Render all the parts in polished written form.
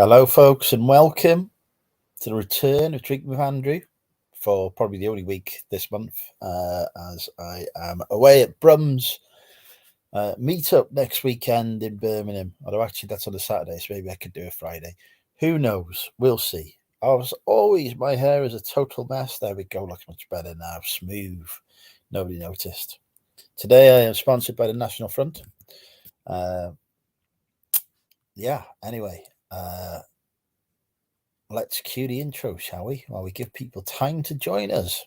Hello, folks, and welcome to the return of Drinking with Andrew for probably the only week this month, as I am away at Brum's meetup next weekend in Birmingham. Although actually that's on a Saturday, so maybe I could do a Friday. Who knows? We'll see. My hair is a total mess. There we go. Looks much better now. Smooth. Nobody noticed. Today I am sponsored by the National Front. Anyway. Let's cue the intro, shall we? While we give people time to join us.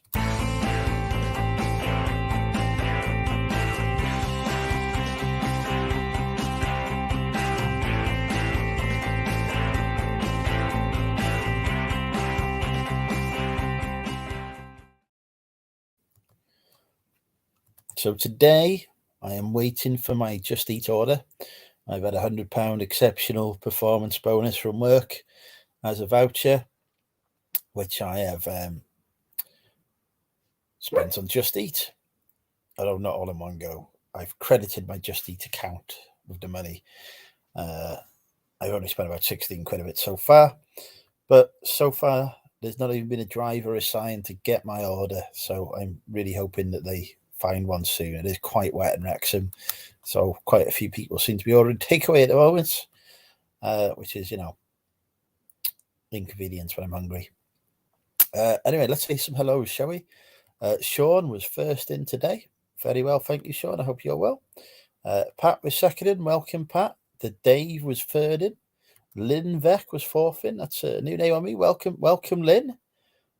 So today I am waiting for my Just Eat order. I've had £100 exceptional performance bonus from work as a voucher, which I have spent on Just Eat. Although not all in one go. I've credited my Just Eat account with the money. I've only spent about 16 quid of it so far. But so far, there's not even been a driver assigned to get my order. So I'm really hoping that they find one soon. It is quite wet in Wrexham. So quite a few people seem to be ordering takeaway at the moment, which is, inconvenience when I'm hungry. Anyway, let's say some hellos, shall we? Sean was first in today. Very well, thank you, Sean. I hope you're well. Pat was second in. Welcome, Pat. The Dave was third in. Lynn Veck was fourth in. That's a new name on me. Welcome, Lynn.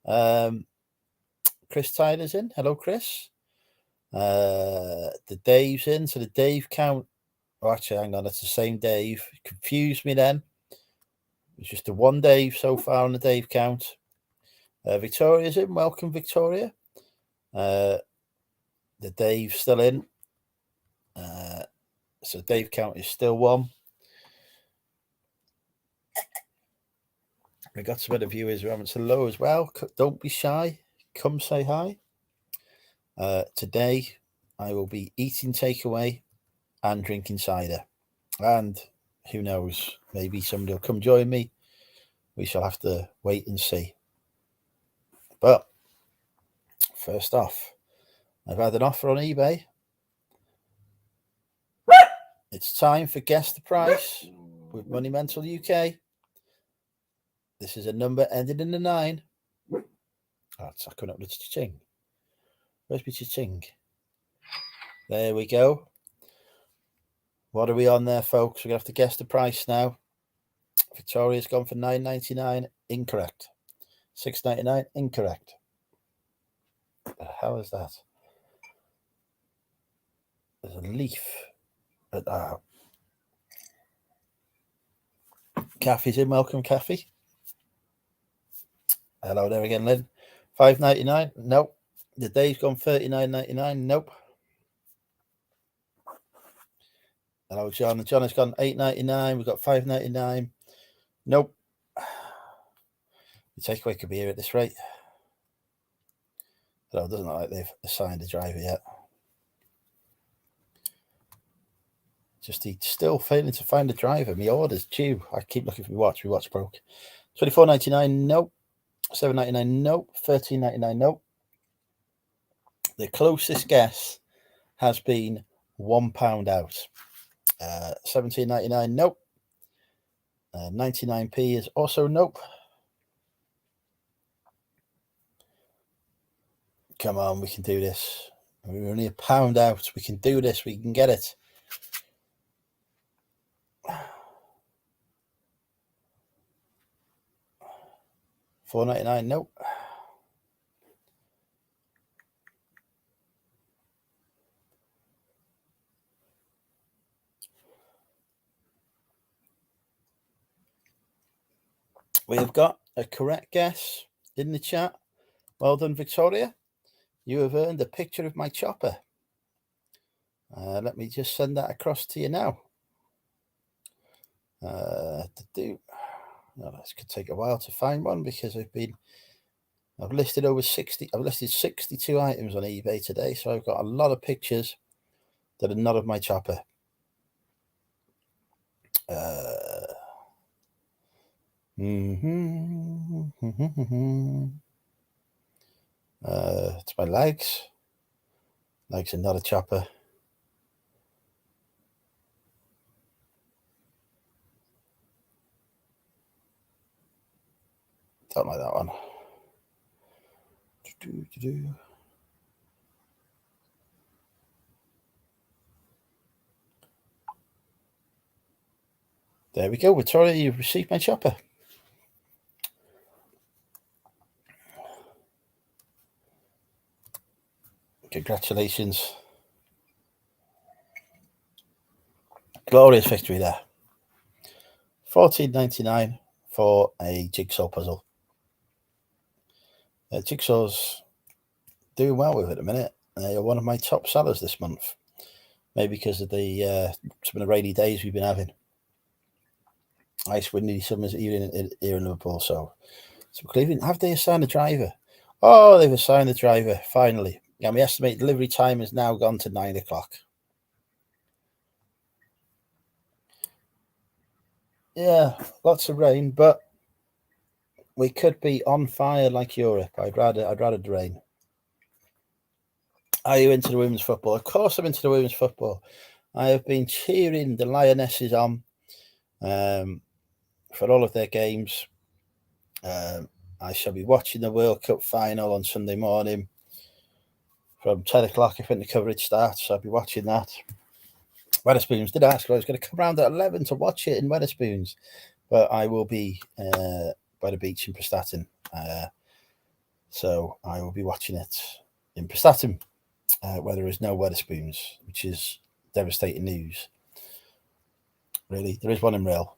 Chris Tyler's in. Hello, Chris. The Dave's in. So the Dave count. Oh, actually, hang on. That's the same Dave. Confused me then. It's just the one Dave so far on the Dave count. Victoria's in. Welcome, Victoria. The Dave's still in. So Dave count is still one. We got some other viewers who haven't said hello as well. Don't be shy. Come say hi. Today, I will be eating takeaway and drinking cider. And who knows, maybe somebody will come join me. We shall have to wait and see. But first off, I've had an offer on eBay. It's time for Guess the Price with Money Mental UK. This is a number ending in a 9. Oh, it's not coming up with cha-ching. Where's my cha-ching? There we go. What are we on there, folks? We're going to have to guess the price now. Victoria's gone for $9.99. Incorrect. $6.99. Incorrect. What the hell is that? There's a leaf. Kathy's in. Welcome, Kathy. Hello there again, Lynn. $5.99. Nope. The Dave's gone $39.99. Nope. Hello, John. John has gone $8.99. We've got $5.99. Nope. The takeaway could be here at this rate. But it doesn't look like they've assigned a driver yet. Just he's still failing to find a driver. My order's due. I keep looking for my watch. My watch broke. $24.99. Nope. $7.99. Nope. $13.99. Nope. The closest guess has been £1 out. $17.99. Nope. 99p is also nope. Come on, we can do this. We're only £1 out. We can do this. We can get it. $4.99. Nope. We have got a correct guess in the chat. Well done, Victoria. You have earned a picture of my chopper. Let me just send that across to you now. This could take a while to find one because I've listed over 60. I've listed 62 items on eBay today, so I've got a lot of pictures that are not of my chopper. It's my legs. Legs are not a chopper. Don't like that one. There we go. Victoria, you've received my chopper. Congratulations. Glorious victory there. $14.99 for a jigsaw puzzle. Jigsaw's doing well with it at the minute. They are one of my top sellers this month. Maybe because of the some of the rainy days we've been having. Ice windy summers here in Liverpool. So Cleveland, have they assigned a driver? Oh, they've assigned the driver, finally. And we estimate delivery time has now gone to 9 o'clock. Yeah, lots of rain, but we could be on fire like Europe. I'd rather the rain. Are you into the women's football? Of course I'm into the women's football. I have been cheering the Lionesses on for all of their games. I shall be watching the World Cup final on Sunday morning from 10 o'clock. I think the coverage starts. So I'll be watching that. Wetherspoons did ask if I was going to come around at 11 to watch it in Wetherspoons, but I will be by the beach in Prestatyn. So I will be watching it in Prestatyn, where there is no Wetherspoons, which is devastating news. Really, there is one in Rill.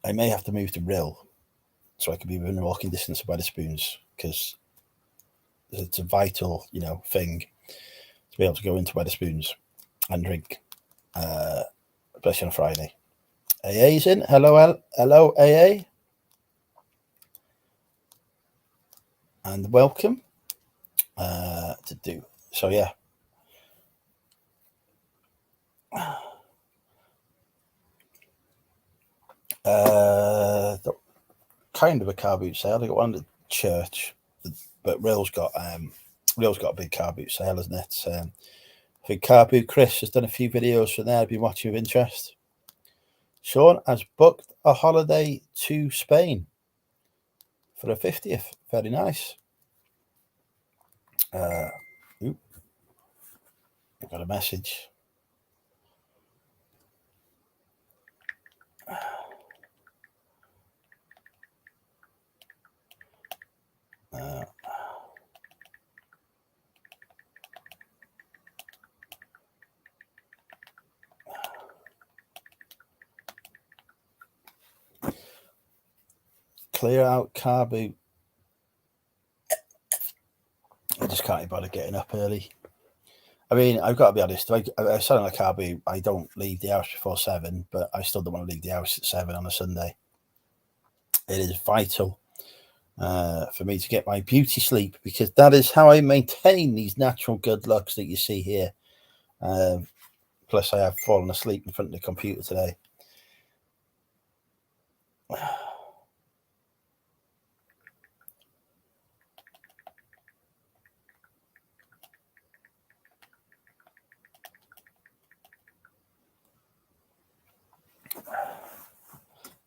I may have to move to Rill so I can be within walking distance of Wetherspoons, because it's a vital, thing to be able to go into Wetherspoons and drink, especially on a Friday. AA's in. Hello, AA. And welcome to do. So, yeah. Kind of a car boot sale. I got one at the church, but Rill's got a big car boot sale, isn't it? I think Car Boot Chris has done a few videos from there. I've been watching with interest. Sean has booked a holiday to Spain for a 50th. Very nice. I've got a message. Clear out car boot. I just can't be bothered getting up early. I mean, I've got to be honest. I sat on a car boot. I don't leave the house before 7, but I still don't want to leave the house at 7 on a Sunday. It is vital for me to get my beauty sleep, because that is how I maintain these natural good looks that you see here. Plus, I have fallen asleep in front of the computer today.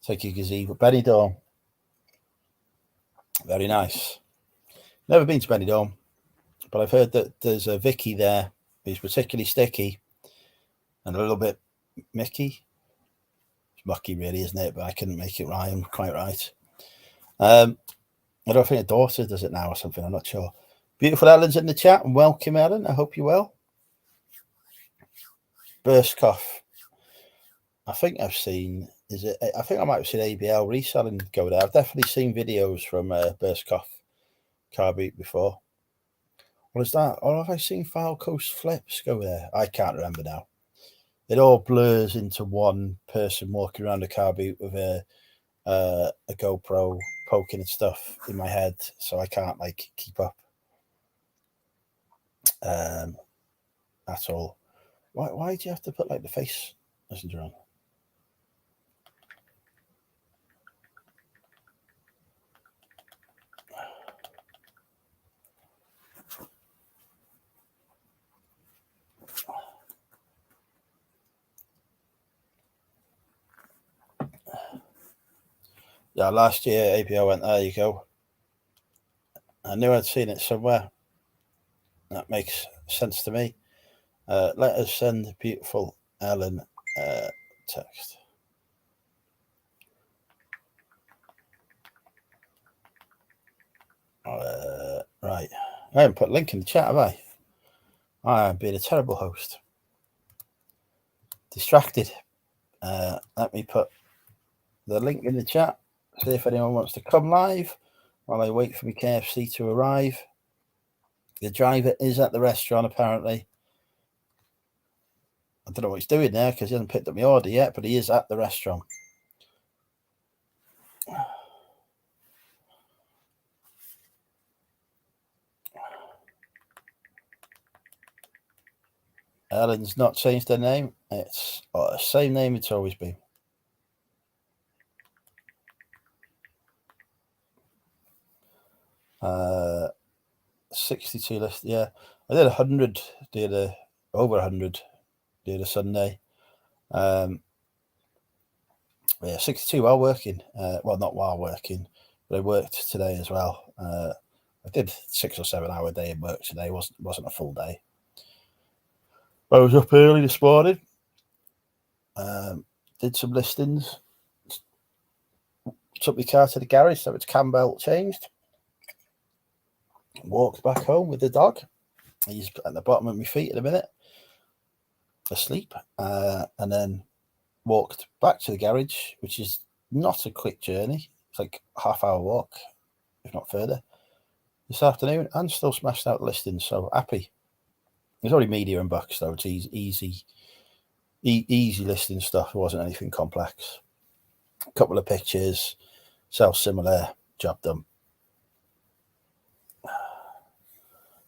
Take your gazebo. Benidorm. Very nice. Never been to Benidorm, but I've heard that there's a Vicky there who's particularly sticky and a little bit Mickey. It's mucky, really, isn't it? But I couldn't make it rhyme quite right. I don't think a daughter does it now or something. I'm not sure. Beautiful Ellen's in the chat, and welcome, Ellen. I hope you're well. Burst cough. I think I've seen. I think I might have seen ABL reselling go there. I've definitely seen videos from Burst cough car boot before. What is that? Or have I seen Foul Coast Flips go there? I can't remember now. It all blurs into one person walking around a car boot with a GoPro poking and stuff in my head, so I can't keep up at all. Why do you have to put the face messenger on? last year APO went, there you go. I knew I'd seen it somewhere. That makes sense to me. Let us send beautiful Ellen text. Right. I haven't put a link in the chat, have I? I'm being a terrible host. Distracted. Let me put the link in the chat. See if anyone wants to come live while I wait for my KFC to arrive. The driver is at the restaurant, apparently. I don't know what he's doing there because he hasn't picked up my order yet, but he is at the restaurant. Ellen's not changed her name. It's the same name it's always been. Uh, 62 list. Yeah, I did 100 over 100 the other Sunday. Yeah, 62 while working. Well, not while working, but I worked today as well. I did 6 or 7 hour day in work today. Wasn't a full day. I was up early this morning. Did some listings. Took my car to the garage, so its cam belt changed. Walked back home with the dog. He's at the bottom of my feet in a minute, asleep, and then walked back to the garage, which is not a quick journey. It's like a half-hour walk, if not further, this afternoon, and still smashed out the listings. So happy. It's only media and bucks, though. It's easy listing stuff. It wasn't anything complex. A couple of pictures, self-similar, job done.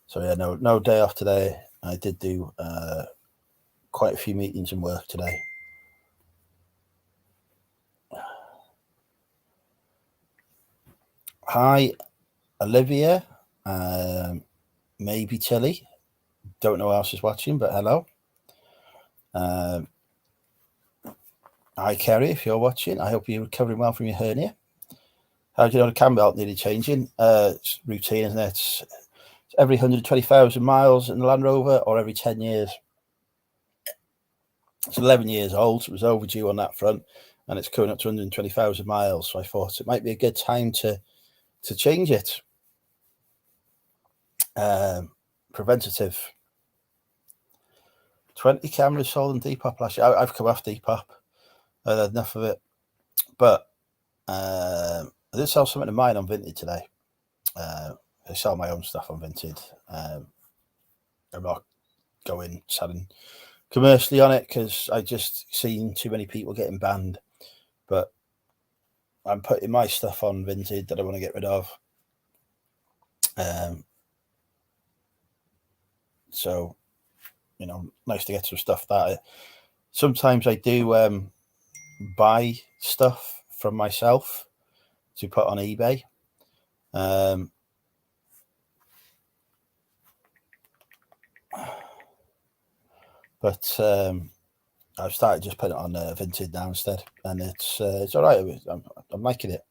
So yeah, no day off today. I did do quite a few meetings and work today. Hi, Olivia. Maybe Tilly. Don't know who else is watching, but hello. Hi, Kerry, if you're watching. I hope you're recovering well from your hernia. How do you know the cam belt needed changing? It's routine, isn't it? It's every 120,000 miles in the Land Rover, or every 10 years. It's 11 years old, so it was overdue on that front, and it's coming up to 120,000 miles. So I thought it might be a good time to change it. Preventative. 20 cameras sold on Depop last year. I've come off Depop. I had enough of it. But I did sell something of mine on Vinted today. I sell my own stuff on Vinted. I'm not going selling commercially on it because I just seen too many people getting banned. But I'm putting my stuff on Vinted that I want to get rid of. So, you know, nice to get some stuff that sometimes I do buy stuff from myself to put on eBay. But I've started just putting it on Vinted now instead, and it's all right. I'm liking it.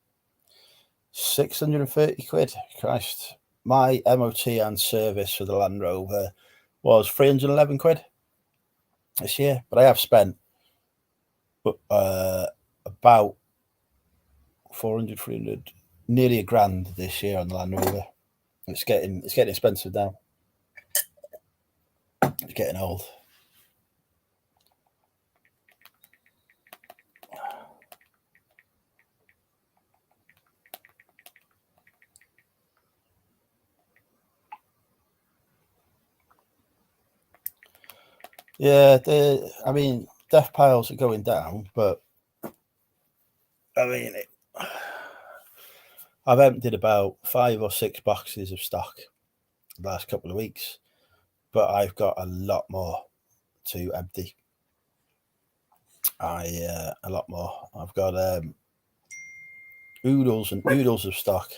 630 quid. Christ. My MOT and service for the Land Rover was 311 quid this year, but I have spent about 400, 300, nearly £1,000 this year on the Land Rover. It's getting expensive now. It's getting old. Yeah, I mean, death piles are going down, but I mean, I've emptied about 5 or 6 boxes of stock the last couple of weeks, but I've got a lot more to empty. A lot more. I've got oodles and oodles of stock.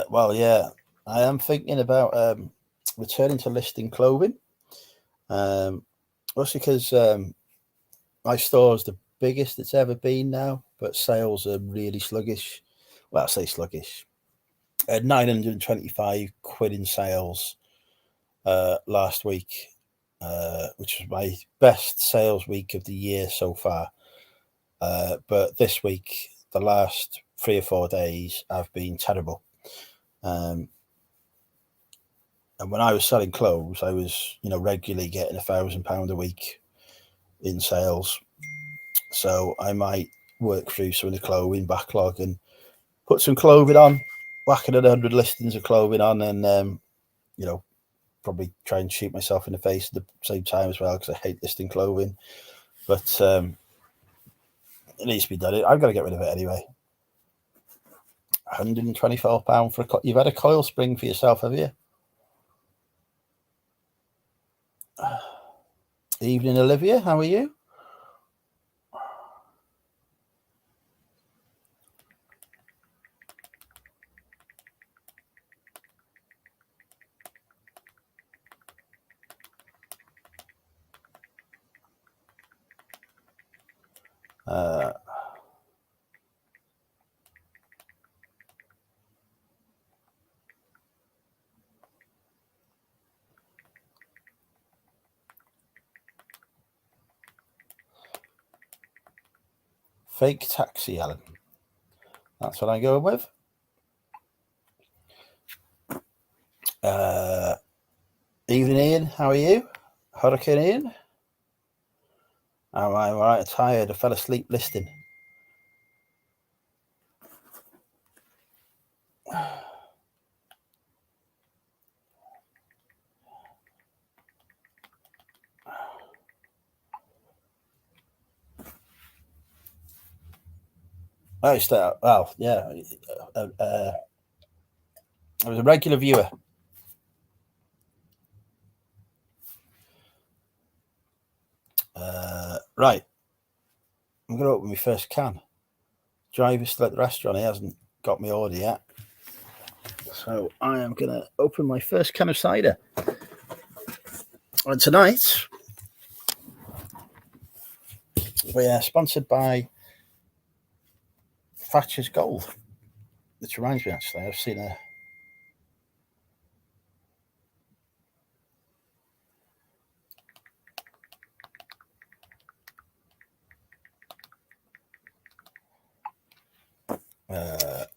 Well, yeah, I am thinking about returning to listing clothing. Mostly because my store is the biggest it's ever been now, but sales are really sluggish. Well, I say sluggish. 925 quid in sales last week, which was my best sales week of the year so far. But this week, the last 3 or 4 days have been terrible. And when I was selling clothes, I was, regularly getting £1,000 a week in sales. So I might work through some of the clothing backlog and put some clothing on, whack at 100 listings of clothing on, and probably try and shoot myself in the face at the same time as well, because I hate listing clothing. But it needs to be done. I've got to get rid of it anyway. £124 for you've had a coil spring for yourself, have you? Evening, Olivia. How are you? Fake taxi, Alan. That's what I go with. Evening, Ian. How are you? Hurricane Ian? I'm all right. Tired. I fell asleep listing. I was a regular viewer. Right. I'm going to open my first can. Driver's still at the restaurant. He hasn't got my order yet. So I am going to open my first can of cider. And tonight, we are sponsored by Thatcher's Gold, which reminds me, actually, I've seen a...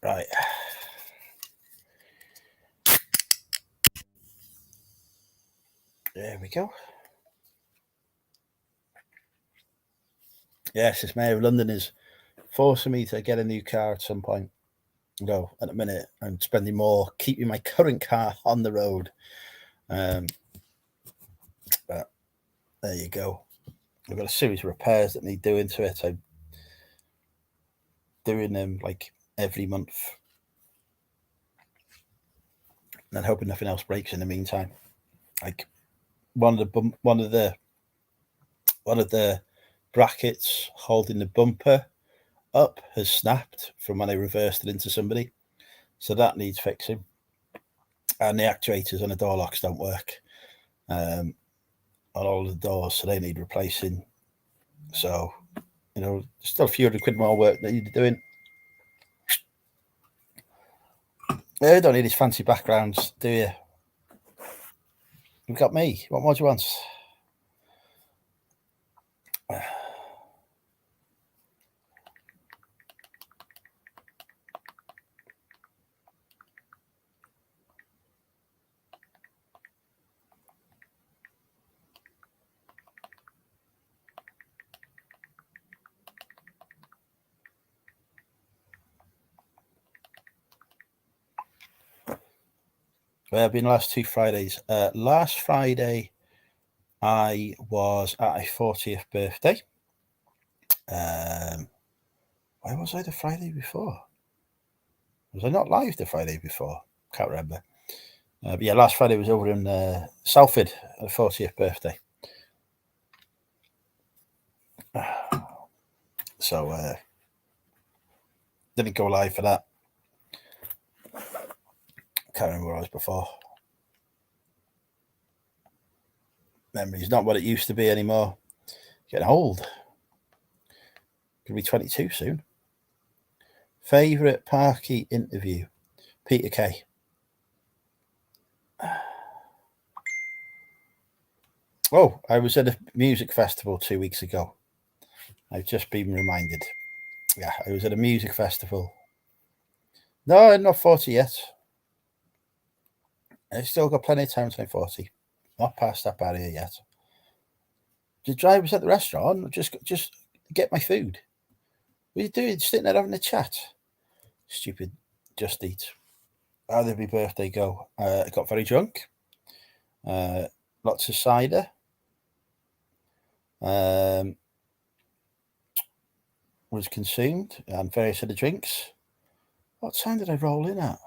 right. There we go. Yes, this Mayor of London is forcing me to get a new car at some point. No, at the minute, I'm spending more keeping my current car on the road. But there you go. I've got a series of repairs that need doing to it. I'm doing them like every month, and hoping nothing else breaks in the meantime. Like one of the brackets holding the bumper up has snapped from when I reversed it into somebody, so that needs fixing. And the actuators on the door locks don't work on all the doors, so they need replacing. So, still a few £100 more work that you're doing. You don't need these fancy backgrounds, do you? You've got me. What more do you want? Where have been the last 2 Fridays? Last Friday, I was at a 40th birthday. Where was I the Friday before? Was I not live the Friday before? Can't remember. But yeah, last Friday was over in Salford, a 40th birthday. So didn't go live for that. Can't remember where I was before. Memory's not what it used to be anymore. Getting old. Gonna be 22 soon. Favourite parky interview? Peter Kay. Oh, I was at a music festival 2 weeks ago. I've just been reminded. Yeah, I was at a music festival. No, I'm not 40 yet. I've still got plenty of time to 40. Not past that barrier yet. The drivers at the restaurant just get my food. What are you doing? Sitting there having a chat. Stupid. Just Eat. How did my birthday go? I got very drunk. Lots of cider. Was consumed and various other drinks. What time did I roll in at?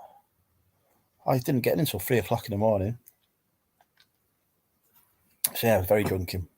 I didn't get in until 3 o'clock in the morning. So yeah, I was very drunken.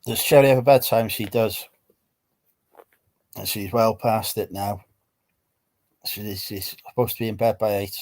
Does Sherry have a bedtime? She does. And she's well past it now. She's supposed to be in bed by 8.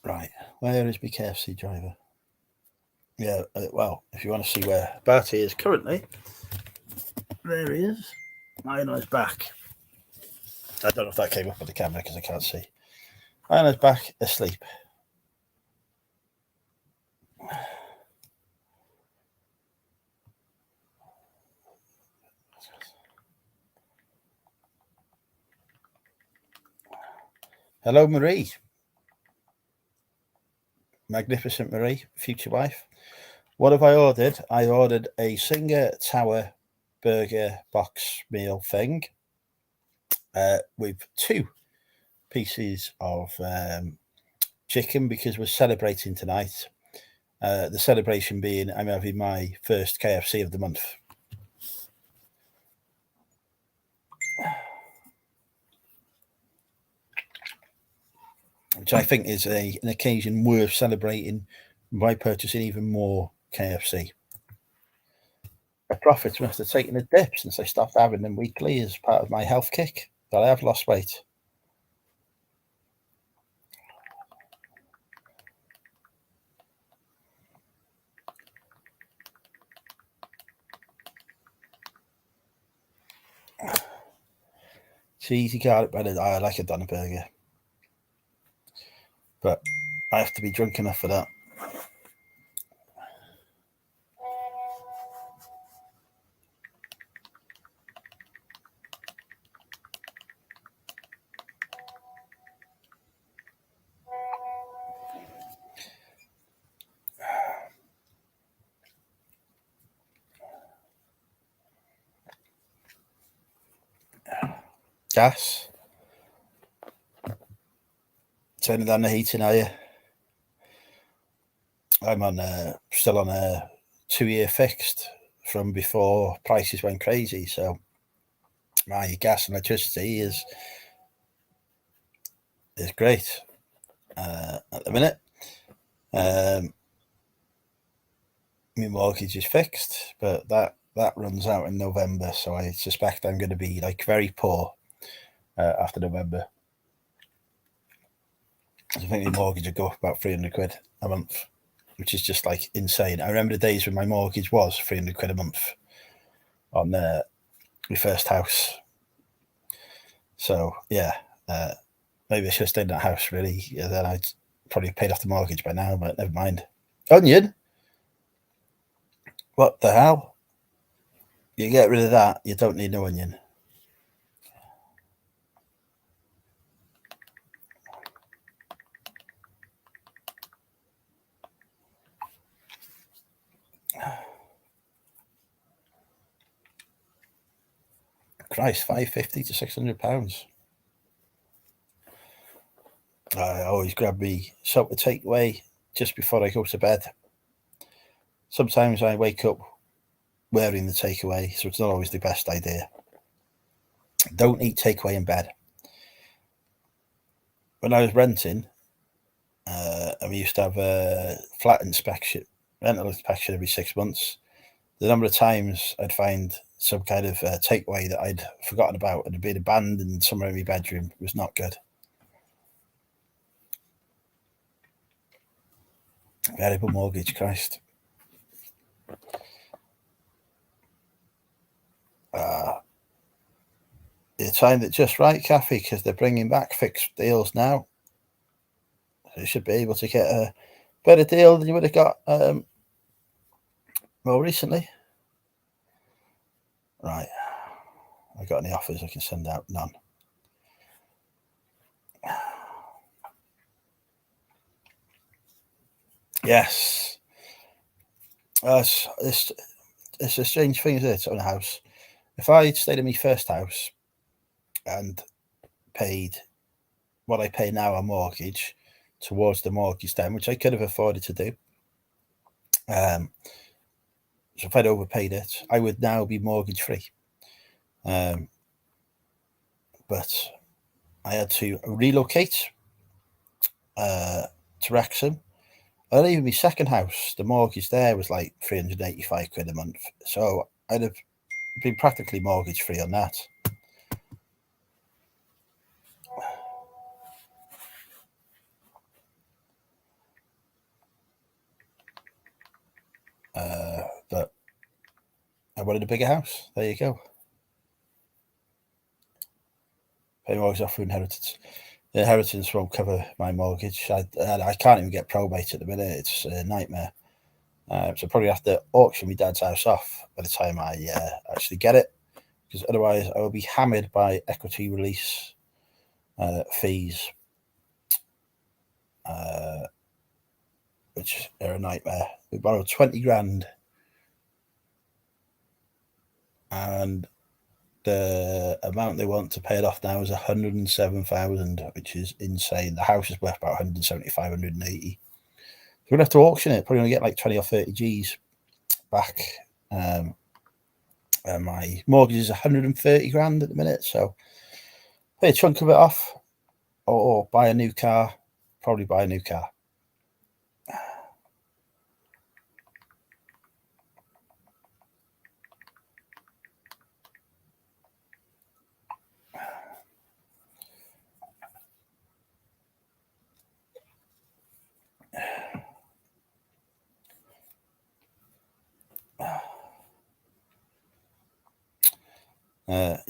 Right, where is my KFC driver? Yeah, well, if you want to see where Barty is currently, there he is, lying on his back. I don't know if that came up on the camera because I can't see. Lying on his back, asleep. Hello, Marie. Magnificent Marie, future wife. What have I ordered? I ordered a Singer Tower burger box meal thing with 2 pieces of chicken because we're celebrating tonight. The celebration being I'm having my first KFC of the month. Which I think is an occasion worth celebrating by purchasing even more KFC. The profits must have taken a dip since I stopped having them weekly as part of my health kick, but I have lost weight. Cheesy garlic bread. I like a doner burger. But I have to be drunk enough for that. Gas. Turning down the heating, are you? I'm on still on a 2-year fixed from before prices went crazy. So my gas and electricity is great at the minute. My mortgage is fixed, but that runs out in November, so I suspect I'm going to be like very poor after November. I think my mortgage would go up about 300 quid a month. which is just like insane. I remember the days when my mortgage was 300 quid a month on my first house. So yeah, maybe I should have stayed in that house really. Yeah, then I'd probably paid off the mortgage by now, but never mind. Onion? What the hell? You get rid of that, you don't need no onion. Christ, £550 to £600. I always grab me something to take away just before I go to bed. Sometimes I wake up wearing the takeaway, so it's not always the best idea. Don't eat takeaway in bed. When I was renting, we used to have a flat inspection, rental inspection every 6 months. The number of times I'd find some kind of takeaway that I'd forgotten about and had been abandoned somewhere in my bedroom was not good. Variable mortgage, Christ. You timed it just right, Kathy, because they're bringing back fixed deals now. So you should be able to get a better deal than you would have got more recently. Right. I got any offers I can send out? None. Yes. It's a strange thing, isn't it, on a house? If I stayed in my first house and paid what I pay now on mortgage towards the mortgage then, which I could have afforded to do, so if I'd overpaid it, I would now be mortgage free. But I had to relocate to Wrexham. And even my second house, the mortgage there was like 385 quid a month. So I'd have been practically mortgage free on that. But I wanted a bigger house. There you go. Pay mortgage off for inheritance. The inheritance won't cover my mortgage. I can't even get probate at the minute. It's a nightmare. So probably have to auction my dad's house off by the time I actually get it, because otherwise I will be hammered by equity release fees, which are a nightmare. We borrowed 20 grand and the amount they want to pay it off now is 107,000, which is insane. The house is worth about 175, 180. So we're going to have to auction it. Probably going to get like 20 or 30 G's back. My mortgage is 130 grand at the minute, so pay a chunk of it off or buy a new car. Probably buy a new car.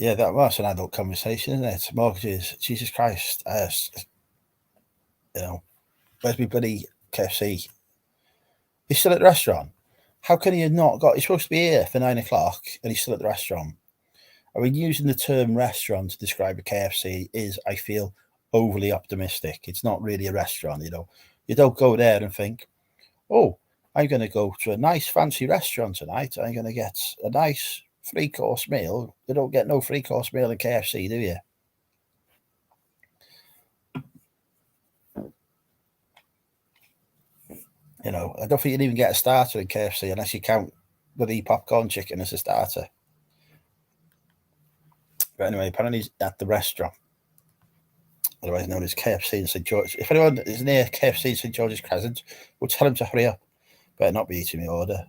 Yeah, that's an adult conversation, isn't it? Mortgages, Jesus Christ. Where's my bloody KFC? He's still at the restaurant. How can he have not got? He's supposed to be here for 9 o'clock and he's still at the restaurant. I mean, using the term restaurant to describe a KFC is, I feel, overly optimistic. It's not really a restaurant, You don't go there and think, oh, I'm going to go to a nice fancy restaurant tonight. I'm going to get a nice 3-course meal. You don't get no 3-course meal in KFC, do you? I don't think you'd even get a starter in KFC unless you count the popcorn chicken as a starter. But anyway, apparently he's at the restaurant, otherwise known as KFC in St George. If anyone is near KFC in St George's Crescent, we'll tell him to hurry up. Better not be eating my order.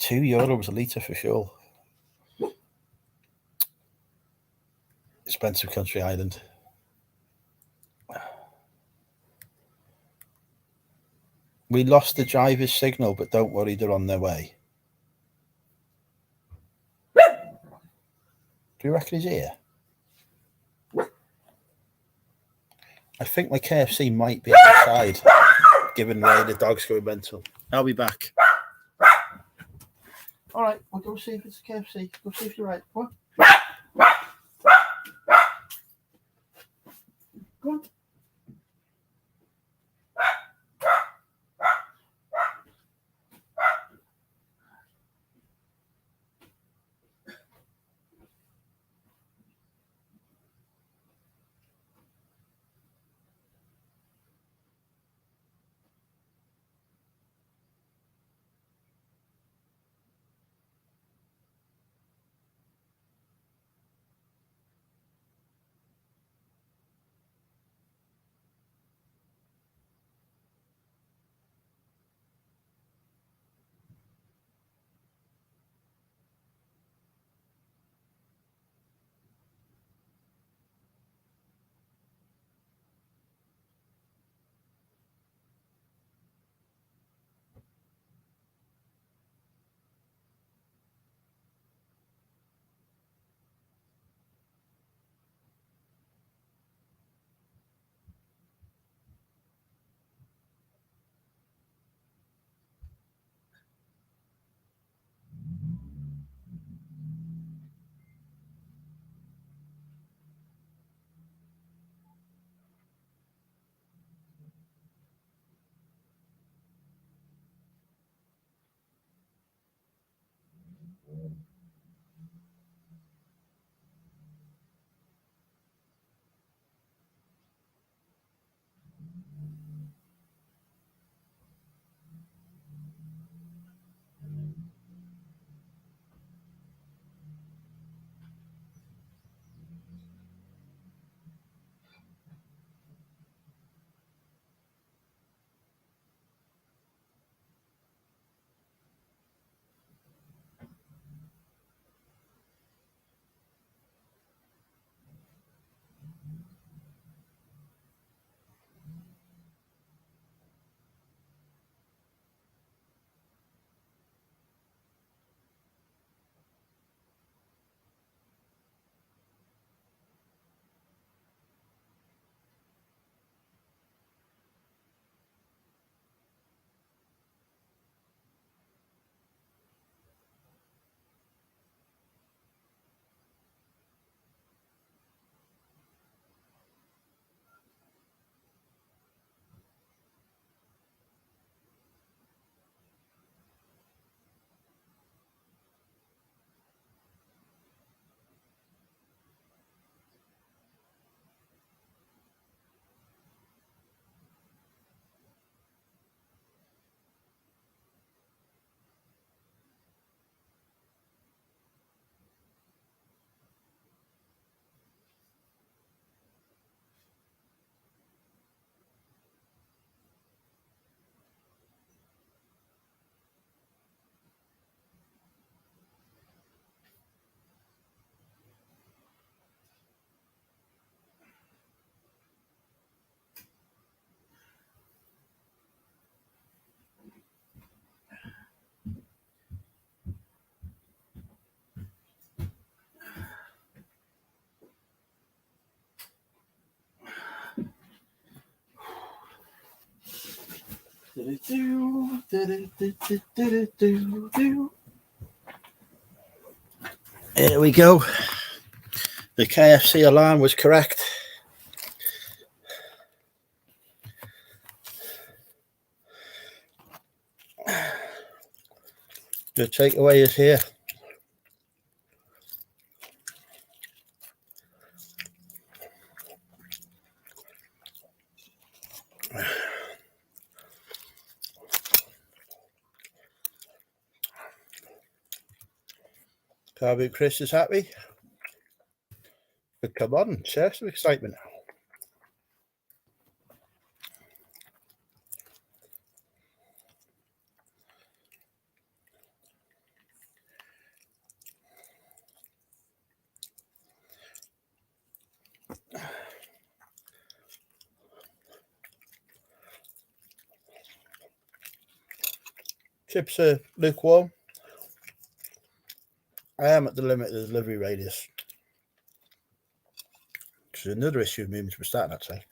€2 a litre for fuel. Expensive country island. We lost the driver's signal, but don't worry, they're on their way. Do you reckon he's here? I think my KFC might be outside, given the way the dog's going mental. I'll be back. All right, we'll go see if it's a KFC. Go see if you're right. What? Go on. Here we go. The KFC alarm was correct. The takeaway is here. Carby Chris is happy. But come on, share some excitement. Chips are lukewarm. I am at the limit of the delivery radius. Which is another issue of moving to starting, I'd say.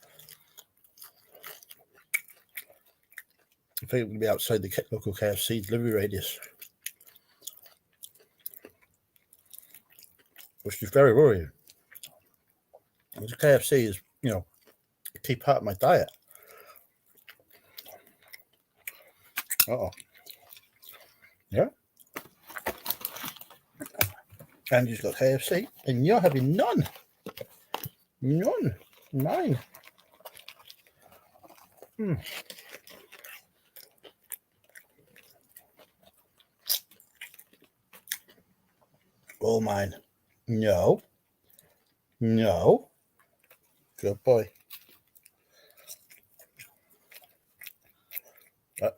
I think it would be outside the local KFC delivery radius, which is very worrying. The KFC is, a key part of my diet. Yeah. And you've got KFC, and you're having none. None. Mine. All mine. No. No. Good boy.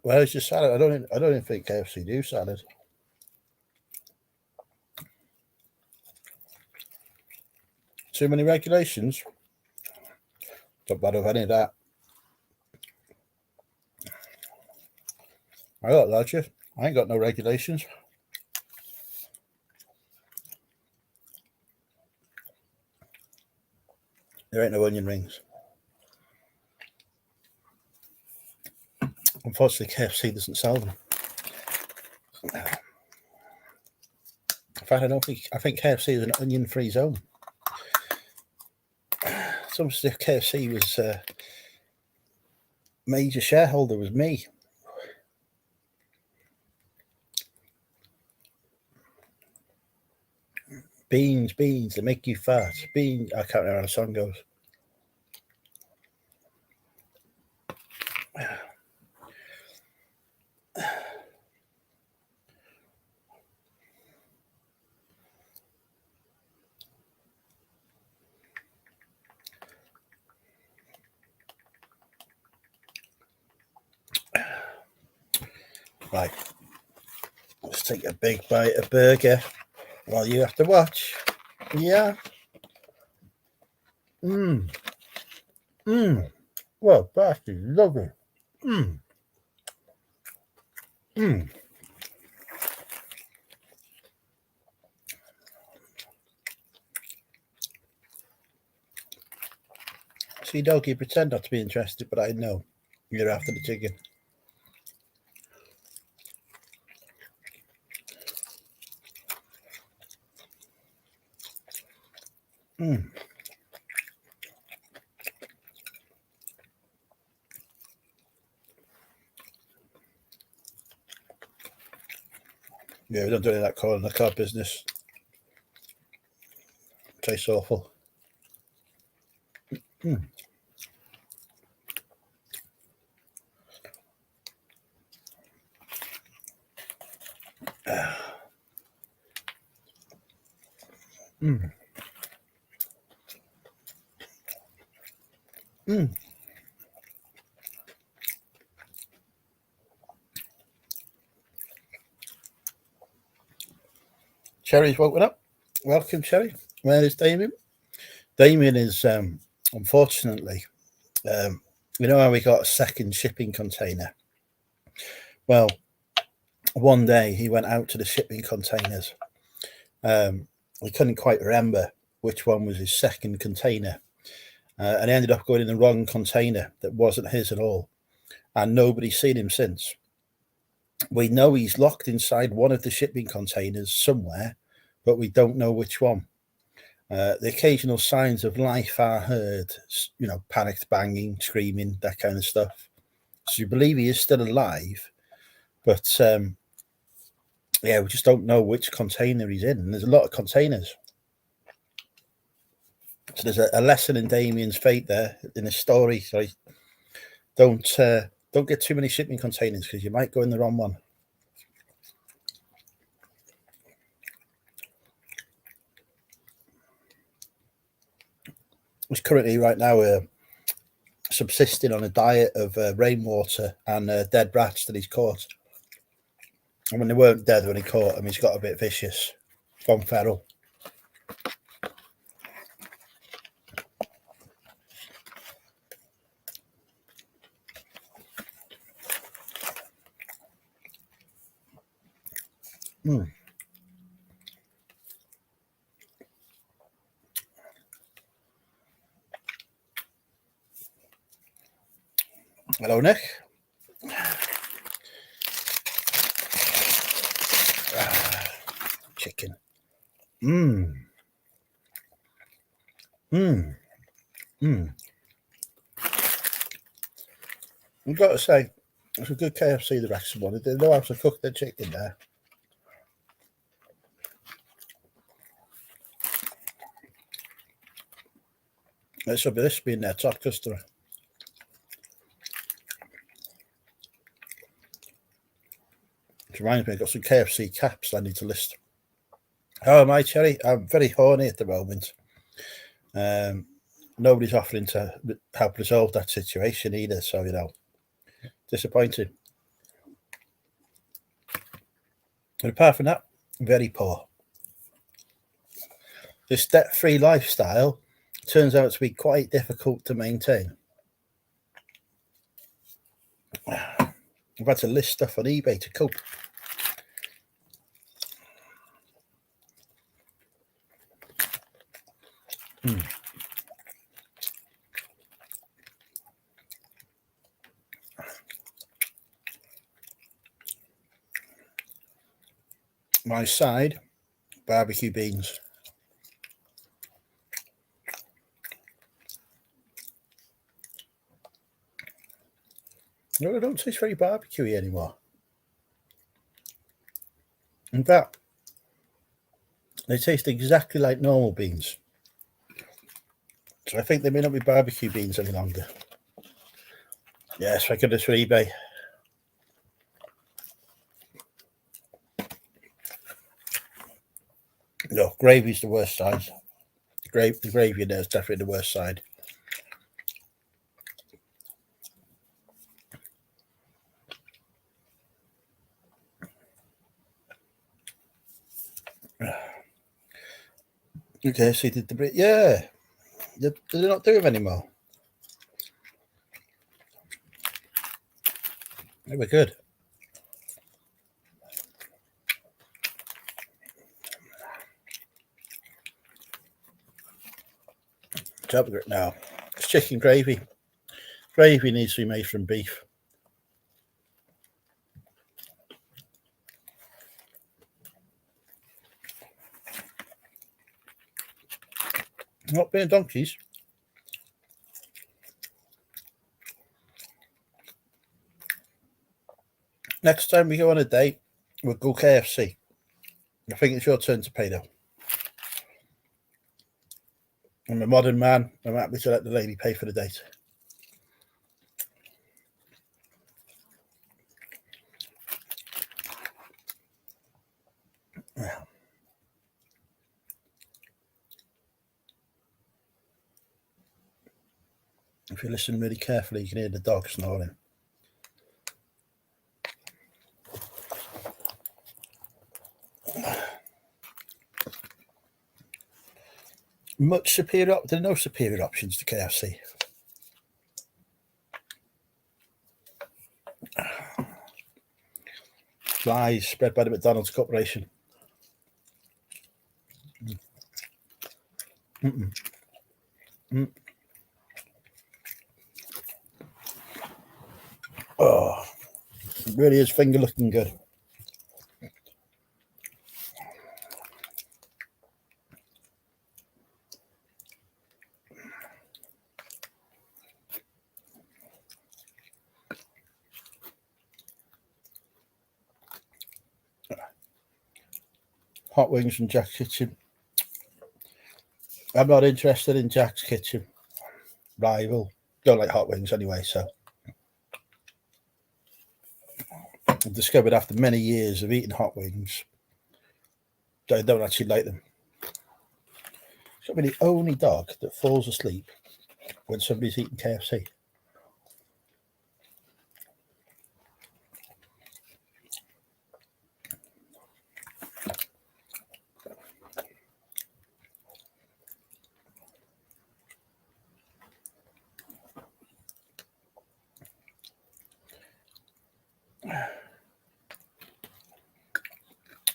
Where's your salad? I don't even think KFC do salad. Too many regulations. Don't bother with any of that. I got larger. I ain't got no regulations. There ain't no onion rings. Unfortunately, KFC doesn't sell them. In fact, I think KFC is an onion-free zone. Some stiff KFC was major shareholder was me. Beans, they make you fat. Beans, I can't remember how the song goes. Right, let's take a big bite of burger while you have to watch. Yeah. Well, that is lovely. See, doggy, pretend not to be interested, but I know you're after the chicken. Yeah, we don't do any of that corn in the cob business. Tastes awful. Cherry's woken up. Welcome, Cherry. Where is Damien? Damien is, unfortunately, you know how we got a second shipping container? Well, one day he went out to the shipping containers. He couldn't quite remember which one was his second container. And he ended up going in the wrong container that wasn't his at all. And nobody's seen him since. We know he's locked inside one of the shipping containers somewhere, but we don't know which one. The occasional signs of life are heard, panicked banging, screaming, that kind of stuff. So you believe he is still alive, but we just don't know which container he's in. And there's a lot of containers. So there's a lesson in Damien's fate there in his story. So don't get too many shipping containers because you might go in the wrong one. He's currently right now subsisting on a diet of rainwater and dead rats that he's caught. And when they weren't dead when he caught them, he's got a bit vicious, gone feral. Hello, Nick. Chicken. I've got to say, it's a good KFC, the Wrexham one. They know how to cook their chicken there. This will be this being their top customer. It reminds me, I've got some KFC caps I need to list. Oh, my cherry, I'm very horny at the moment. Nobody's offering to help resolve that situation either, so, you know, disappointing. And apart from that, very poor. This debt-free lifestyle turns out to be quite difficult to maintain. I've had to list stuff on eBay to cope. My side, barbecue beans. No, they don't taste very barbecuey anymore. In fact, they taste exactly like normal beans. So I think they may not be barbecue beans any longer. Yes, I got this for eBay. No, gravy's the worst side. The gravy in there is definitely the worst side. Okay, so did the yeah. Did they not do them anymore? They were good. Top of it now. It's chicken gravy. Gravy needs to be made from beef. Not being donkeys. Next time we go on a date, we'll go KFC. I think it's your turn to pay though. I'm a modern man. I'm happy to let the lady pay for the date. If you listen really carefully, you can hear the dog snoring. Much superior. There are no superior options to KFC. Lies spread by the McDonald's Corporation. Oh, it really is finger looking good. Hot wings from Jack's Kitchen. I'm not interested in Jack's Kitchen. Rival. Don't like hot wings anyway, so I've discovered after many years of eating hot wings that I don't actually like them. It's got to be the only dog that falls asleep when somebody's eating KFC.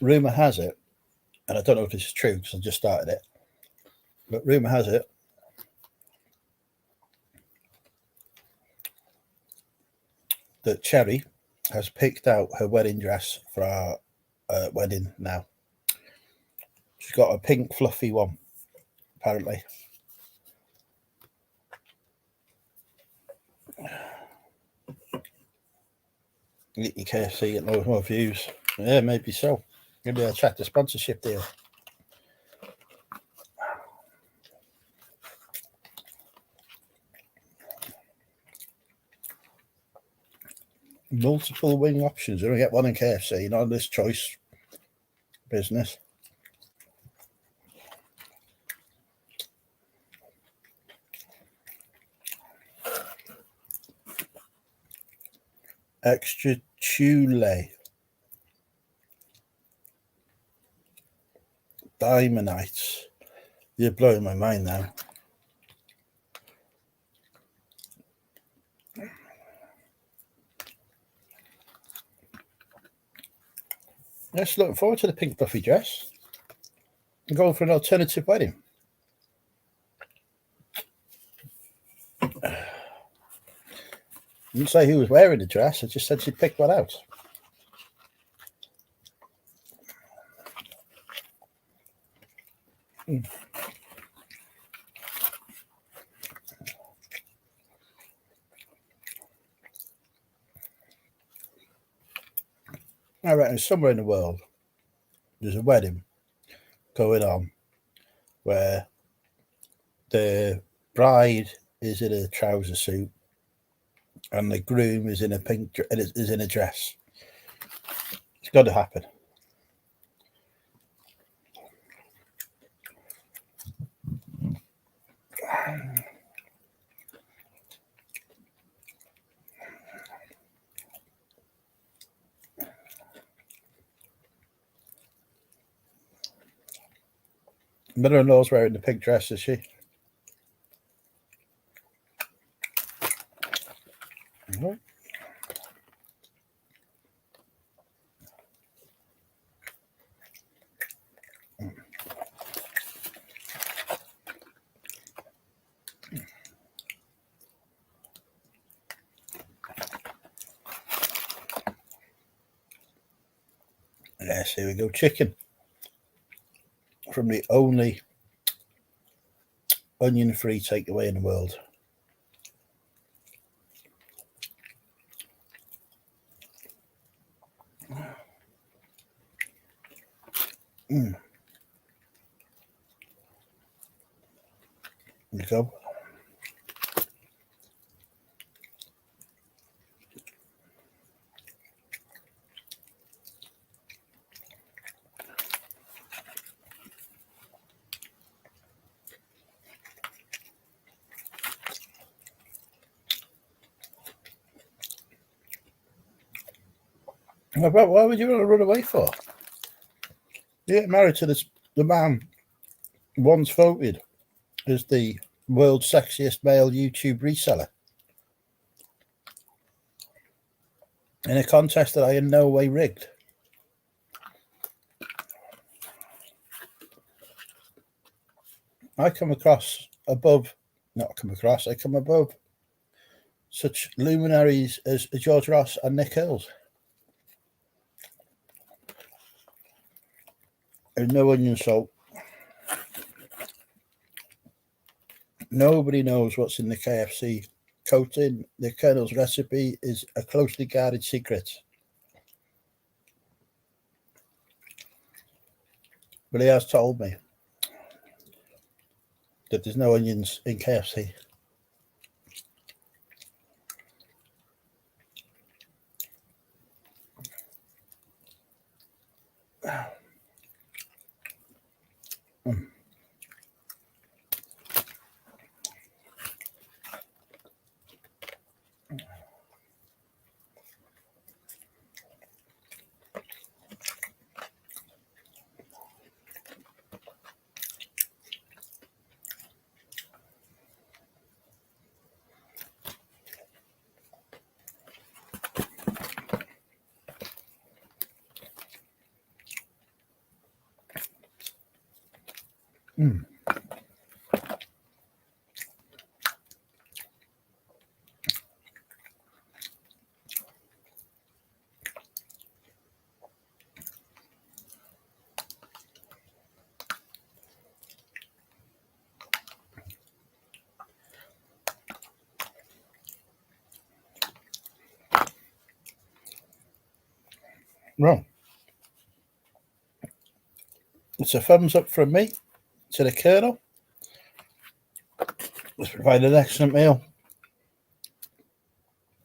rumour has it, and I don't know if this is true because I just started it, but rumour has it that Cherry has picked out her wedding dress for our wedding now. She's got a pink fluffy one, apparently. Get your KFC, get loads more views. Yeah, maybe so. Maybe I'll check the sponsorship deal. Multiple wing options. You only get one in KFC, not this choice business. Extra chule. Diamondites. You're blowing my mind now. Just looking forward to the pink fluffy dress. I'm going for an alternative wedding. I didn't say who was wearing the dress. I just said she'd pick one out. I reckon somewhere in the world there's a wedding going on where the bride is in a trouser suit and the groom is in a is in a dress. It's got to happen. Mother-in-law's wearing the pink dress, is she? Mm-hmm. Yes, here we go. Chicken from the only onion-free takeaway in the world. There you go. Why would you want to run away for? You get married to the man once voted as the world's sexiest male YouTube reseller in a contest that I in no way rigged. I come above such luminaries as George Ross and Nick Hills. And no onion salt. Nobody knows what's in the KFC coating. The Colonel's recipe is a closely guarded secret. But he has told me that there's no onions in KFC. Mm. Well, it's a thumbs up from me to the Colonel. It's provided an excellent meal.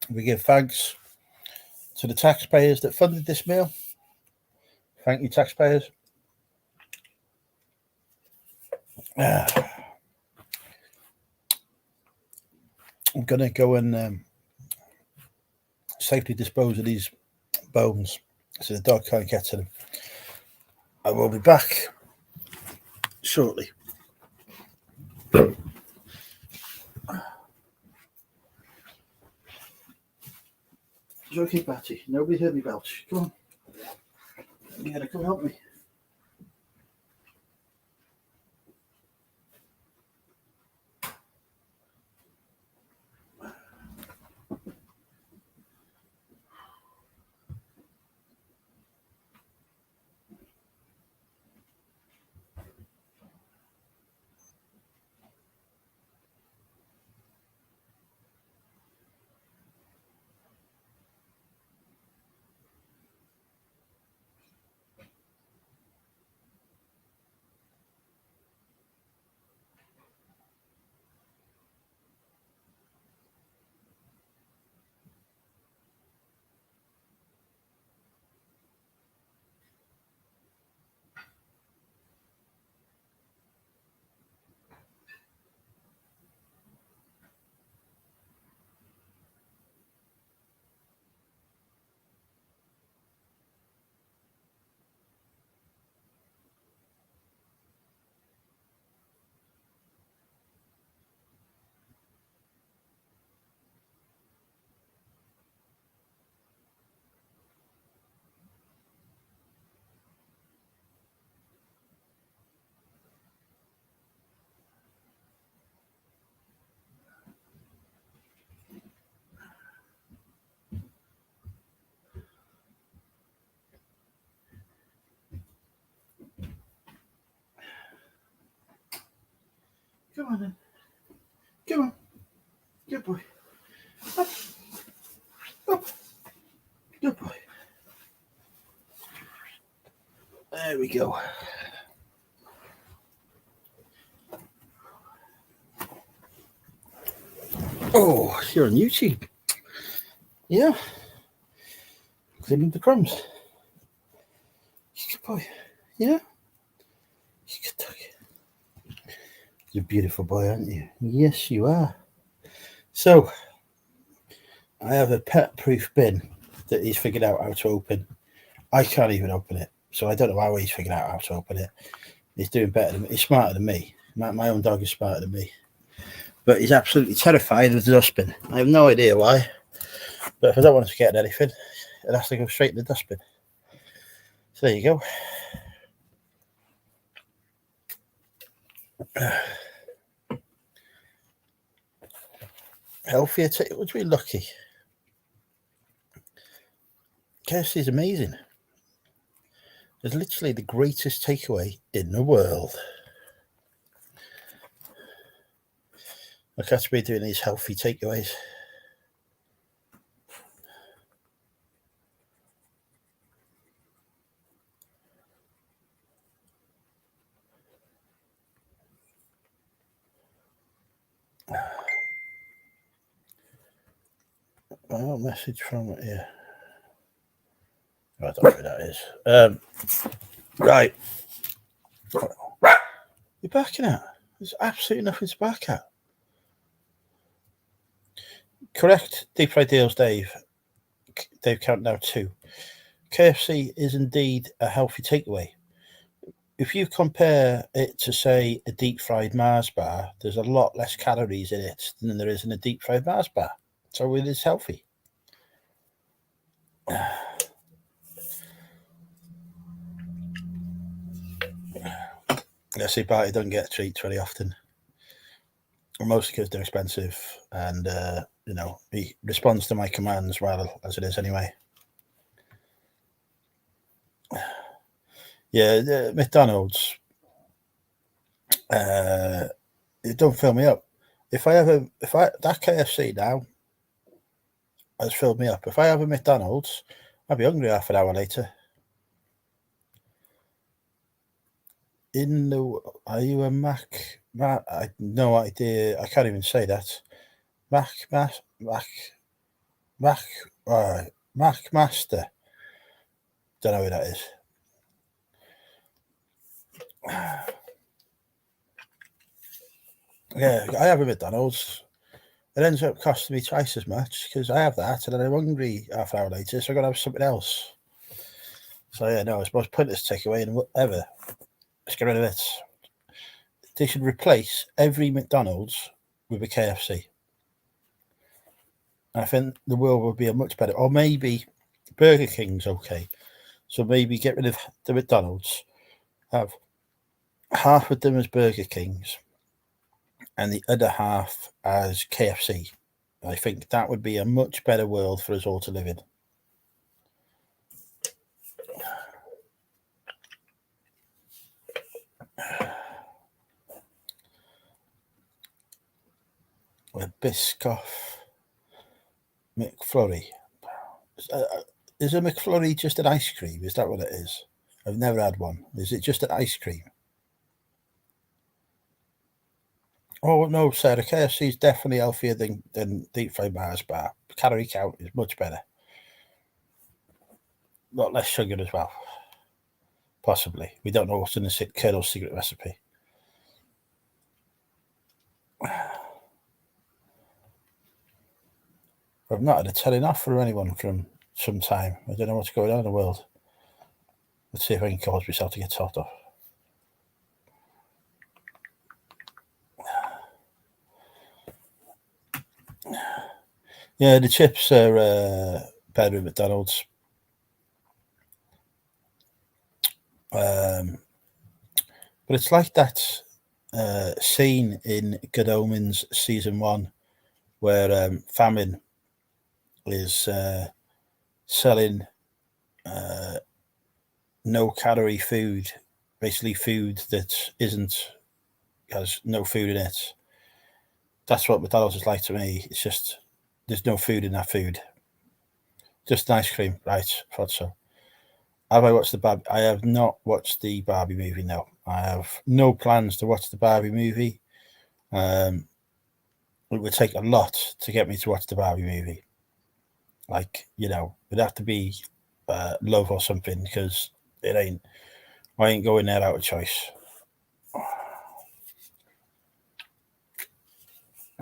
We give thanks to the taxpayers that funded this meal. Thank you, taxpayers. I'm going to go and safely dispose of these bones so the dog can't get to them. I will be back shortly. It's okay, Batty. Nobody heard me belch. Come on. You gotta come help me. Come on then. Come on. Good boy. Up. Up. Good boy. There we go. Oh, you're on YouTube. Yeah. Cleaning the crumbs. Good boy. Yeah. Good dog. You're a beautiful boy, aren't you? Yes, you are. So, I have a pet-proof bin that he's figured out how to open. I can't even open it, so I don't know how he's figured out how to open it. He's doing better than me. He's smarter than me. My own dog is smarter than me. But he's absolutely terrified of the dustbin. I have no idea why. But if I don't want to get anything, it has to go straight in the dustbin. So there you go. Healthier, would be lucky. KFC is amazing. It's literally the greatest takeaway in the world. I can't be doing these healthy takeaways. Oh, message from here. I don't know who that is. Right. You're backing at. There's absolutely nothing to back at. Correct. Deep fried deals, Dave. Dave Countdown 2. KFC is indeed a healthy takeaway. If you compare it to, say, a deep fried Mars bar, there's a lot less calories in it than there is in a deep fried Mars bar. So it is healthy. Yeah, see, Barty doesn't get treats very often, mostly because they're expensive, and he responds to my commands well as it is anyway. Yeah, McDonald's. It don't fill me up. If that KFC now has filled me up. If I have a McDonald's, I'll be hungry half an hour later. Are you a Mac? I no idea. I can't even say that. Mac, Mac, Mac, Mac, Mac Master. Don't know who that is. Yeah, I have a McDonald's. It ends up costing me twice as much because I have that, and then I'm hungry half an hour later, so I got to have something else. So yeah, no, it's most pointless takeaway and whatever. Let's get rid of it. They should replace every McDonald's with a KFC. I think the world would be a much better. Or maybe Burger King's okay. So maybe get rid of the McDonald's, have half of them as Burger King's, and the other half as KFC. I think that would be a much better world for us all to live in. A Biscoff McFlurry. Is a McFlurry just an ice cream? Is that what it is? I've never had one. Is it just an ice cream? Oh no, Sarah. KFC is definitely healthier than deep fried Mars bar. Calorie count is much better. A lot less sugar as well. Possibly. We don't know what's in the Colonel's secret recipe. I've not had a telling off for anyone from some time. I don't know what's going on in the world. Let's see if I can cause myself to get topped off. Yeah, the chips are better at McDonald's. But it's like that scene in Good Omens season 1 where Famine is selling no calorie food, basically food that has no food in it. That's what McDonald's is like to me. It's just there's no food in that food. Just an ice cream, right? Thought so. Have I watched the Barbie? I have not watched the Barbie movie. No, I have no plans to watch the Barbie movie. It would take a lot to get me to watch the Barbie movie. Like it'd have to be love or something because it ain't. I ain't going there out of choice.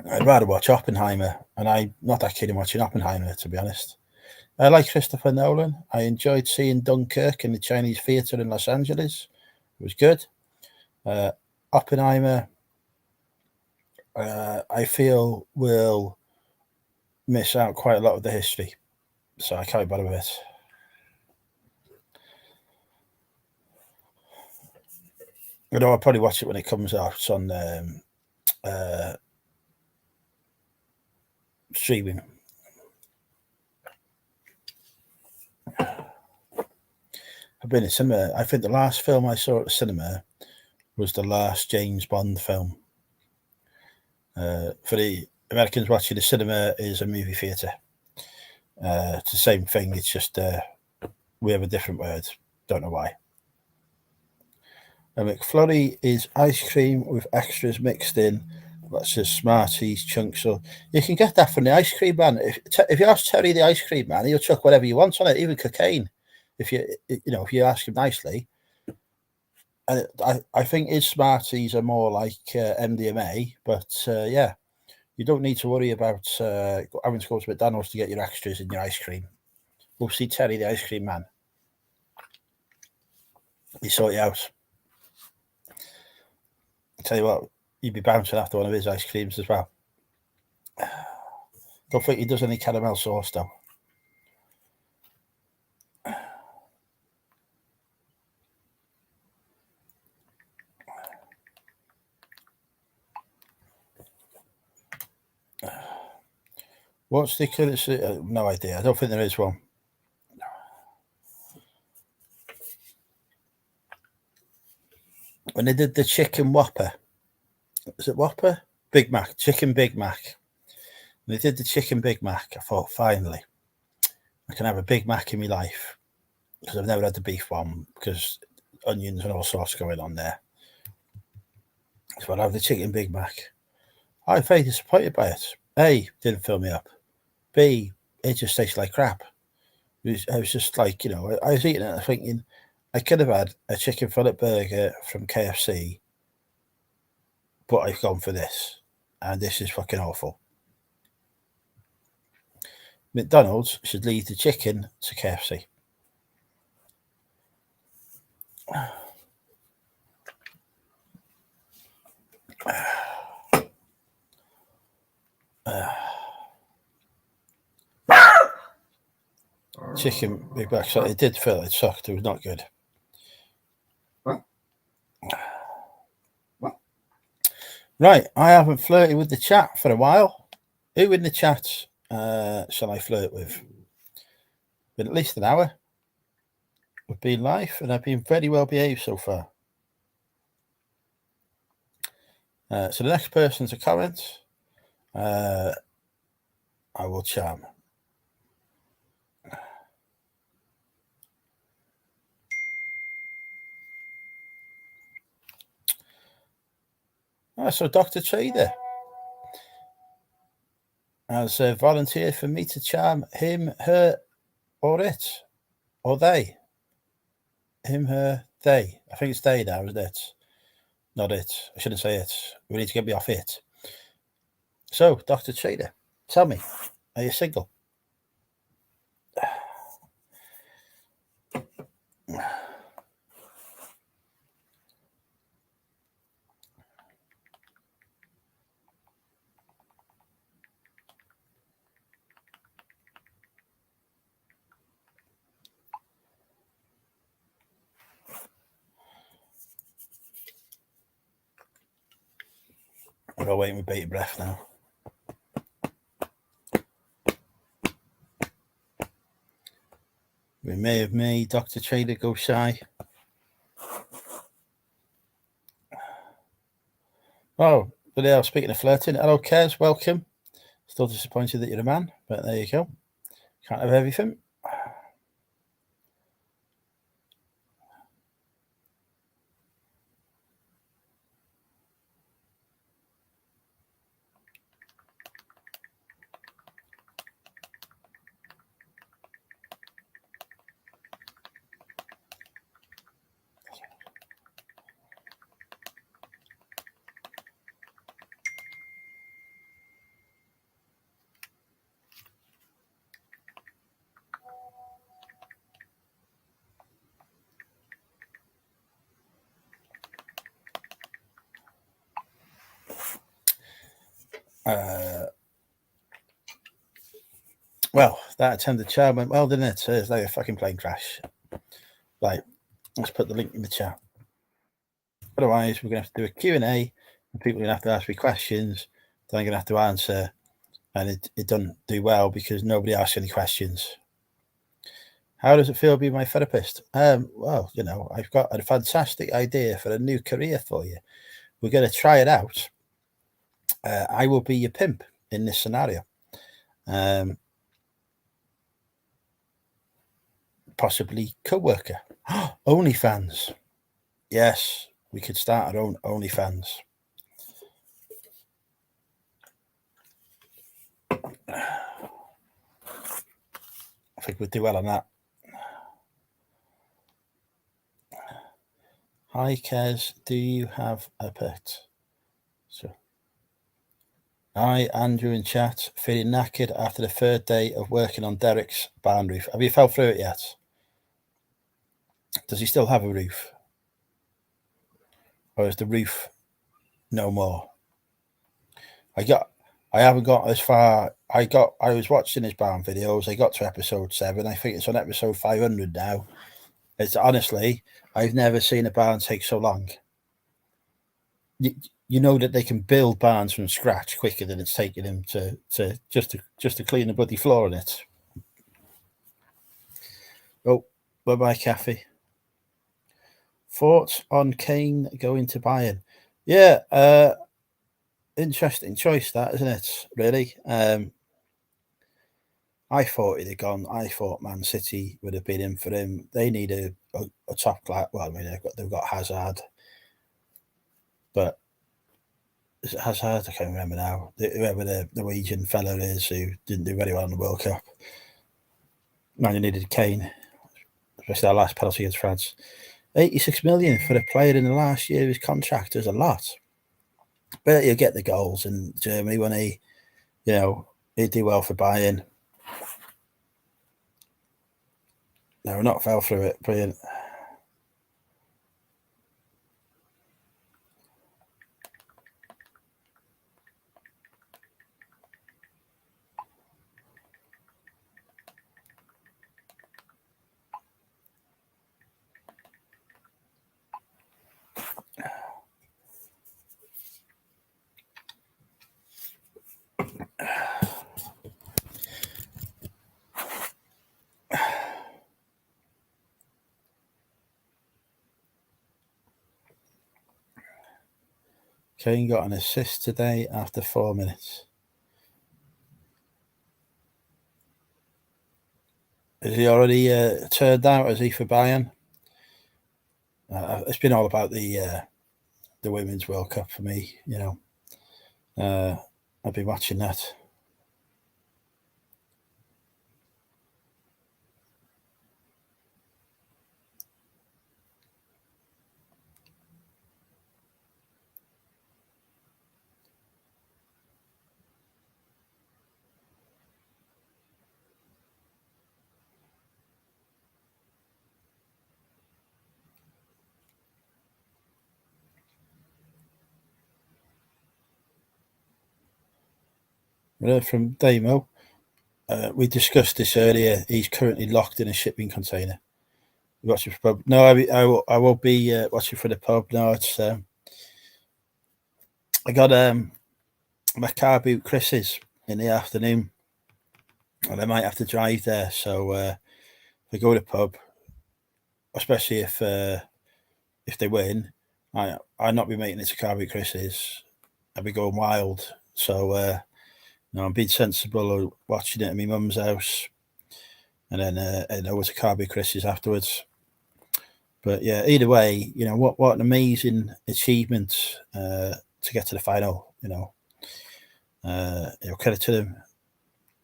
I'd rather watch Oppenheimer, and I'm not that keen on watching Oppenheimer, to be honest. I like Christopher Nolan. I enjoyed seeing Dunkirk in the Chinese theatre in Los Angeles. It was good. Oppenheimer, I feel, will miss out quite a lot of the history, so I can't bother with it. I'll probably watch it when it comes out on streaming. I've been in cinema. I think the last film I saw at the cinema was the last James Bond film. For the Americans watching, the cinema is a movie theatre. It's the same thing. It's just we have a different word. Don't know why. A McFlurry is ice cream with extras mixed in. That's just Smarties, chunks. So you can get that from the ice cream man. If you ask Terry the ice cream man, he'll chuck whatever you want on it, even cocaine. If you ask him nicely. And I think his Smarties are more like MDMA, but yeah, you don't need to worry about having to go to McDonald's to get your extras in your ice cream. We'll see Terry the ice cream man. He sort you out. I tell you what, you'd be bouncing after one of his ice creams as well. Don't think he does any caramel sauce though. What's the currency? No idea. I don't think there is one. When they did the chicken Whopper, is it Whopper? Big Mac, chicken Big Mac. When they did the chicken Big Mac, I thought, finally, I can have a Big Mac in my life. Because I've never had the beef one, because onions and all sorts going on there. So I'll have the chicken Big Mac. I'm very disappointed by it. A, didn't fill me up. B, it just tastes like crap. I was just like, I was eating it thinking, I could have had a chicken fillet burger from KFC, but I've gone for this. And this is fucking awful. McDonald's should leave the chicken to KFC. Chicken Big Mac, so it did fill, it sucked, it was not good. Right, I haven't flirted with the chat for a while. Who in the chat shall I flirt with? Been at least an hour. We've been live and I've been very well behaved so far. So the next person to comment, I will charm. So Dr. Trader has volunteered for me to charm him, her, or it, or they. Him, her, they. I think it's they now, isn't it? Not it. I shouldn't say it. We need to get me off it. So, Dr. Trader, tell me, are you single? We're all waiting with bated breath now. We may have made Dr. Trader go shy. Oh, but yeah, speaking of flirting, hello, Kez, welcome. Still disappointed that you're a man, but there you go. Can't have everything. Well, that attempted charm went well, didn't it? It's like a fucking plane crash. Right, let's put the link in the chat. Otherwise, we're going to have to do a Q&A, and people are going to have to ask me questions that I'm going to have to answer, and it doesn't do well because nobody asks any questions. How does it feel being my therapist? Well, I've got a fantastic idea for a new career for you. We're going to try it out. I will be your pimp in this scenario. Possibly co-worker. OnlyFans. Yes, we could start our own OnlyFans. I think we'd do well on that. Hi, Kez. Do you have a pet? So, hi, Andrew in chat. Feeling knackered after the third day of working on Derek's barn roof. Have you fell through it yet? Does he still have a roof? Or is the roof no more? I haven't got as far. I was watching his barn videos. I got to episode 7. I think it's on episode 500 now. It's honestly, I've never seen a barn take so long. you know that they can build barns from scratch quicker than it's taking them to clean the bloody floor in it. Oh, bye-bye, Kathy. Thoughts on Kane going to Bayern? Yeah, interesting choice that, isn't it? Really. I thought he'd have gone. I thought Man City would have been in for him. They need a top class. Well, I mean, they've got Hazard, but is it Hazard? I can't remember now. Whoever the Norwegian fellow is who didn't do very well in the World Cup. Man, you needed Kane, especially our last penalty against France. 86 million for a player in the last year of his contract is a lot. But you get the goals in Germany when he do well for Bayern. No, not fell through it. Brilliant. Kane got an assist today after 4 minutes. Is he already turned out? Is he for Bayern? It's been all about the Women's World Cup for me. I've been watching that. From Damo, we discussed this earlier. He's currently locked in a shipping container. You watching for pub? No, I won't be watching for the pub. No, it's I got my car boot Chris's in the afternoon, and I might have to drive there. So if I go to the pub, especially if they win, I'll not be making it to car boot Chris's. I'll be going wild. So I'm being sensible, watching it at my mum's house, and then heading over to Carby Chris's afterwards. But yeah, either way, what an amazing achievement to get to the final. Credit to them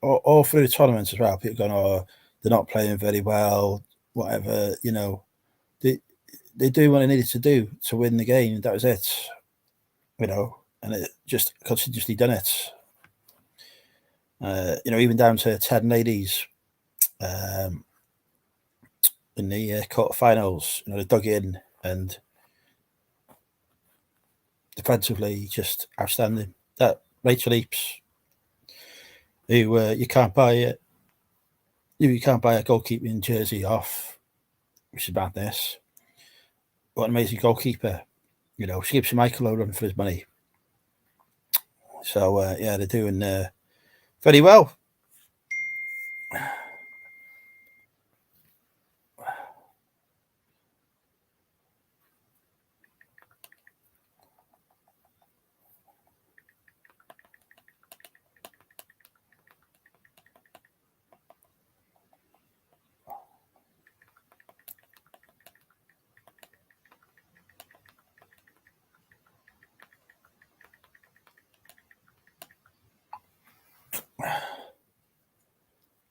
all through the tournament as well. People going, "Oh, they're not playing very well," whatever. They do what they needed to do to win the game. That was it. And it just continuously done it. Even down to 10 ladies in the quarterfinals, they dug in, and defensively just outstanding. That Rachel Eaps, who you can't buy a goalkeeping jersey off, which is madness. What an amazing goalkeeper! She gives Michael a run for his money. So they're doing very well.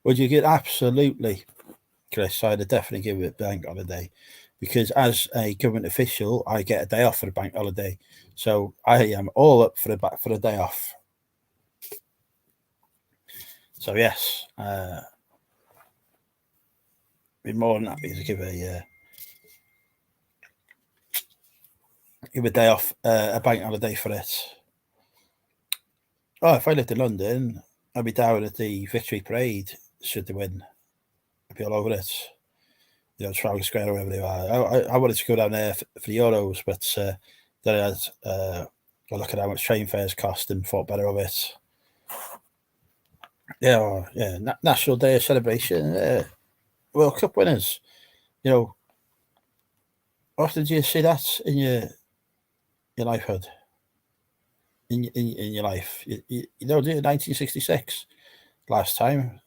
Would you get absolutely, Chris? I'd definitely give it a bank holiday, because as a government official, I get a day off for a bank holiday. So I am all up for a day off. So yes, be more than happy to give a day off, a bank holiday for it. Oh, if I lived in London, I'd be down at the Victory Parade should they win. I'd be all over it. Trafalgar Square or wherever they are. I wanted to go down there for the Euros, but then I had I look at how much train fares cost and thought better of it. Yeah, National Day of Celebration, World Cup winners. Often do you see that in your lifehood? In your life, you don't do it. 1966 last time,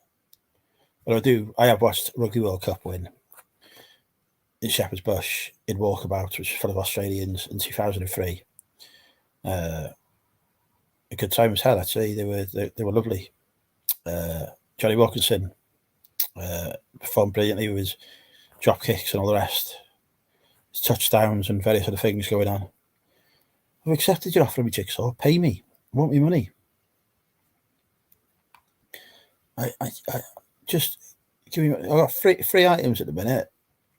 but I do. I have watched Rugby World Cup win in Shepherd's Bush in Walkabout, which is full of Australians, in 2003. A good time as hell, actually. They were lovely. Johnny Wilkinson performed brilliantly with his drop kicks and all the rest, his touchdowns and various other things going on. I've accepted your offer of me, Jigsaw. Pay me. I want me money. I just give me. I've got three items at the minute,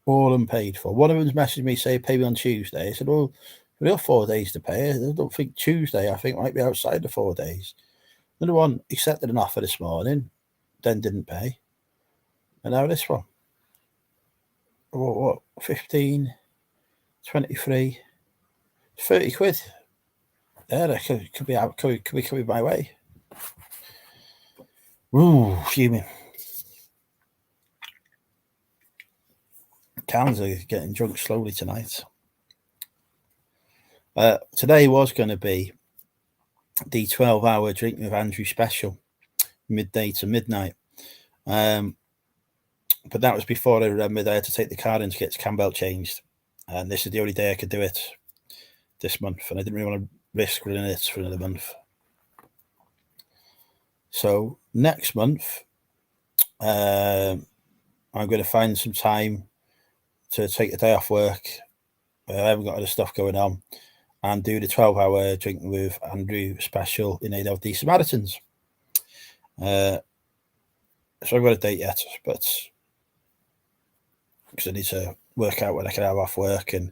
all unpaid for. One of them's messaged me saying pay me on Tuesday. I said, well, we have 4 days to pay. I don't think Tuesday. I think might be outside the 4 days. Another one accepted an offer this morning, then didn't pay. And now this one. What? 15, 23, 30 quid. There, could be out. Could be coming my way. Ooh, fuming. Cans are getting drunk slowly tonight. Today was going to be the 12-hour Drinking with Andrew special, midday to midnight. But that was before I remembered I had to take the car in to get its cam belt changed. And this is the only day I could do it this month. And I didn't really want to risk running it for another month. So next month, I'm going to find some time to take a day off work. I haven't got other stuff going on. And do the 12-hour Drinking with Andrew special in aid of the Samaritans. So I've got a date yet, but because I need to work out when I can have off work, and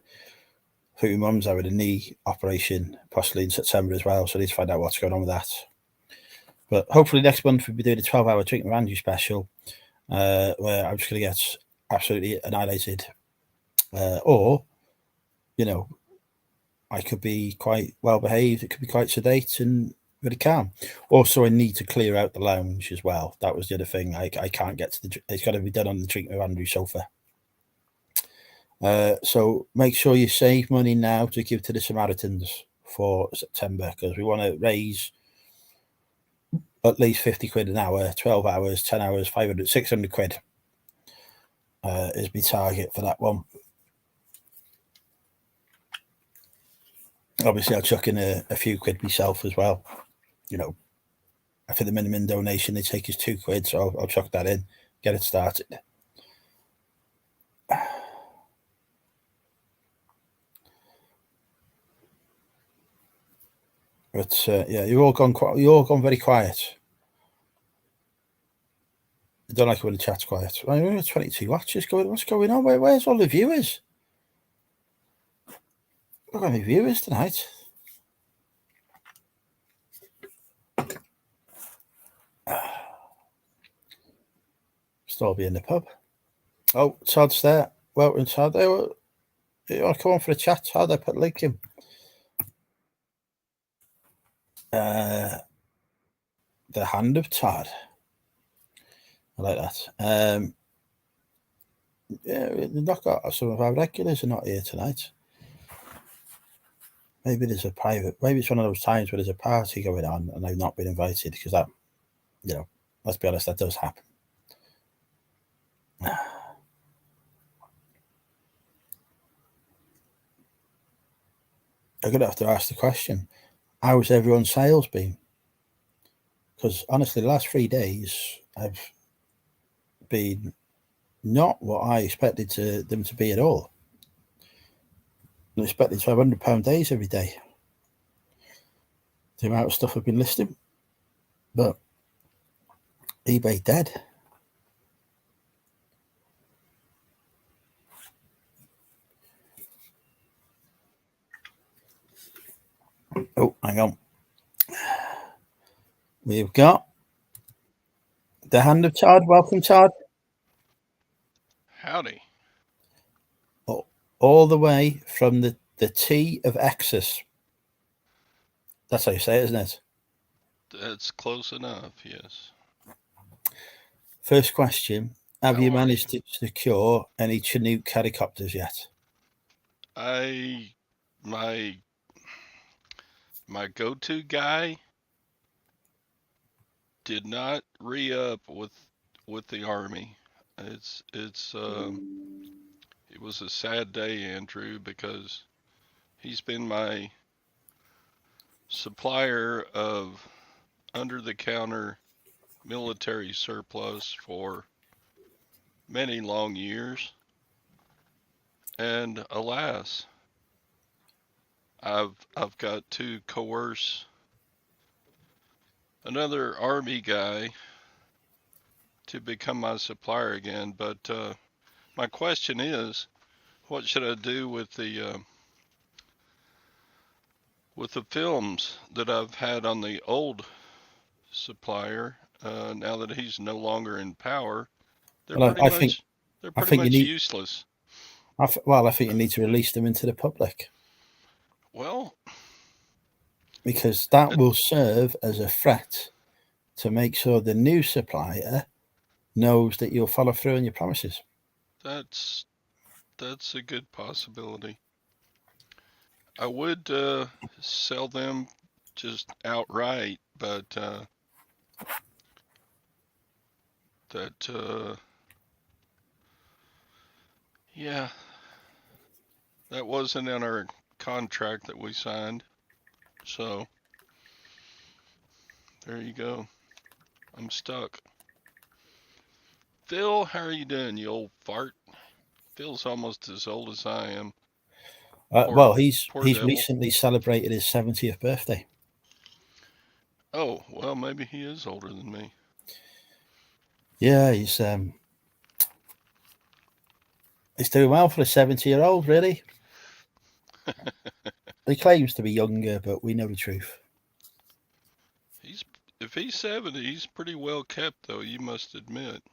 I think my mum's having a knee operation possibly in September as well, so I need to find out what's going on with that. But hopefully next month we'll be doing a 12-hour Drinking with Andrew special, where I'm just going to get absolutely annihilated, or I could be quite well behaved. It could be quite sedate and really calm. Also, I need to clear out the lounge as well. That was the other thing. I can't get to it's got to be done on the Drinking with Andrew sofa. So make sure you save money now to give to the Samaritans for September, because we want to raise at least 50 quid an hour, 12 hours, 10 hours, 500, 600 quid is my target for that one. Obviously, I'll chuck in a few quid myself as well. I think the minimum donation they take is 2 quid, so I'll chuck that in, get it started. But you've all gone very quiet. I don't like it when the chat's quiet. Right, we've got 22 watches going. What's going on? Where's all the viewers? We've got any viewers tonight. Still be in the pub. Oh, Todd's there. Welcome, Todd. You want to come on for a chat? Todd, I put a link in. The Hand of Todd. I like that. We've not got some of our regulars are not here tonight. Maybe there's maybe it's one of those times where there's a party going on and they've not been invited, because that, let's be honest, that does happen. I'm going to have to ask the question, how's everyone's sales been? Because honestly, the last 3 days have been not what I expected them to be at all. I expected to have £100 days every day. The amount of stuff I've been listing. But eBay dead. Oh, hang on. We've got the Hand of Todd. Welcome, Todd. Howdy. All the way from the T of Exus. That's how you say it, isn't it? That's close enough, yes. First question. Have How you are you? managed to secure any Chinook helicopters yet? I my my go-to guy did not re-up with the army. It was a sad day, Andrew, because he's been my supplier of under-the-counter military surplus for many long years, and alas, I've got to coerce another army guy to become my supplier again. But my question is, what should I do with the films that I've had on the old supplier? Now that he's no longer in power, they're Well, pretty much they're I pretty think you much need. useless. Well, I think you need to release them into the public Well, because that that will serve as a threat to make sure the new supplier knows that you'll follow through on your promises. that's that's a good possibility. I would sell them just outright, but that yeah, that wasn't in our contract that we signed. So there you go. I'm stuck. Phil, how are you doing, you old fart? Phil's almost as old as I am. Poor Well, poor he's devil. recently celebrated his 70th birthday. Oh, well, maybe he is older than me. Yeah, he's doing well for a 70-year-old. Really, he claims to be younger, but we know the truth. He's if he's 70, he's pretty well kept, though. You must admit.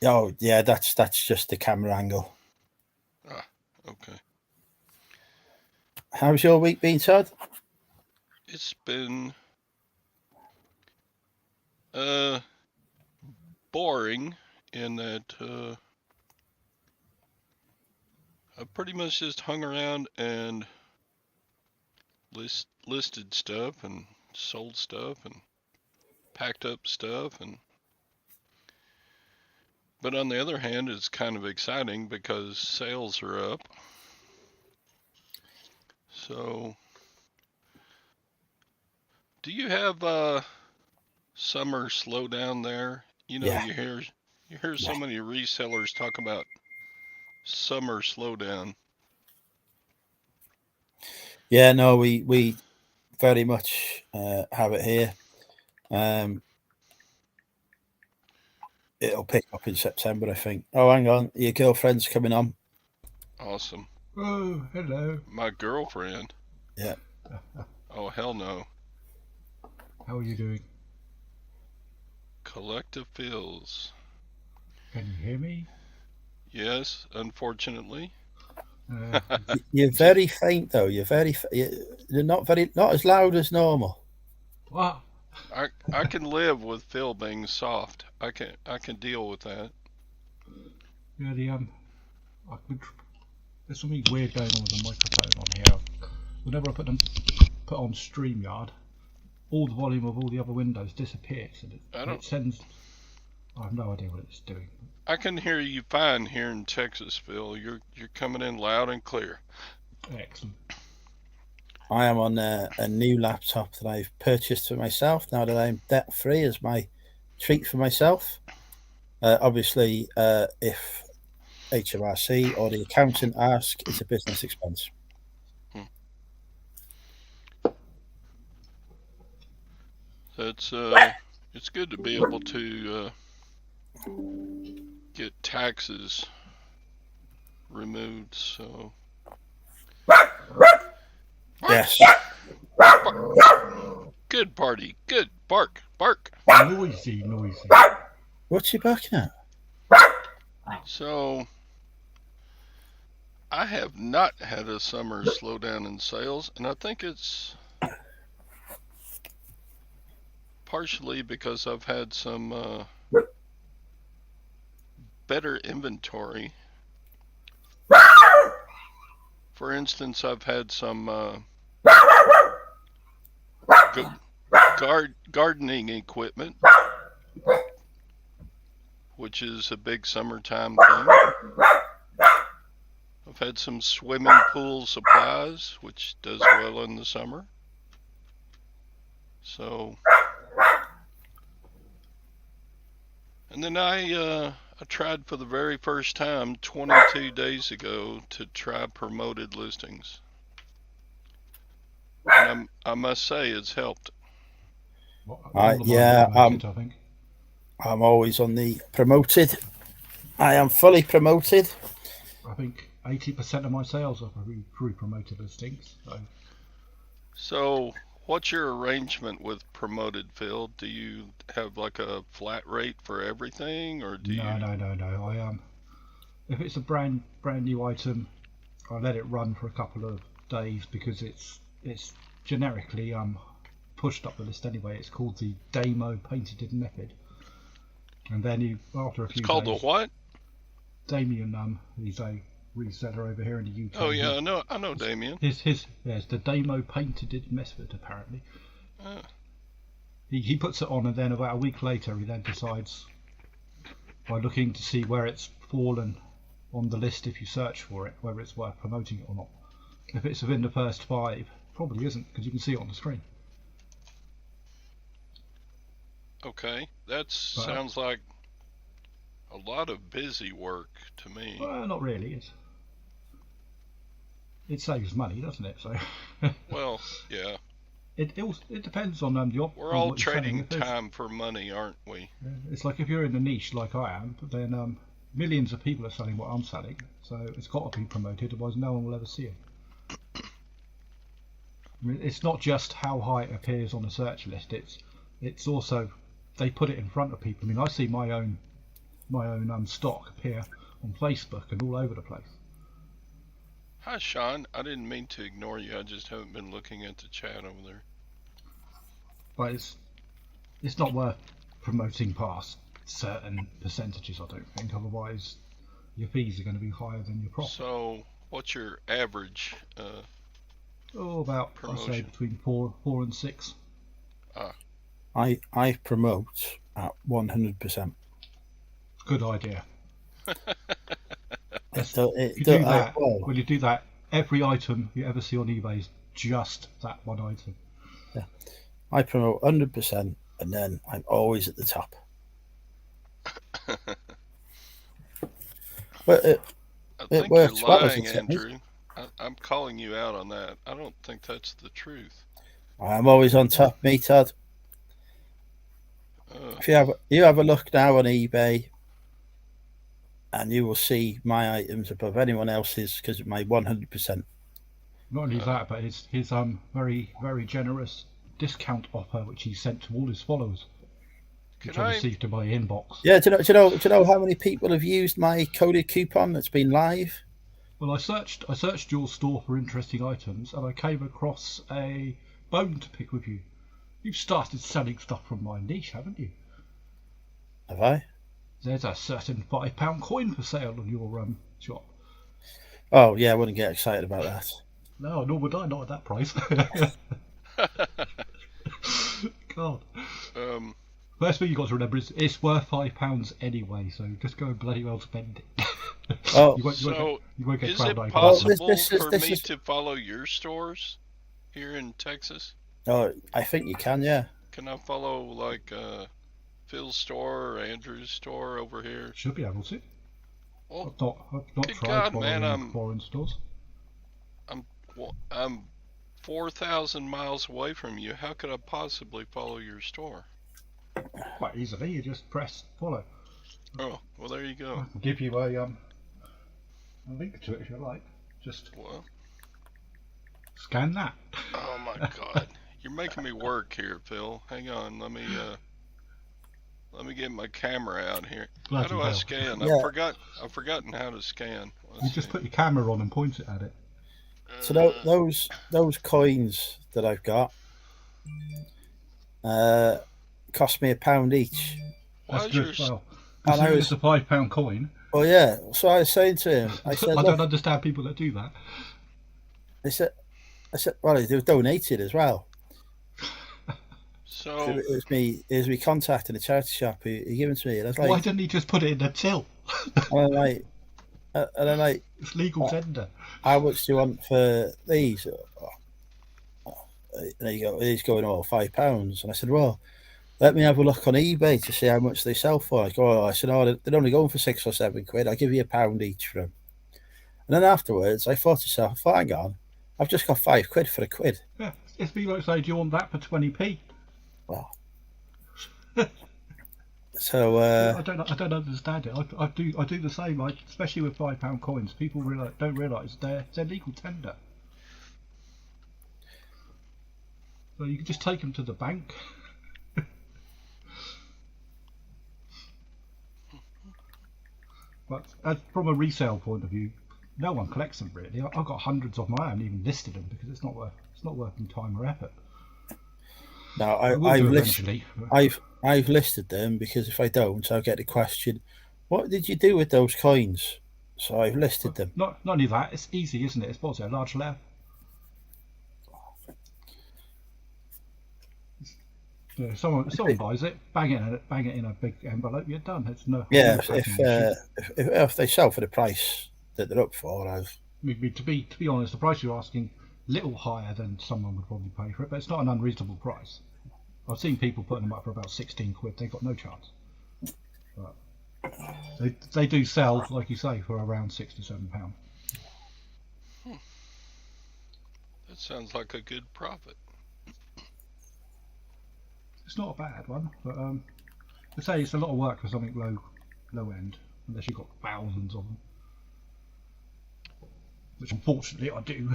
Oh yeah, that's just the camera angle. Ah, okay. How's your week been, Todd? It's been uh boring in that I pretty much just hung around and listed stuff and sold stuff and packed up stuff and but on the other hand it's kind of exciting because sales are up. So do you have summer slowdown there? You know, Yeah, you hear yeah, so many resellers talk about summer slowdown. yeah. No, we very much have it here. Um, it'll pick up in September, I think. Oh, hang on, your girlfriend's coming on. Awesome. Oh, hello. My girlfriend. Yeah, Oh hell no. How are you doing? Collective feels. Can you hear me? Yes, unfortunately. Uh, you're very faint though. You're not as loud as normal. what? I can live with Phil being soft. I can deal with that. Yeah, I could, there's something weird going on with the microphone on here. Whenever I put on StreamYard, all the volume of all the other windows disappears, and I don't it sends. I have no idea what it's doing. I can hear you fine here in Texas, Phil. You're coming in loud and clear. Excellent. I am on a new laptop that I've purchased for myself now that I'm debt free as my treat for myself. Obviously, if HMRC or the accountant ask, it's a business expense. Hmm. That's it's good to be able to get taxes removed. So bark, Yes. bark. Good party. Good bark, bark. Noisy, noisy. What's he barking at? So I have not had a summer slowdown in sales, and I think it's partially because I've had some better inventory. For instance, I've had some gardening equipment, which is a big summertime thing. I've had some swimming pool supplies, which does well in the summer. So, and then I tried for the very first time 22 days ago to try promoted listings. And I must say it's helped. Yeah, I think. I'm always on the promoted. I am fully promoted. I think 80% of my sales are through promoted listings. So, what's your arrangement with promoted, Phil? Do you have like a flat rate for everything, or do No. I if it's a brand new item, I let it run for a couple of days because it's generically pushed up the list anyway. It's called the Demo Patented Method, and then after a few days. It's called the what? Damien, he's a reseller over here in the UK. Oh yeah, I know Damien. It's the Demo Patented Method apparently. He puts it on, and then about a week later he then decides by looking to see where it's fallen on the list if you search for it, whether it's worth promoting it or not. If it's within the first 5, probably isn't, because you can see it on the screen. Okay, that sounds like a lot of busy work to me. Well, not really. It saves money, doesn't it? So. Well, yeah. It depends on the We're all trading time for money, aren't we? It's like if you're in a niche like I am, but then millions of people are selling what I'm selling, so it's got to be promoted, otherwise no one will ever see it. I mean, it's not just how high it appears on a search list. It's also they put it in front of people. I mean, I see my own stock appear on Facebook and all over the place. Hi, Sean. I didn't mean to ignore you. I just haven't been looking at the chat over there. But it's not worth promoting past certain percentages, I don't think. Otherwise, your fees are going to be higher than your profit. So, what's your average? About promotion? I say between 4 and 6. I promote at 100%. Good idea. When you do that, every item you ever see on eBay is just that one item. Yeah, I promote 100%, and then I'm always at the top. But I think works you're well as lying, a technique. Andrew. I'm calling you out on that. I don't think that's the truth. I'm always on top, me, Todd. If you have a look now on eBay, and you will see my items above anyone else's because of my 100%. Not only that, but his very, very generous discount offer which he sent to all his followers, which I received in my inbox. Yeah, do you know how many people have used my coded coupon that's been live? Well, I searched your store for interesting items, and I came across a bone to pick with you. You've started selling stuff from my niche, haven't you? Have I? There's a certain £5 coin for sale on your shop. Oh yeah, I wouldn't get excited about that. No, nor would I, not at that price. God. First thing you got to remember is it's worth £5 anyway, so just go and bloody well spend it. Oh, you won't get is it £12. possible for me to follow your stores here in Texas? Oh, I think you can, yeah. Can I follow like Phil's store or Andrew's store over here? Should be able to. Well, I've not tried following foreign stores. I'm 4,000 miles away from you. How could I possibly follow your store? Quite easily. You just press follow. Oh, well, there you go. I can give you a link to it if you like. Just scan that. Oh my God, you're making me work here, Phil. Hang on, let Let me get my camera out here. Bloody How do I hell. scan? Yeah. I've forgotten how to scan. You just put your camera on and point it at it. So those coins that I've got cost me £1 each. That's Why's good. yours? Well, And I considering was, it's a £5 coin, well, yeah. So I was saying to him, I said, I look, don't understand people that do that. I said, well, they were donated as well. So It was me contacting a charity shop who gave it to me, and I was Why like, didn't he just put it in the till? and I'm like, It's legal tender. how much do you want for these? And he's going, oh, £5. And I said, well, let me have a look on eBay to see how much they sell for. I said, oh, they're only going for £6 or £7. I'll give you £1 each for them. And then afterwards, I thought to myself, hang on, I've just got £5 for £1. Yeah, it's be like saying, do you want that for 20p? Well, so I don't understand it. I do the same. Especially with £5 coins, people don't realise they're legal tender. So you can just take them to the bank. But from a resale point of view, no one collects them really. I've got hundreds of them. I haven't even listed them because it's not worth my time or effort. now I've listed them because if I don't, I'll get the question, what did you do with those coins? So I've listed them. Not only that, it's easy, isn't it? It's what's it, a large letter. Yeah, someone buys it, bang it in a big envelope, you're done. It's no. Yeah, if they sell for the price that they're up for, to be honest, the price you're asking little higher than someone would probably pay for it, but it's not an unreasonable price. I've seen people putting them up for about £16. They've got no chance. But they do sell, like you say, for around £6 to £7. that sounds like a good profit. It's not a bad one, but I say it's a lot of work for something low end, unless you've got thousands of them, which unfortunately I do.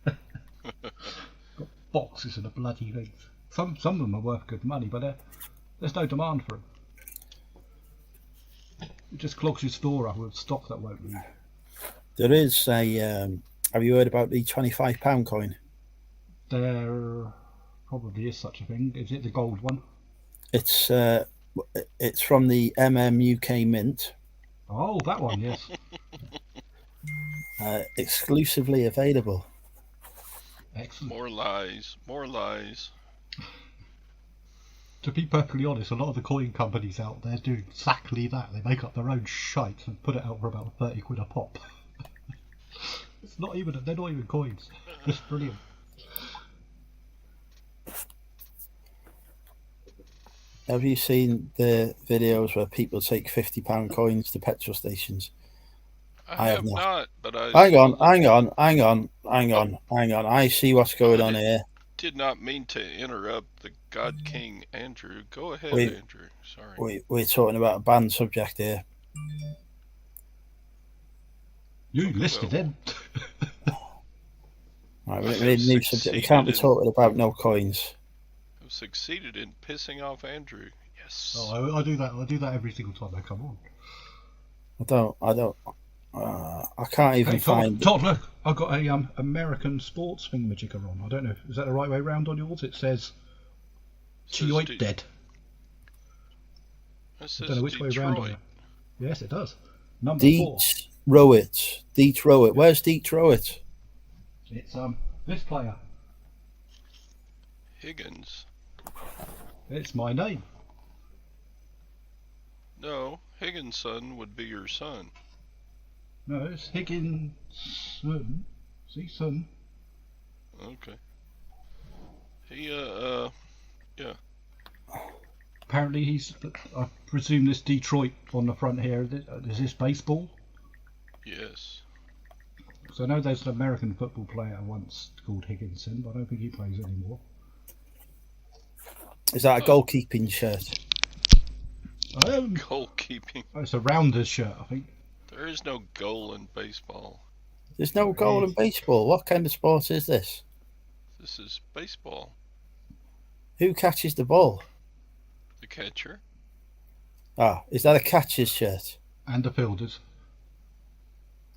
Got boxes of the bloody things. Some of them are worth good money, but there's no demand for them. It just clogs your store up with stock that won't leave. there is a. Have you heard about the £25 coin? There probably is such a thing. Is it the gold one? It's from the UK Mint. Oh, that one, yes. Exclusively available. Excellent. More lies. To be perfectly honest, a lot of the coin companies out there do exactly that. They make up their own shite and put it out for about £30 a pop. They're not even coins. It's brilliant. Have you seen the videos where people take £50 coins to petrol stations? I have not, but Hang on. I see what's going on here. Did not mean to interrupt the God King Andrew. Go ahead, Wait. Andrew. Sorry. We're talking about a banned subject here. You listed him. Right, we need a new subject. We can't be talking about no coins. I've succeeded in pissing off Andrew. Yes. Oh, I do that. I do that every single time I come on. I don't. I can't even find. Todd, look, I've got a American sports thingamajigger on. I don't know. Is that the right way round on yours? It says Chioit dead. I don't know which way round on it. Yes, it does. Number 4. Detroit. Where's Detroit? It's this player. Higgins. It's my name. No, Higginson would be your son. No, it's Higginson. See, son. Okay. Yeah. Apparently he's, I presume this Detroit on the front here, is this baseball? Yes. So I know there's an American football player once called Higginson, but I don't think he plays anymore. Is that a goalkeeping shirt? Goalkeeping. It's a Rounders shirt, I think. There is no goal in baseball. There's no goal in baseball. What kind of sport is this? This is baseball. Who catches the ball? The catcher. Ah, is that a catcher's shirt? And the fielders.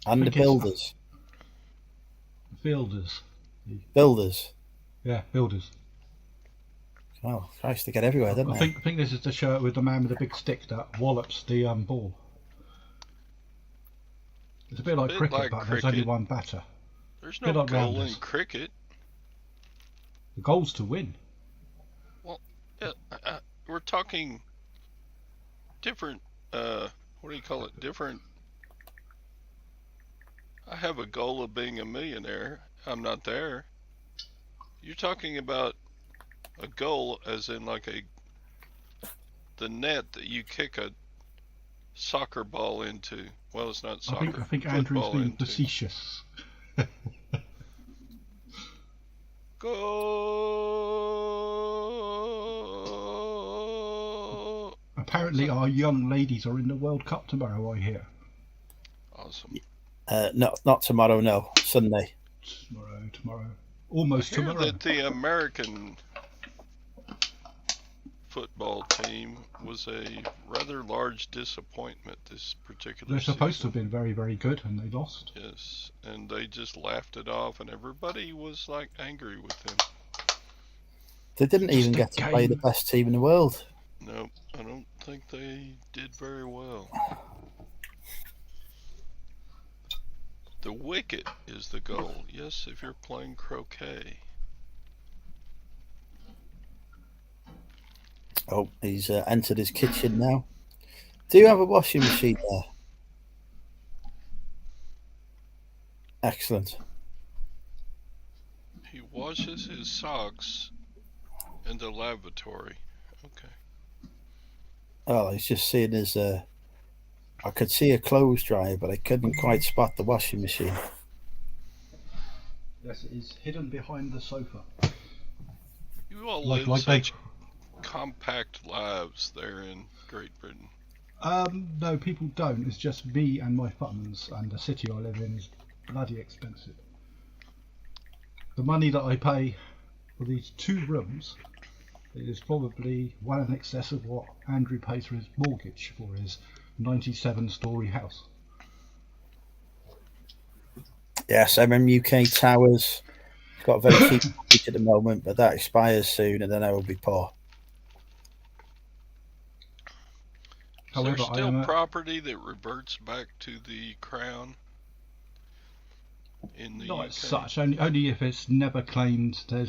And the think it's- builders? Fielders. Builders. Yeah, fielders. Oh, Christ, they get everywhere, don't I they? think this is the shirt with the man with the big stick that wallops the ball. It's a bit like cricket, like but there's only cricket. one batter. There's Bit no like goal in rounders. cricket. The goal's to win. We're talking different. What do you call it? Different. I have a goal of being a millionaire. I'm not there. You're talking about a goal as in like the net that you kick a soccer ball into. Well, it's not soccer. I think Andrew's football being into. facetious. Goal. Apparently, our young ladies are in the World Cup tomorrow, I hear. Awesome. Not tomorrow, no. Sunday. Tomorrow. Almost I hear tomorrow. that the American football team was a rather large disappointment this particular They're supposed to season. have been very, very good, and they lost. Yes, and they just laughed it off, and everybody was like angry with them. They didn't Just even a get to play the game. best team in the world. No, I don't think they did very well. The wicket is the goal. Yes, if you're playing croquet. Oh, he's entered his kitchen now. Do you have a washing machine there? Excellent. He washes his socks in the lavatory. Okay. Oh, he's just seeing his. I could see a clothes dryer, but I couldn't quite spot the washing machine. Yes, it is hidden behind the sofa. You all Like live they. such compact lives there in Great Britain. No, people don't. It's just me and my funds, and the city I live in is bloody expensive. The money that I pay for these 2 rooms is probably well in excess of what Andrew pays for his mortgage for his 97-storey house. Yes, UK Towers. It's got a very cheap mortgage at the moment, but that expires soon, and then I will be poor. Is However, there I still am property that reverts back to the crown in the not UK? as such. Only if it's never claimed. They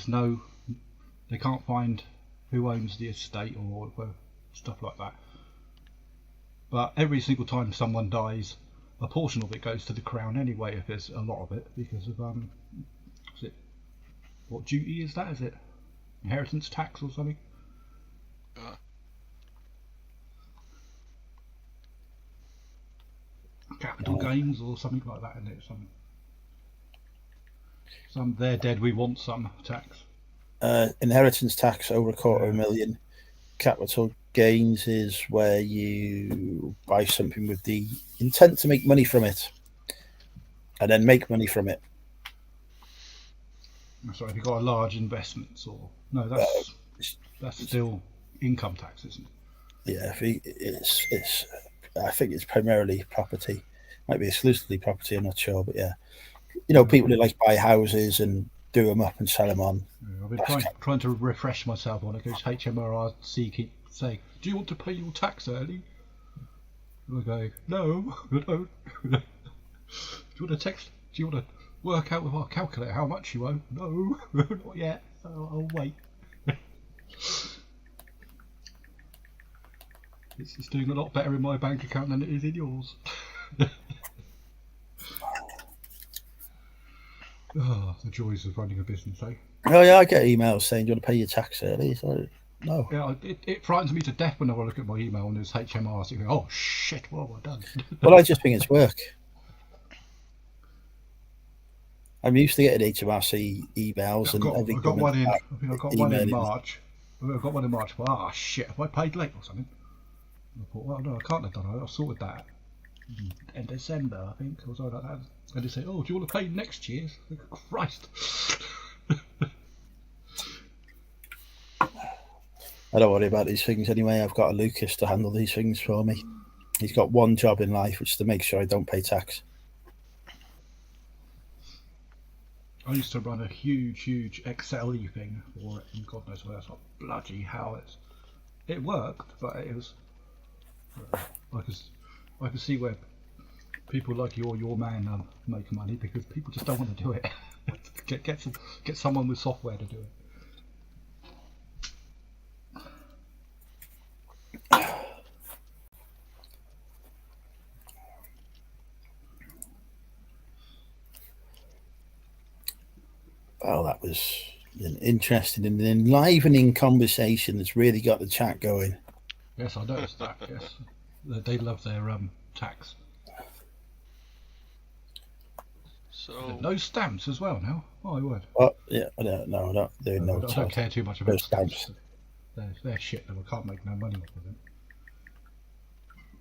can't find who owns the estate or stuff like that. But every single time someone dies, a portion of it goes to the crown anyway. If there's a lot of it, because of what duty is that? Is it inheritance tax or something? Capital gains or something like that, isn't it? Some they're dead, we want some tax. Inheritance tax over $250,000. Capital gains is where you buy something with the intent to make money from it, and then make money from it. Sorry, if you've got a large investments or no, that's still income tax, isn't it? Yeah, it's. I think it's primarily property. Might be exclusively property. I'm not sure, but yeah, people who like buy houses and do them up and sell them on. Yeah, I've been trying to refresh myself on it because HMRC keep saying, "Do you want to pay your tax early?" And I go, "No, I don't." Do you want to work out with our calculator how much you owe? No, not yet. I'll wait. It's doing a lot better in my bank account than it is in yours. Oh, the joys of running a business, eh? Oh yeah, I get emails saying, "Do you want to pay your tax early?" So no. Yeah, it frightens me to death whenever I look at my email and there's HMRC. Going, oh shit, what have I done? Well, I just think it's work. I'm used to getting HMRC emails, and I got one in. I think I got one in emailing. March. I got one in March. Well, shit, have I paid late or something? I thought, well, no, I can't have done it. I sorted that in December, I think, or something like that. And they say, oh, do you want to pay next year? Like, Christ. I don't worry about these things anyway. I've got a Lucas to handle these things for me. He's got one job in life, which is to make sure I don't pay tax. I used to run a huge XLE thing for it, and God knows where. It's like bloody hell. It worked, but it was. I could see where people like you or your man make money, because people just don't want to do it. get someone with software to do it. Oh, that was an interesting and enlivening conversation that's really got the chat going. Yes, I noticed that. Yes, they love their tax. So No stamps as well now. Oh, my word. Oh, yeah, I don't know. I don't care too much about stamps. They're shit, though. I can't make no money off of them.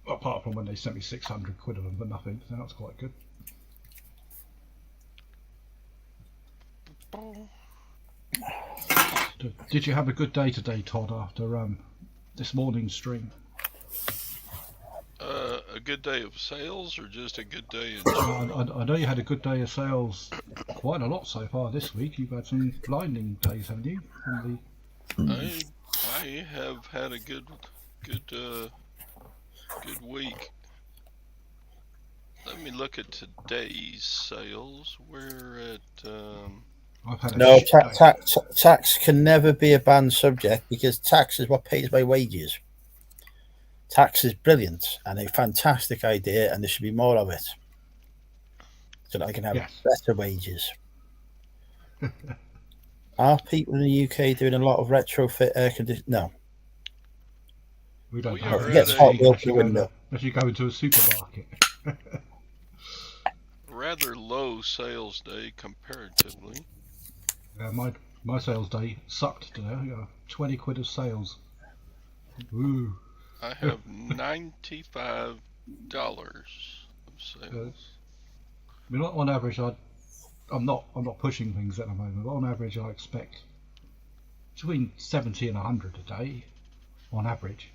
Apart from when they sent me 600 quid of them for nothing, so that's quite good. Did you have a good day today, Todd, after this morning's stream? a good day of sales, or just a good day in general? I know you had a good day of sales, quite a lot so far this week. You've had some blinding days, haven't you? I have had a good week. Let me look at today's sales. We're at no, tax can never be a banned subject, because tax is what pays my wages. Tax is brilliant and a fantastic idea, and there should be more of it, so that I can have better wages. Are people in the UK doing a lot of retrofit air conditioning? No. We don't have unless you go into a supermarket. Rather low sales day comparatively. My sales day sucked today. 20 quid of sales. Ooh. I have $95 of sales. I mean, on average, I'm not pushing things at the moment, but on average, I expect between 70 and 100 a day, on average.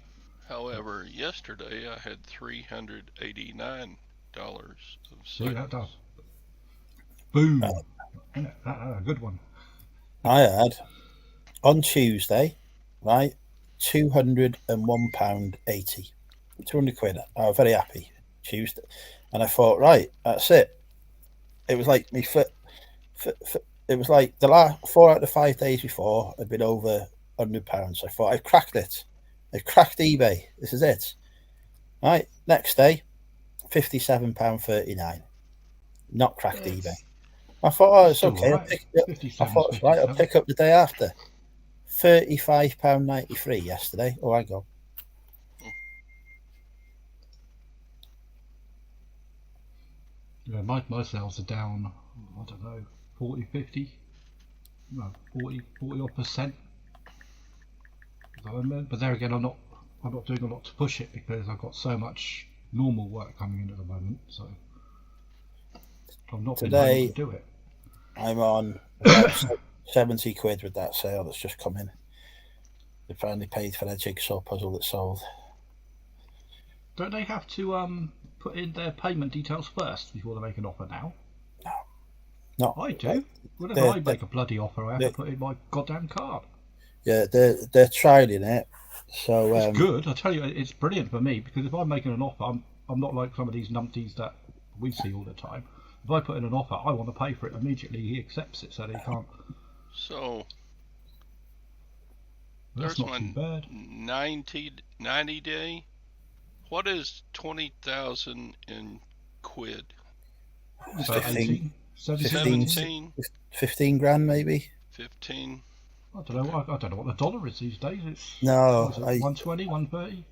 However, yesterday I had $389 of sales. See, that does. Boom! A good one. I had on Tuesday, right, £201.80, 200 quid. I was very happy Tuesday, and I thought, right, that's it. It was like me foot. It was like the last 4 out of 5 days before had been over £100. I thought, I've cracked it. I've cracked eBay. This is it. Right, next day, £57.39. Not cracked eBay. I thought, oh, it's okay. Right. I'll pick up the day after. £35.93 yesterday. Oh, I go. Yeah, my sales are down, I don't know, 40, 50, no, 40 odd percent. But there again, I'm not doing a lot to push it, because I've got so much normal work coming in at the moment, so I'm not today to do it. I'm on about 70 quid with that sale that's just come in. They finally paid for their jigsaw puzzle that sold. Don't they have to put in their payment details first before they make an offer now? No. I do. Whenever I make a bloody offer, I have to put in my goddamn card. Yeah, they're trialing it. So it's good. I tell you, it's brilliant for me, because if I'm making an offer, I'm not like some of these numpties that we see all the time. If I put in an offer, I want to pay for it immediately. He accepts it, so he can't. So that's not too bad. 90 day. What is 20,000 in quid? 15, 17? 15 grand maybe. 15. I don't know. I don't know what the dollar is these days. It's 120, 130.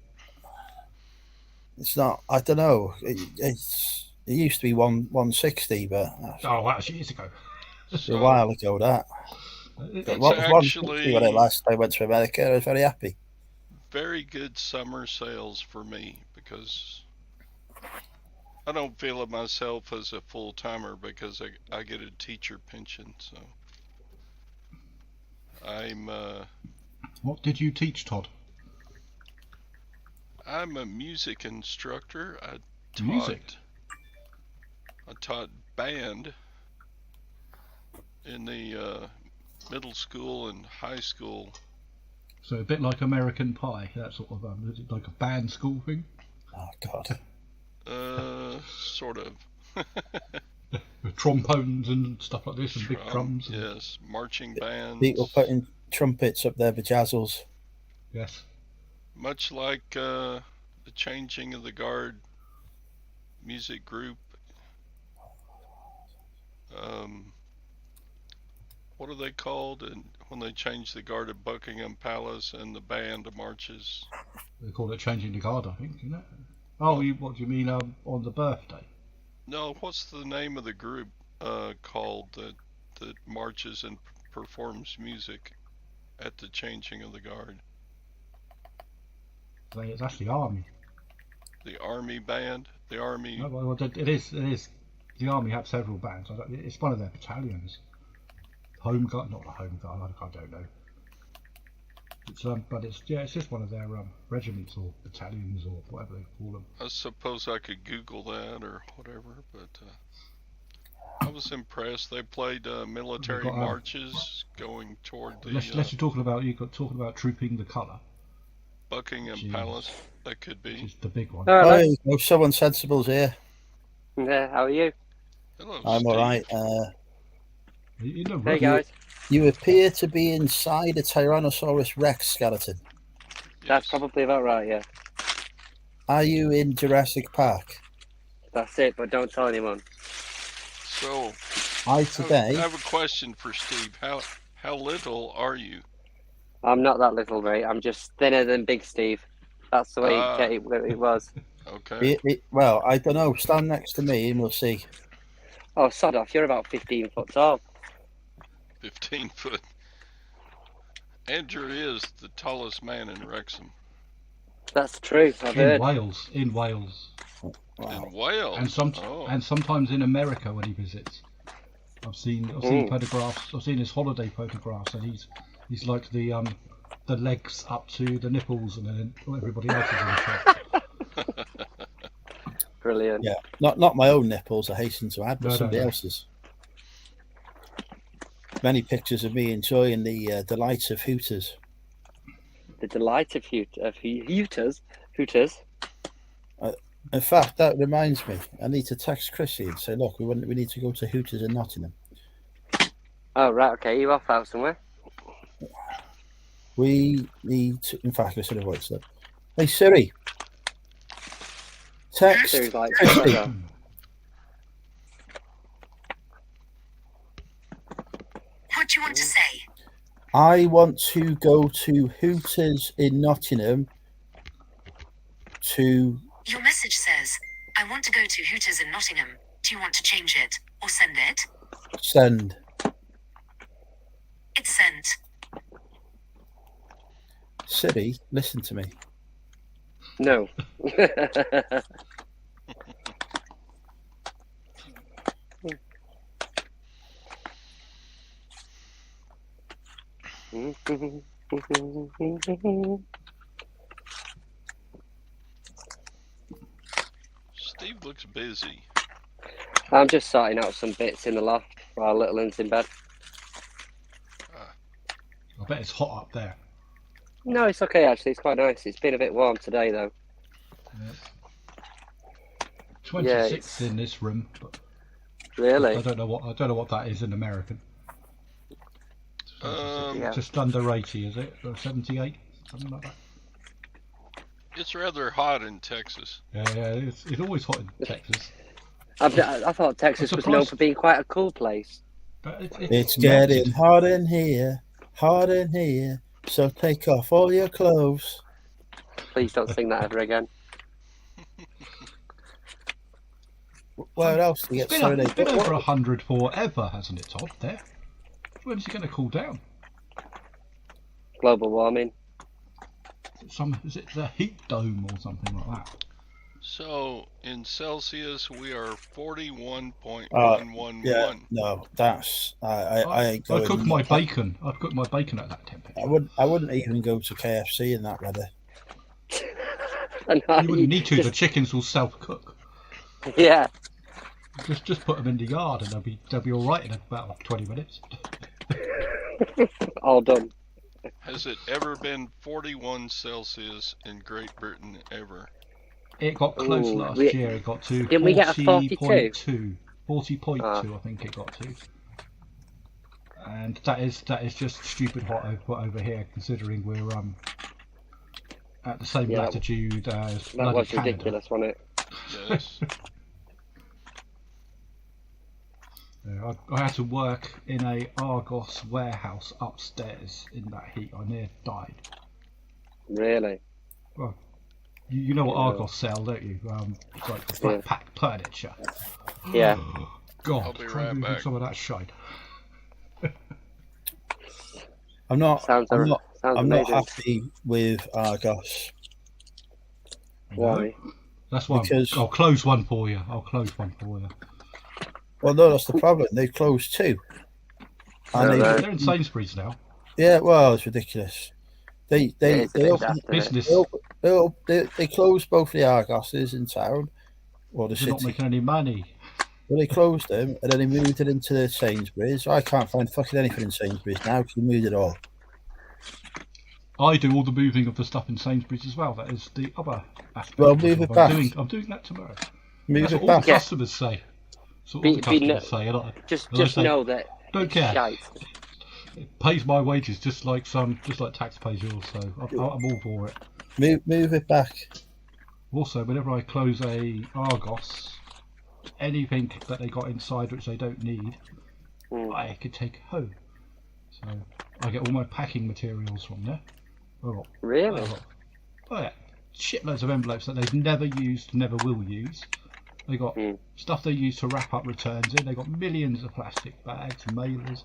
It's not. I don't know. It used to be 160, but that's years ago. A while ago. That. What was 160 when I last I went to America? I was very happy. Very good summer sales for me, because I don't feel of myself as a full-timer, because I get a teacher pension, so I'm What did you teach, Todd? I'm a music instructor. Music? I taught band in the middle school and high school. So a bit like American Pie, that sort of, is it like a band school thing? Oh God. Sort of. With trombones and stuff like this, and big drums. And... Yes, marching bands. People putting trumpets up their vajazzles. Yes. Much like the changing of the guard music group. What are they called? And when they change the guard at Buckingham Palace and the band marches. They call it changing the guard, I think, isn't it? Oh, what do you mean on the birthday? No, what's the name of the group called that marches and performs music at the changing of the guard? It's actually Army. The Army band? The Army... No, well, it is. The Army have several bands. It's one of their battalions. Home Guard, not the Home Guard, I don't know. It's but it's just one of their regiments or battalions or whatever they call them. I suppose I could Google that or whatever, but I was impressed. They played military marches going toward the. Unless you're talking about trooping the colour. Buckingham Palace. That could be. Which is the big one. Oh, no, someone sensible's here. Yeah, how are you? Hello, I'm Steve. all right. Hey guys. You appear to be inside a Tyrannosaurus Rex skeleton. That's probably about right, yeah. Are you in Jurassic Park? That's it, but don't tell anyone. So, I I have a question for Steve. How little are you? I'm not that little, mate. I'm just thinner than Big Steve. That's the way it was. Okay. Well, I don't know. Stand next to me and we'll see. Oh, sod off. You're about 15 foot tall. 15 foot. Andrew is the tallest man in Wrexham. That's true. I've heard. In Wales. Wow. In Wales. And sometimes in America when he visits. I've seen photographs. I've seen his holiday photographs, and he's like the legs up to the nipples, and then everybody else is in the shot. Brilliant. Yeah, not my own nipples, I hasten to add, but somebody else's. Many pictures of me enjoying the delights of Hooters. The delight of Hooters. In fact, that reminds me, I need to text Chrissy and say, look, we need to go to Hooters in Nottingham. Oh, right, okay. You off out somewhere? We need to, in fact, I should have voiced that. Hey, Siri. Text Siri's like, Chrissy. What do you want to say? I want to go to Hooters in Nottingham to... Your message says, I want to go to Hooters in Nottingham. Do you want to change it or send it? Send. It's sent. Siri, listen to me. No. Steve looks busy. I'm just sorting out some bits in the loft while little one's in bed. I bet it's hot up there. No, it's okay actually. It's quite nice. It's been a bit warm today though. Yeah. 26 in this room, but really, I don't know what that is in American. Yeah. Just under 80, is it? Or 78, something like that. It's rather hot in Texas. Yeah, it's always hot in Texas. I thought Texas was known for being quite a cool place. But It's getting hot in here, so take off all your clothes. Please don't sing that ever again. Where else do you get It's serenade? been over 100 forever, hasn't it, Todd? There. When's it going to cool down? Global warming. Is it the heat dome or something like that? So in Celsius, we are 41.111. Yeah, no, that's I ain't I going. cook my bacon. I'd cook my bacon at that temperature. I wouldn't even go to KFC in that weather. You wouldn't need to. The chickens will self-cook. Yeah. Just put them in the yard, and they'll be all right in about 20 minutes. All done. Has it ever been 41 Celsius in Great Britain ever? It got close Ooh, last year. It got to didn't we get a 40.2. 40.2, I think it got to. And that is just stupid hot over here, considering we're at the same latitude as That bloody was Canada. ridiculous, wasn't it? Yes. I had to work in a Argos warehouse upstairs in that heat. I near died. Really? Well, you know what Argos sell, don't you? It's like flat pack furniture. Yeah. God, I'll be try right moving back. some of that shite. I'm not amazing. happy with Argos. Why? That's why Because- I'll close one for you. Well, no, that's the problem. They closed two. And No, They're in Sainsbury's now. yeah, well, it's ridiculous. They It's a bit opened, daft, isn't it? Business. they closed both the Argoses in town or the They're not city. making any money. Well, they closed them and then they moved it into the Sainsbury's. I can't find fucking anything in Sainsbury's now because they moved it all. I do all the moving of the stuff in Sainsbury's as well. That is the other aspect. Well, of the move job. it back. I'm doing that tomorrow. Move That's it what all the back. customers say. That's what all the customers say. And Just I say, know that don't it's care. shite. It pays my wages just like tax pays yours. So I'm all for it. Move it back. Also, whenever I close a Argos, anything that they got inside which they don't need, I could take home. So I get all my packing materials from there. Really? Oh yeah, shitloads of envelopes that they've never used, never will use. They got stuff they use to wrap up returns in. They got millions of plastic bags, mailers.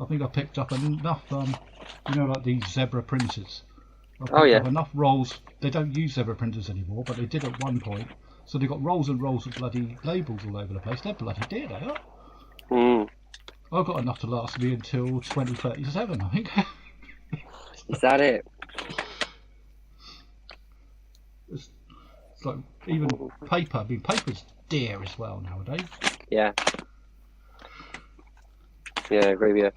I think I picked up enough, like these zebra printers. I picked up enough rolls. They don't use zebra printers anymore, but they did at one point. So they got rolls and rolls of bloody labels all over the place. They're bloody dear, they are. I've got enough to last me until 2037, I think. Is that it? It's like even paper. I mean, paper's dear as well nowadays. Yeah. Yeah, I agree with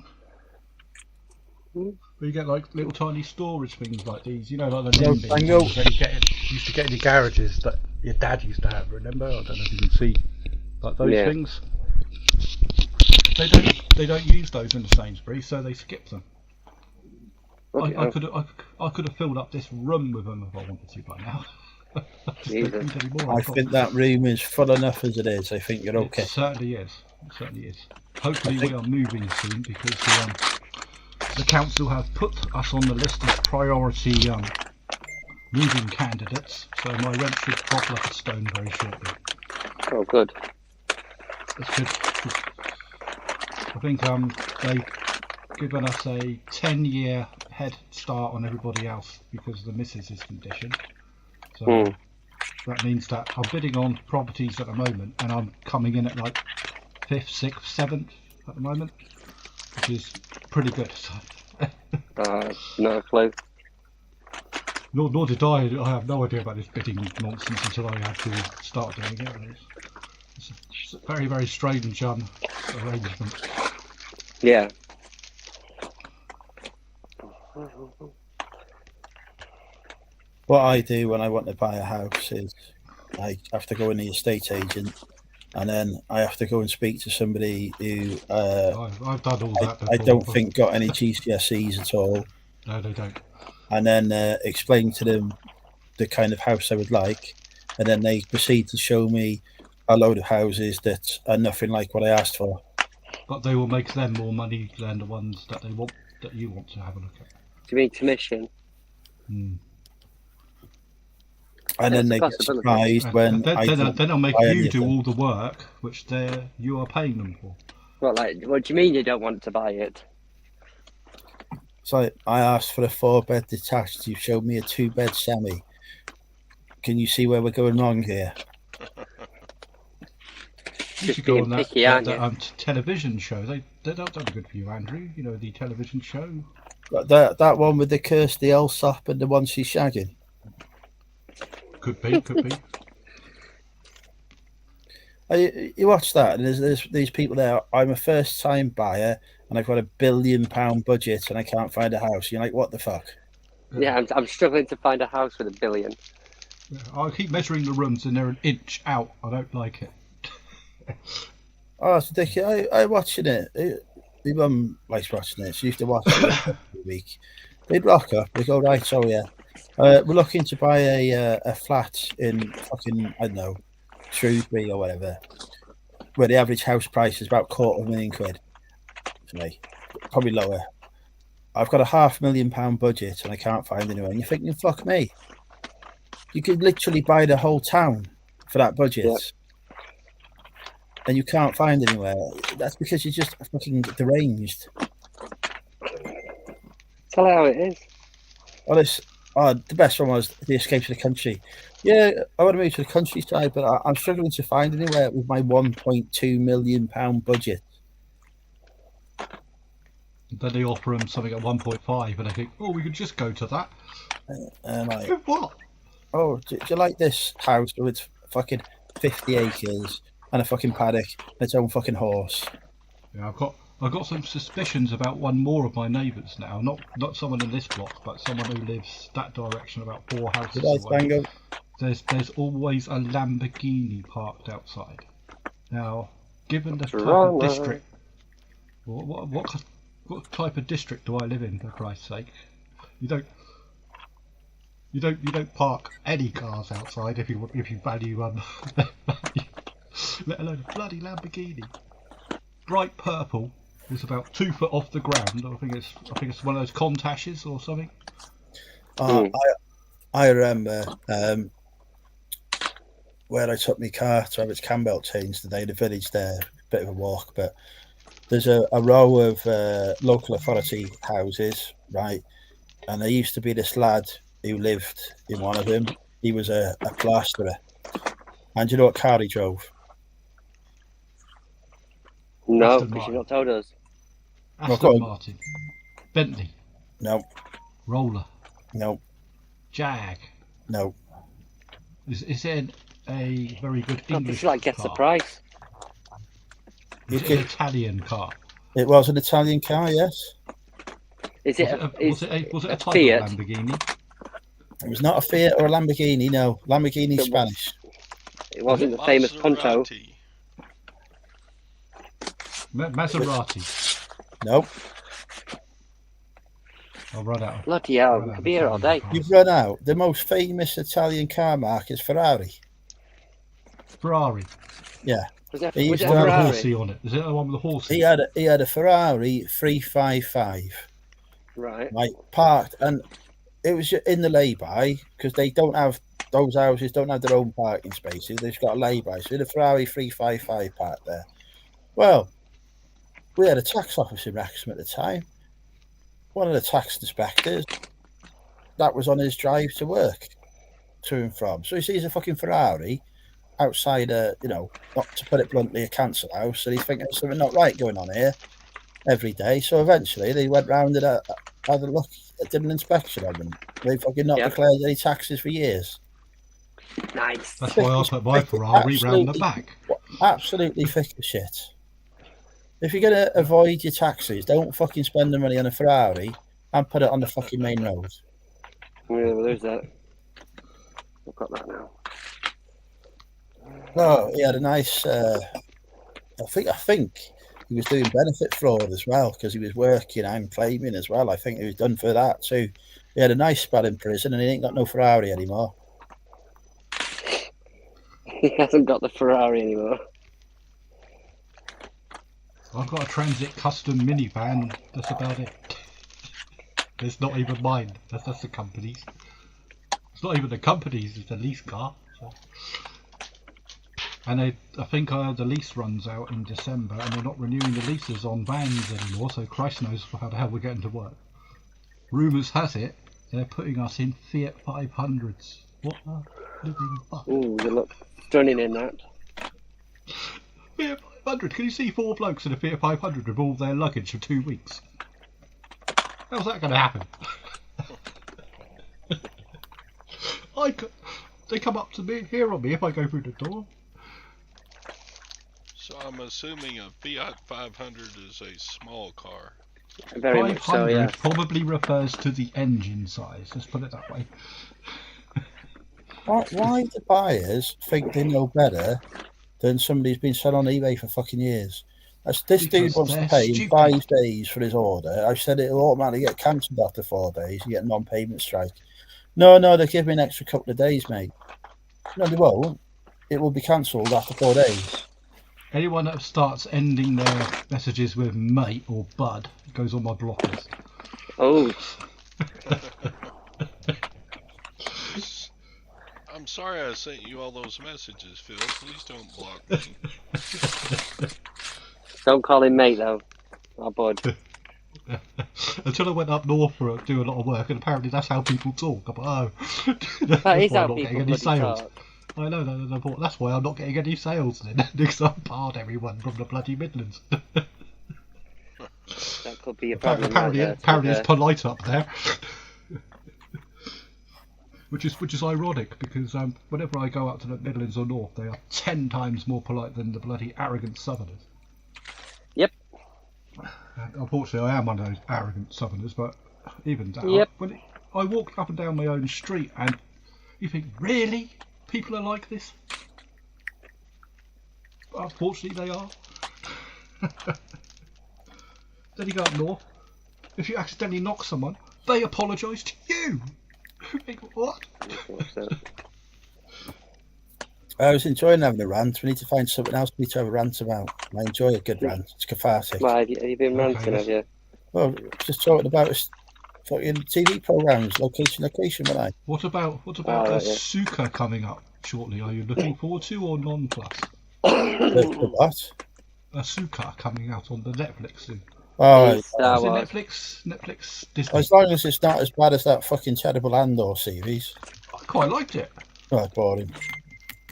you. But you get like little tiny storage things like these, like the No, NIMBYs I know. that you used to get in your garages that your dad used to have. Remember? I don't know if you can see like those things. They don't use those in the Sainsbury's, so they skip them. Okay. I could have filled up this room with them if I wanted to by now. Jesus. I think that room is full enough as it is. I think you're okay. It certainly is. Hopefully we are moving soon because the council have put us on the list of priority moving candidates, so my rent should drop like a stone very shortly. Oh, good. That's good. I think they've given us a 10-year head start on everybody else because of the missus' condition. So that means that I'm bidding on properties at the moment and I'm coming in at like 5th, 6th, 7th at the moment, which is pretty good. No clue. Nor did I have no idea about this bidding nonsense until I had to start doing it. It's a very, very strange arrangement. Yeah. What I do when I want to buy a house is I have to go in the estate agent and then I have to go and speak to somebody who I've done all that before. I don't think got any GCSEs at all. No, they don't. And then explain to them the kind of house I would like, and then they proceed to show me a load of houses that are nothing like what I asked for. But they will make them more money than the ones that you want to have a look at. Do you mean commission? And then they get surprised when then they'll make buy you do anything. all the work which you are paying them for. What do you mean you don't want to buy it? So I asked for a 4-bed detached. You showed me a 2-bed semi. Can you see where we're going wrong here? You Just should go being on that, picky, aren't you? television show. They don't do good for you, Andrew. You know, the television show. That one with the Kirsty Allsop and the one she's shagging. Could be. You watch that, and there's these people there. I'm a first-time buyer, and I've got £1 billion budget, and I can't find a house. You're like, what the fuck? Yeah, I'm struggling to find a house with $1 billion. Yeah, I keep measuring the rooms, and they're an inch out. I don't like it. Oh, it's ridiculous. I'm watching it. My mum likes watching it. She used to watch it every week. They'd rock up. They go, right, so yeah. We're looking to buy a flat in fucking, I don't know, Shrewsbury or whatever, where the average house price is about £250,000 for me. Probably lower. I've got £500,000 budget and I can't find anywhere. And you're thinking, fuck me. You could literally buy the whole town for that budget. Yep. And you can't find anywhere. That's because you're just fucking deranged. Tell her how it is. The best one was the escape to the country. Yeah, I want to move to the countryside, but I'm struggling to find anywhere with my £1.2 million budget. Then they offer them something at 1.5, and they think, oh, we could just go to that. Like, What? oh, do you like this house with fucking 50 acres and a fucking paddock and its own fucking horse? Yeah, I've got some suspicions about one more of my neighbours now. Not someone in this block, but someone who lives that direction, about 4 houses away. There's always a Lamborghini parked outside. Now, given the type of district, what type of district do I live in? For Christ's sake, you don't park any cars outside if you value let alone a bloody Lamborghini. Bright purple. It's about 2 foot off the ground. I think it's one of those Contashes or something. I remember where I took my car to have its cam belt changed today. The village there, bit of a walk, but there's a row of local authority houses, right? And there used to be this lad who lived in one of them. He was a plasterer. And do you know what car he drove? No, because you've not told us. Aston Martin. Bentley. No. Roller. No. Jag. No. Is it a very good English car? Guess the price. Is it an Italian car? It was an Italian car, yes. Was it a type Fiat? of Lamborghini? It was not a Fiat or a Lamborghini, no. Lamborghini's Spanish. It wasn't the famous Punto. Maserati. Nope. I'll run out. Bloody hell, we could be here all day. You've run out. The most famous Italian car mark is Ferrari. Ferrari. Yeah. Was it He a used to have a Ferrari? Horsey on it. Is it the one with the horsey? He had a Ferrari 355. Right. Right, parked, and it was in the lay-by because they don't have those houses don't have their own parking spaces. They've got a lay-by, so the Ferrari 355 parked there. Well, we had a tax office in Wrexham at the time. One of the tax inspectors, that was on his drive to work, to and from. So he sees a fucking Ferrari outside not to put it bluntly, a council house, and he's thinking there's something not right going on here every day. So eventually they went round and had a look, did an inspection on them. They fucking not declared any taxes for years. Nice. That's why I put my Ferrari round the back. Absolutely thick as shit. If you're going to avoid your taxes, don't fucking spend the money on a Ferrari and put it on the fucking main road. Yeah, well, there's that. I've got that now. No, he had a nice. I think he was doing benefit fraud as well because he was working and claiming as well. I think he was done for that too. He had a nice spell in prison and he ain't got no Ferrari anymore. He hasn't got the Ferrari anymore. I've got a Transit custom minivan. That's about it. It's not even mine. That's the company's. It's not even the company's. It's a lease car. So. And I think the lease runs out in December, and they're not renewing the leases on vans anymore. So Christ knows how the hell we're getting to work. Rumours has it they're putting us in Fiat 500s. What a living fuck. Ooh, you look stunning in that. Fiat 500. Can you see 4 blokes in a Fiat 500 with all their luggage for 2 weeks? How's that going to happen? They come up to me, here on me if I go through the door. So I'm assuming a Fiat 500 is a small car. Very much so, 500 yeah. probably refers to the engine size. Let's put it that way. Why do buyers think they know better than somebody who's been selling on eBay for fucking years? This dude Because wants to they're pay in stupid. 5 days for his order. I said it'll automatically get cancelled after 4 days. You get a non-payment strike. No, they give me an extra couple of days, mate. No, they won't. It will be cancelled after 4 days. Anyone that starts ending their messages with mate or bud goes on my block list. Oh, I'm sorry I sent you all those messages, Phil. Please don't block me. don't call him mate though. Oh, bud. Until I went up north for do a lot of work, and apparently that's how people talk. I'm like, oh, That is why how I'm not people getting any bloody sales. talk. I know, I thought that's why I'm not getting any sales then, because I barred everyone from the bloody Midlands. That could be a problem. apparently right there, it's polite up there. Which is ironic because whenever I go out to the Midlands or North, they are 10 times more polite than the bloody arrogant Southerners. Yep. Unfortunately, I am one of those arrogant Southerners, but even that, Yep. I walk up and down my own street, and you think, really, people are like this? But unfortunately, they are. Then you go up north. If you accidentally knock someone, they apologise to you. You think, what? I was enjoying having a rant. We need to find something else for me to have a rant about. I enjoy a good rant. It's cathartic. Well, have you been Okay, ranting, yes. have you? Well, just talking about fucking TV programs, location, when I. What about Oh, the right, yeah. Suka coming up shortly? Are you looking forward to or non-plus? The what? Suka coming out on the Netflix soon. Oh, It's Star Is it Wars. Netflix Disney? as long as it's not as bad as that fucking terrible Andor series. I quite liked it. Oh, boring.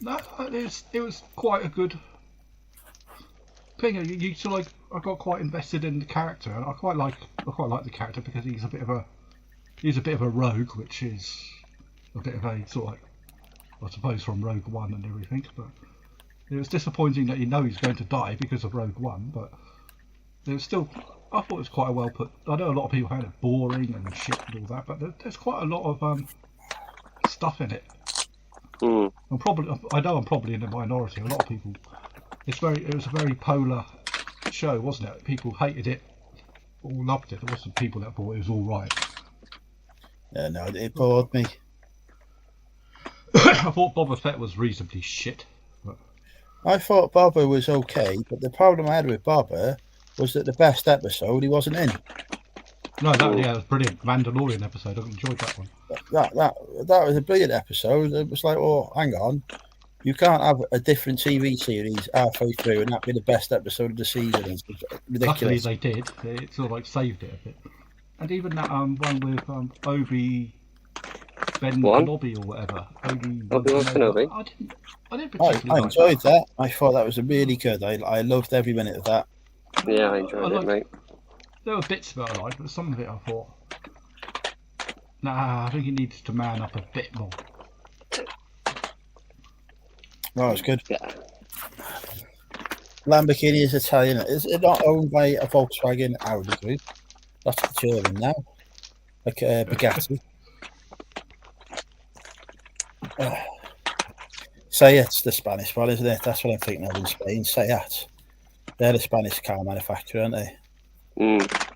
No, it was quite a good thing. You sort of like, I got quite invested in the character, and I quite like the character because he's a bit of a rogue, which is a bit of a sort of like, I suppose, from Rogue One and everything. But it was disappointing that you know he's going to die because of Rogue One, but it was still, I thought it was quite a well put. I know a lot of people found it boring and shit and all that, but there's quite a lot of stuff in it. Mm. I know I'm probably in the minority. A lot of people. It was a very polar show, wasn't it? People hated it, all loved it. There was some people that thought it was all right. Yeah, no, it bored me. I thought Boba Fett was reasonably shit. But I thought Boba was okay, but the problem I had with Boba was that the best episode he wasn't in. no, that was brilliant. Mandalorian episode. I enjoyed that one. That was a brilliant episode. It was like, oh, hang on. You can't have a different TV series halfway through and that be the best episode of the season. It's Luckily ridiculous. they did. It sort of like saved it a bit. And even that one with Ben What? Kenobi or whatever. Obi-Wan Kenobi? I didn't I particularly like enjoyed that. that. I thought that was really good. I loved every minute of that. Yeah, I enjoyed it, mate. There were bits of it I liked, but some of it I thought, nah, I think he needs to man up a bit more. No, it's good. Yeah. Lamborghini is Italian. Is it not owned by a Volkswagen Audi group? That's the German now. Like Bugatti. Seat's the Spanish one, isn't it? That's what I'm thinking of in Spain. Seat. They're the Spanish car manufacturer, aren't they? Mm.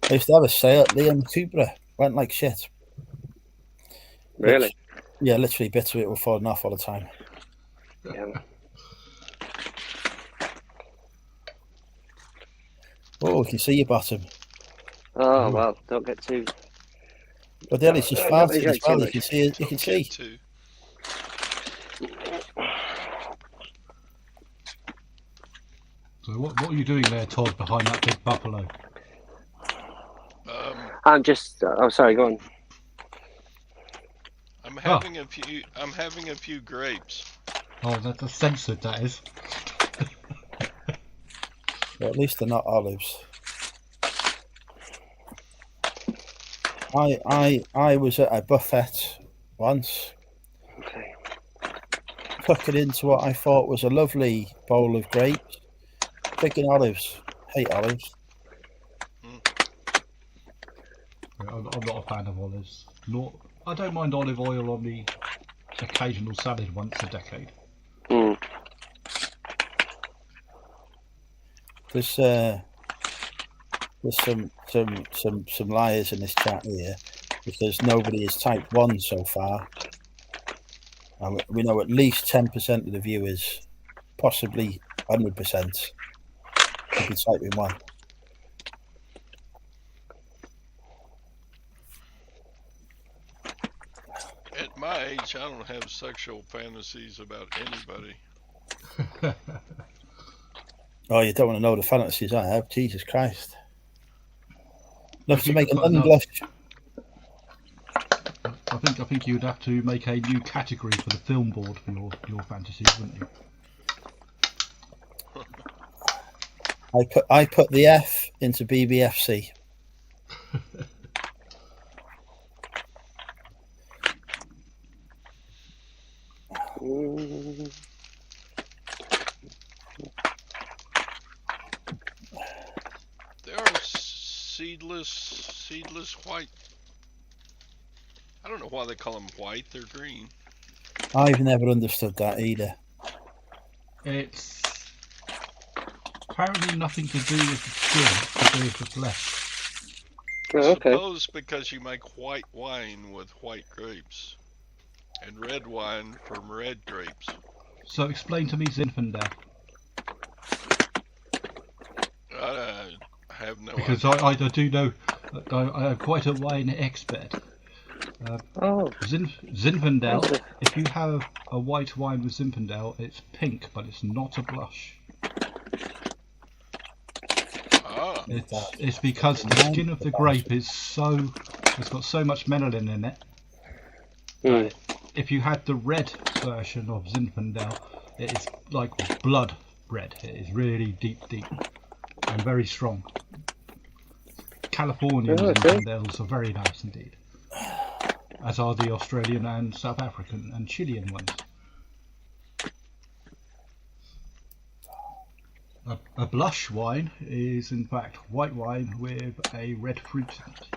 I used to have a Seat Leon Cupra. Went like shit. Really? Yeah, literally bits of it were falling off all the time. Yeah. Oh, we can see your bottom. Oh, well, don't get too... But then it's just Don't farted get as well. too You can see it. You can see. Too. So what are you doing there, Todd, behind that big buffalo? I'm just... oh, sorry, go on. I'm having a few. I'm having a few grapes. Oh, that's censored, that is. Well, at least they're not olives. I was at a buffet once, Okay. took it into what I thought was a lovely bowl of grapes. Picking olives. Hate olives. Yeah, I'm not a fan of olives. I don't mind olive oil on the occasional salad once a decade. Mm. There's some liars in this chat here because nobody has typed 1 so far. And we know at least 10% of the viewers, possibly 100%, will be typing 1. At my age, I don't have sexual fantasies about anybody. Oh, you don't want to know the fantasies I have. Jesus Christ. Enough If to you make could an put enough- unblush. I think you'd have to make a new category for the film board for your fantasies, wouldn't you? I put the F into BBFC. There are seedless white. I don't know why they call them white. They're green. I've never understood that either. It's apparently nothing to do with the skin, to do with the flesh. Oh, okay. Suppose because you make white wine with white grapes, and red wine from red grapes. So explain to me Zinfandel. I have no Because idea. I do know, I am quite a wine expert. Oh, Zinfandel, if you have a white wine with Zinfandel, it's pink, but it's not a blush. Ah, It's because the skin of the grape it's got so much melanin in it. mm. If you had the red version of Zinfandel, it is like blood red. It is really deep, and very strong. Californian Oh, okay. Zinfandels are very nice indeed, as are the Australian and South African and Chilean ones. A blush wine is in fact white wine with a red fruit in it.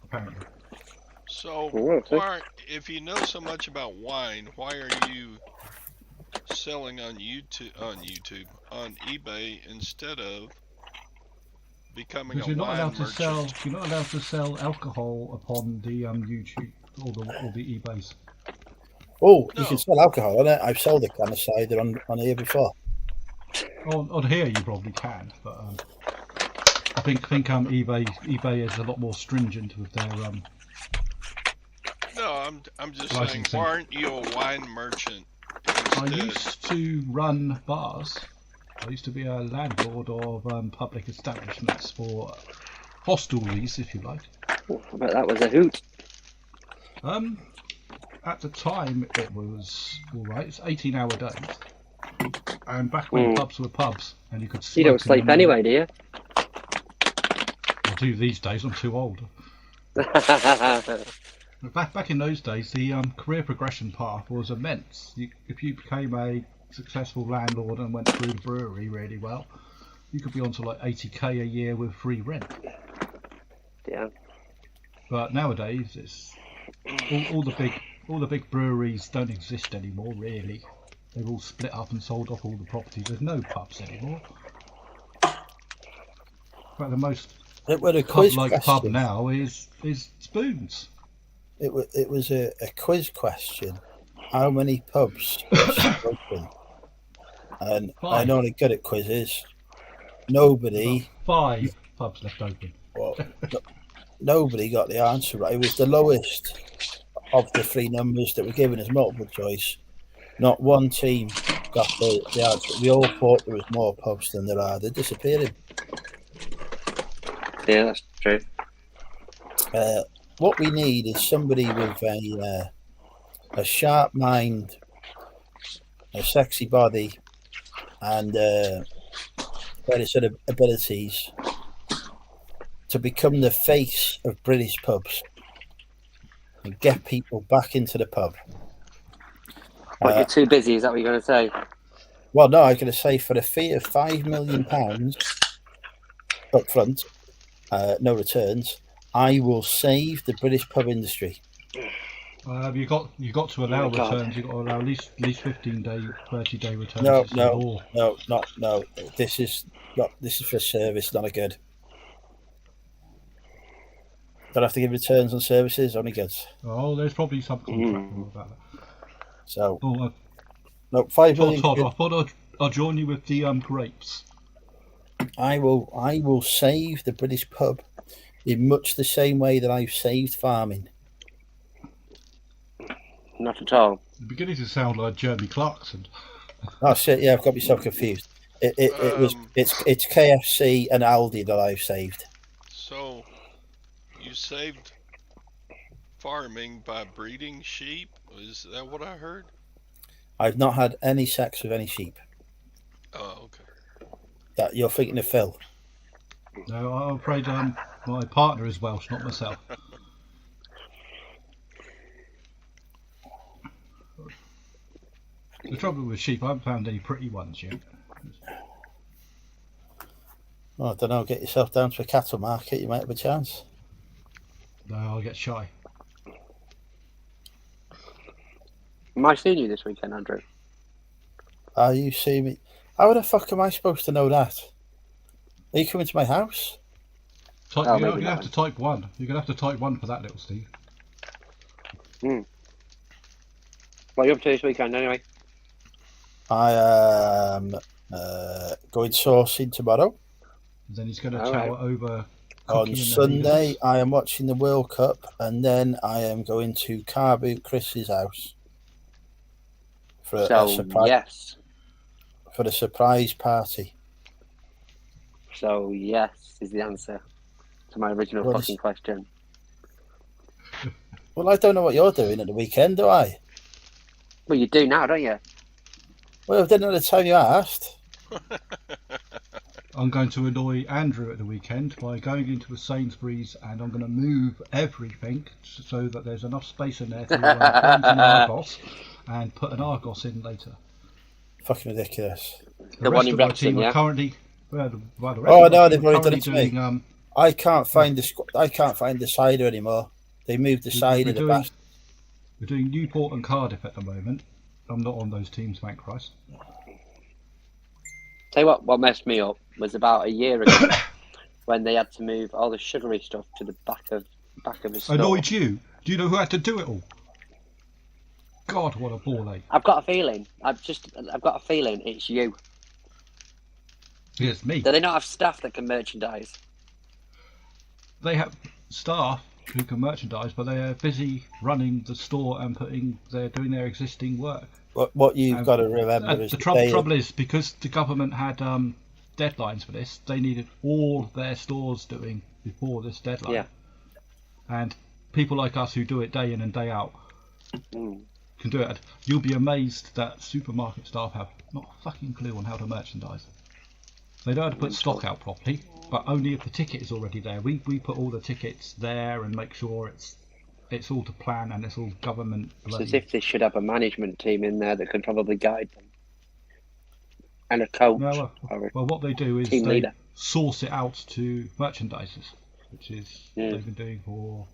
Apparently. so Oh, okay. if you know so much about wine, why are you selling on eBay instead of becoming Because a you're not wine allowed to merchant? sell. You're not allowed to sell alcohol upon the YouTube or the eBays. Oh, No. you can sell alcohol on it. I've sold a can of cider on here before. On here you probably can, but I think eBay is a lot more stringent with their No, I'm just saying, licensing. why aren't you a wine merchant I instead? used to run bars. I used to be a landlord of public establishments for hostelries, if you like. Oh, I bet that was a hoot. At the time it was alright. It's 18-hour days, and back when pubs were pubs and you could smoke. You don't sleep in them anyway, do you? I do these days. I'm too old. Back in those days, the career progression path was immense. If you became a successful landlord and went through the brewery really well, you could be on to like 80k a year with free rent. Yeah. But nowadays, it's all the big breweries don't exist anymore. Really, they've all split up and sold off all the properties. There's no pubs anymore. In fact, the most It was a quiz pub-like pub question. now is Spoons. It was a quiz question. How many pubs are still open? And I 5. know only good at quizzes. Nobody, 5 pubs left open. well, nobody got the answer right. It was the lowest of the 3 numbers that were given as multiple choice. Not one team got the answer. We all thought there was more pubs than there are. They're disappearing. Yeah, that's true. what we need is somebody with a sharp mind, a sexy body, and various sort of abilities to become the face of British pubs and get people back into the pub. What, you're too busy? Is that what you're going to say? Well, no, I'm going to say for a fee of £5 million up front, no returns, I will save the British pub industry. You got to allow Oh, God. returns. You got to allow at least 15-day, 30-day returns. No, It's the law. no. This is for service, not a good. Don't have to give returns on services, only goods. Oh, there's probably some contract law about that. So, Oh, no, £5 million. Todd, I thought I'd join you with the grapes. I will save the British pub in much the same way that I've saved farming. Not at all. You're beginning to sound like Jeremy Clarkson. Oh shit! Yeah, I've got myself confused. It's KFC and Aldi that I've saved. So, you saved farming by breeding sheep? Is that what I heard? I've not had any sex with any sheep. Oh, okay. That you're thinking of Phil? No, I'm afraid my partner is Welsh, not myself. The trouble with sheep, I haven't found any pretty ones yet. Well, I don't know. Get yourself down to a cattle market. You might have a chance. No, I'll get shy. Am I seeing you this weekend, Andrew? Are you seeing me? How the fuck am I supposed to know that? Are you coming to my house? You're going to have to type 1. You're going to have to type 1 for that, little Steve. What are you up to this weekend, anyway? I am going sourcing tomorrow. Then he's going to tower over. On Sunday, I am watching the World Cup, and then I am going to car boot Chris's house for a surprise. For a surprise party. So yes is the answer to my original fucking question. Well, I don't know what you're doing at the weekend, do I? Well, you do now, don't you? Well, I didn't know the time you asked. I'm going to annoy Andrew at the weekend by going into a Sainsbury's, and I'm going to move everything so that there's enough space in there to plant an Argos and put an Argos in later. Fucking ridiculous. The rest of my team are currently. They've already done it to me. I can't find the cider anymore. They moved the cider to the back. We're doing Newport and Cardiff at the moment. I'm not on those teams, thank Christ. Tell you what messed me up was about a year ago when they had to move all the sugary stuff to the back of the store. Annoyed you? Do you know who had to do it all? God, what a ball ache. I've got a feeling. I've got a feeling it's you. It's me. Do they not have staff that can merchandise? They have staff who can merchandise, but they are busy running the store and they're doing their existing work. What you've got to remember is the trouble is, because the government had deadlines for this, they needed all their stores doing before this deadline. Yeah. And people like us who do it day in and day out can do it. You'll be amazed that supermarket staff have not a fucking clue on how to merchandise. They know how to put stock out properly, but only if the ticket is already there. We put all the tickets there and make sure it's all to plan and it's all government. It's as if they should have a management team in there that can probably guide them. And a coach. No, well, what they do is they source it out to merchandisers, which is they've been doing for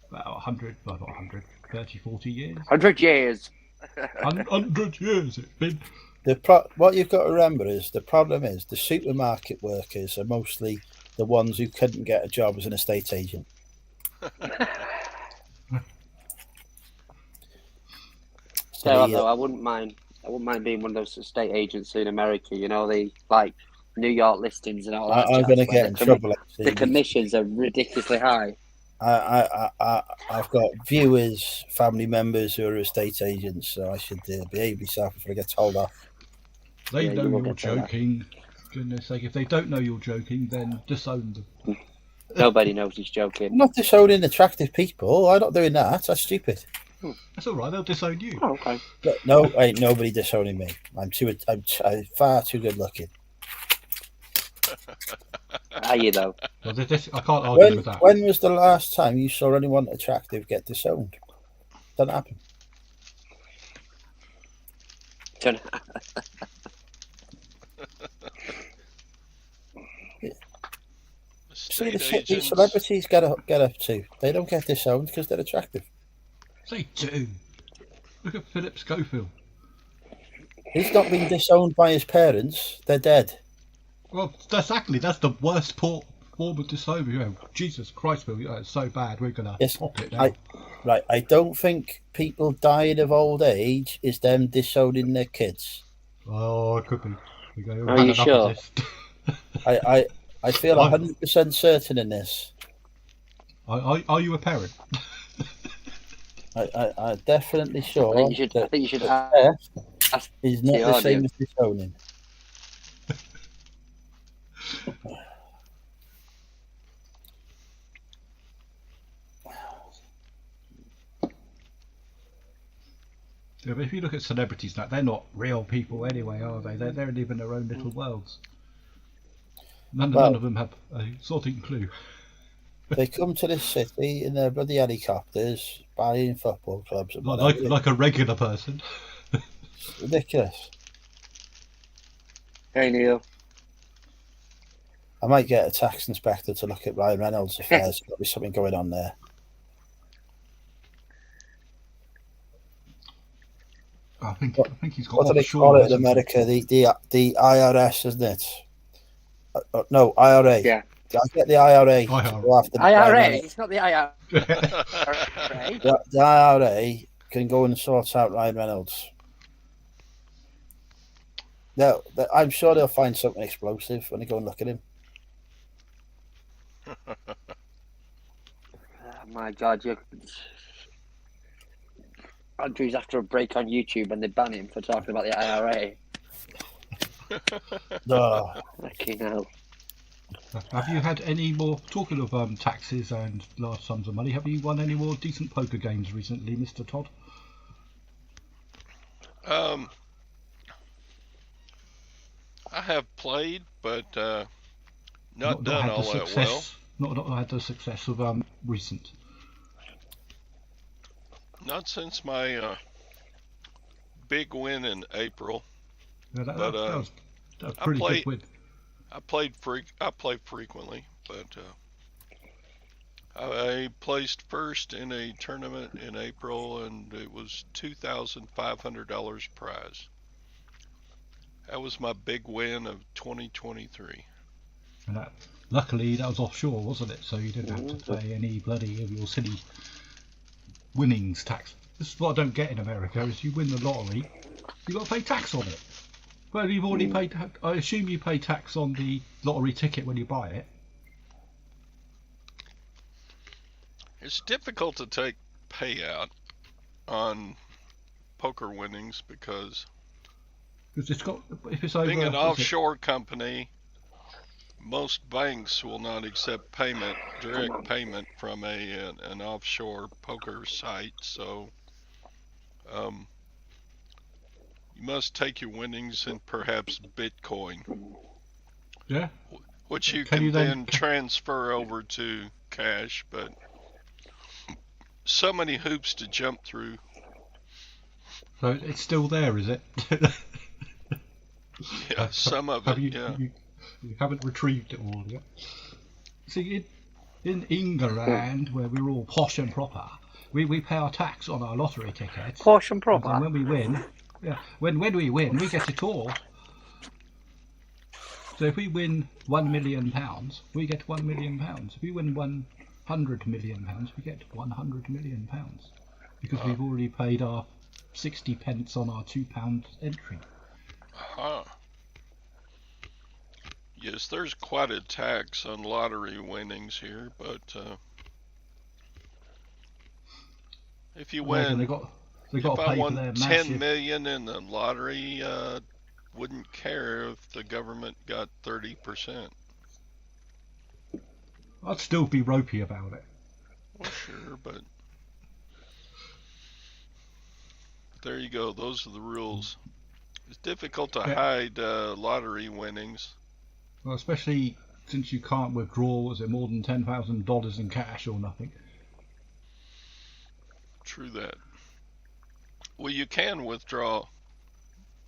about 30, 40 years. 100 years. 100 years it's been. What you've got to remember is the problem is the supermarket workers are mostly the ones who couldn't get a job as an estate agent. So I wouldn't mind being one of those estate agents in America. You know, the like New York listings and all that. I'm going to get in trouble. The commissions are ridiculously high. I've got viewers, family members who are estate agents, so I should behave myself before I get told off. They know you're joking. For goodness sake, if they don't know you're joking, then disown them. Nobody knows he's I'm joking. not disowning attractive people. I'm not doing that. That's stupid. That's all right. They'll disown you. Oh, okay. No, ain't nobody disowning me. I'm far too good looking. Are you though? Well, I can't argue with that. When was the last time you saw anyone attractive get disowned? Doesn't happen. See the shit these celebrities get up to. They don't get disowned because they're attractive. They do. Look at Philip Schofield. He's not been disowned by his parents. They're dead. Well, that's the worst form of disown. You know, Jesus Christ, Bill, it's so bad. We're gonna pop it now. I don't think people dying of old age is them disowning their kids. Oh, it could be. Are you sure? I feel 100% certain in this. Are you a parent? I'm definitely sure. I think you should ask is not the same as disowning. Yeah, but if you look at celebrities now, they're not real people anyway, are they? They're living their own little worlds. None of them have a sorting clue. They come to this city in their bloody helicopters, buying football clubs and whatever. Like a regular person. It's ridiculous. Hey Neil. I might get a tax inspector to look at Ryan Reynolds' affairs. There'll be something going on there. I think he's got. What do they call it in America? The IRS, isn't it? No, IRA. Yeah. I get the IRA. IRA. It's not the IRA. The IRA can go and sort out Ryan Reynolds. I'm sure they'll find something explosive when they go and look at him. Oh my God, Andrew's after a break on YouTube and they ban him for talking about the IRA. No. Fucking hell. Have you had any more, talking of taxes and large sums of money, have you won any more decent poker games recently, Mr. Todd? I have played, but not done all that well. Not had the success of recent. Not since my big win in April. Yeah, that was a pretty good win. I play frequently, but I placed first in a tournament in April, and it was $2,500 prize. That was my big win of 2023. And luckily, that was offshore, wasn't it? So you didn't have to pay any bloody of your silly winnings tax. This is what I don't get in America: is you win the lottery, you got to pay tax on it. Well, you've already paid. I assume you pay tax on the lottery ticket when you buy it. It's difficult to take payout on poker winnings because it's got, if it's over, being an offshore company, most banks will not accept direct payment from an offshore poker site. So you must take your winnings in perhaps Bitcoin. Yeah. Which you can then transfer over to cash, but so many hoops to jump through. So it's still there, is it? Yeah, some of it, yeah. You haven't retrieved it all yet. See, in England, where we're all posh and proper, we pay our tax on our lottery tickets. Posh and proper? And when we win, when we win, we get it all. So if we win £1 million, we get £1 million. If we win £100 million, we get £100 million. Because we've already paid our 60 pence on our £2 entry. Yes, there's quite a tax on lottery winnings here, but if you win, if I won 10 million in the lottery, wouldn't care if the government got 30%. I'd still be ropey about it. Well, sure, but there you go. Those are the rules. It's difficult to hide lottery winnings. Well, especially since you can't withdraw, was it more than $10,000 in cash or nothing? True that. Well, you can withdraw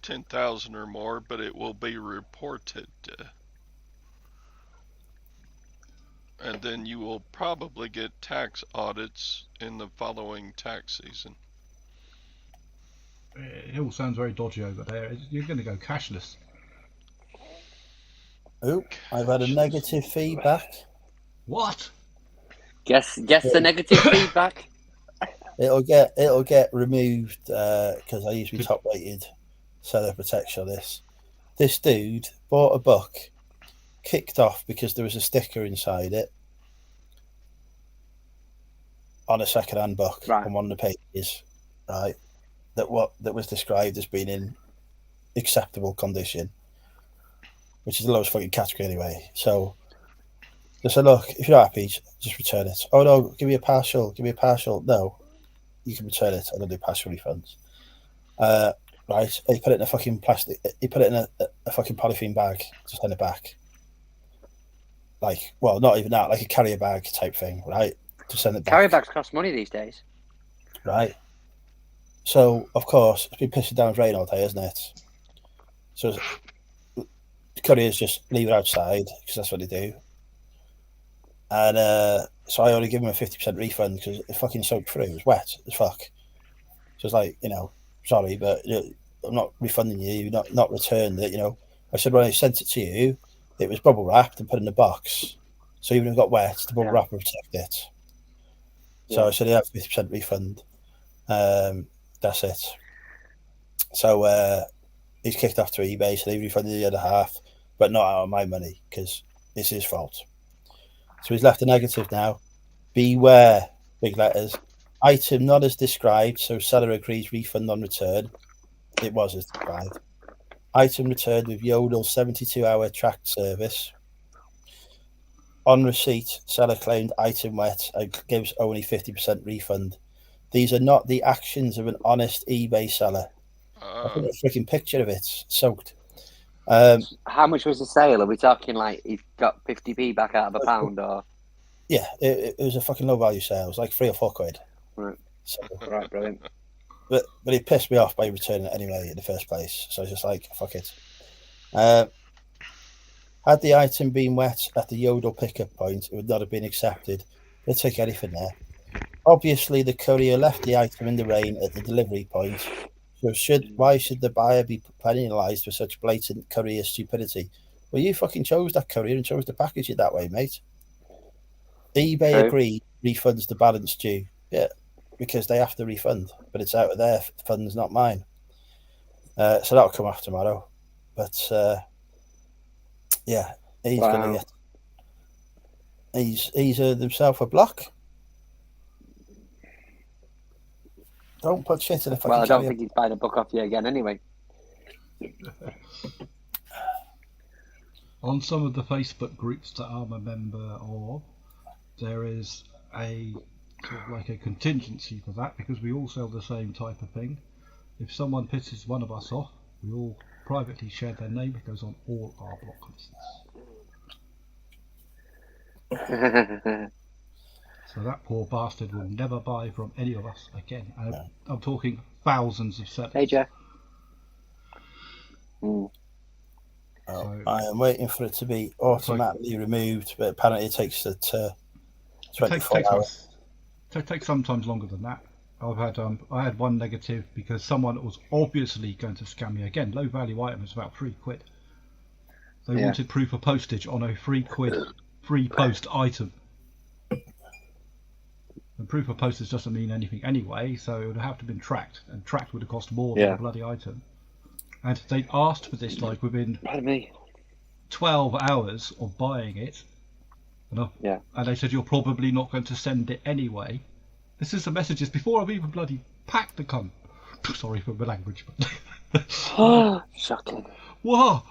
10,000 or more, but it will be reported. And then you will probably get tax audits in the following tax season. It all sounds very dodgy over there. You're going to go cashless. Oh, I've had a negative feedback. What? Guess the negative feedback. It'll get removed because I use my top rated seller protection on this. This dude bought a book, kicked off because there was a sticker inside it on a second-hand book on one of the pages, right? That was described as being in acceptable condition, which is the lowest fucking category anyway. So they said, look, if you're happy, just return it. Oh no, give me a partial. No, you can return it. I don't do partial refunds. Right? He put it in a fucking plastic. He put it in a fucking polythene bag to send it back. Like, well, not even that, like a carrier bag type thing, right? To send it back. Carrier bags cost money these days. Right. So, of course, it's been pissing down with rain all day, isn't it? So, the couriers just leave it outside because that's what they do. And so I only give them a 50% refund because it fucking soaked through. It was wet as fuck. So it's like, sorry, but I'm not refunding you, not returned it, I said, when I sent it to you, it was bubble wrapped and put in a box. So even if it got wet, the bubble wrap will protect it. So I said, yeah, 50% refund. That's it. So he's kicked off to eBay, so they refunded the other half, but not out of my money because it's his fault. So he's left a negative now. Beware, big letters. Item not as described, so seller agrees refund on return. It was as described. Item returned with Yodel 72-hour tracked service. On receipt, seller claimed item wet and gives only 50% refund. These are not the actions of an honest eBay seller. I put a freaking picture of it, soaked. How much was the sale? Are we talking like he got 50p back out of a pound, or? Yeah, it was a fucking low value sale. It was like £3 or £4. Right. So, Right, brilliant. But he pissed me off by returning it anyway in the first place. So I was just like, fuck it. Had the item been wet at the Yodel pickup point, it would not have been accepted. They'd take anything there. Obviously, the courier left the item in the rain at the delivery point. So why should the buyer be penalised for such blatant courier stupidity? Well, you fucking chose that courier and chose to package it that way, mate. eBay agreed refunds the balance due. Yeah, because they have to refund, but it's out of their funds, not mine. So that'll come off tomorrow. But yeah, he's gonna get. He's earned himself a block. Don't put shit in a fucking. Well, I don't think he's buying a book off you again, anyway. On some of the Facebook groups that I'm a member of, there is a sort of like a contingency for that, because we all sell the same type of thing. If someone pisses one of us off, we all privately share their name. It goes on all our block lists. So that poor bastard will never buy from any of us again. I'm talking thousands of sellers. Hey, Jeff. So, I am waiting for it to be automatically removed, but apparently it takes 24 hours. It takes sometimes longer than that. I had one negative because someone was obviously going to scam me again. Low value item is about £3. They wanted proof of postage on a £3 free post item. And proof of postage doesn't mean anything anyway, so it would have to have been tracked, and tracked would have cost more than a bloody item. And they asked for this like within 12 hours of buying it. And they said, you're probably not going to send it anyway. This is the messages before I've even bloody packed the cunt. Sorry for my language. Oh, shocking. Wow.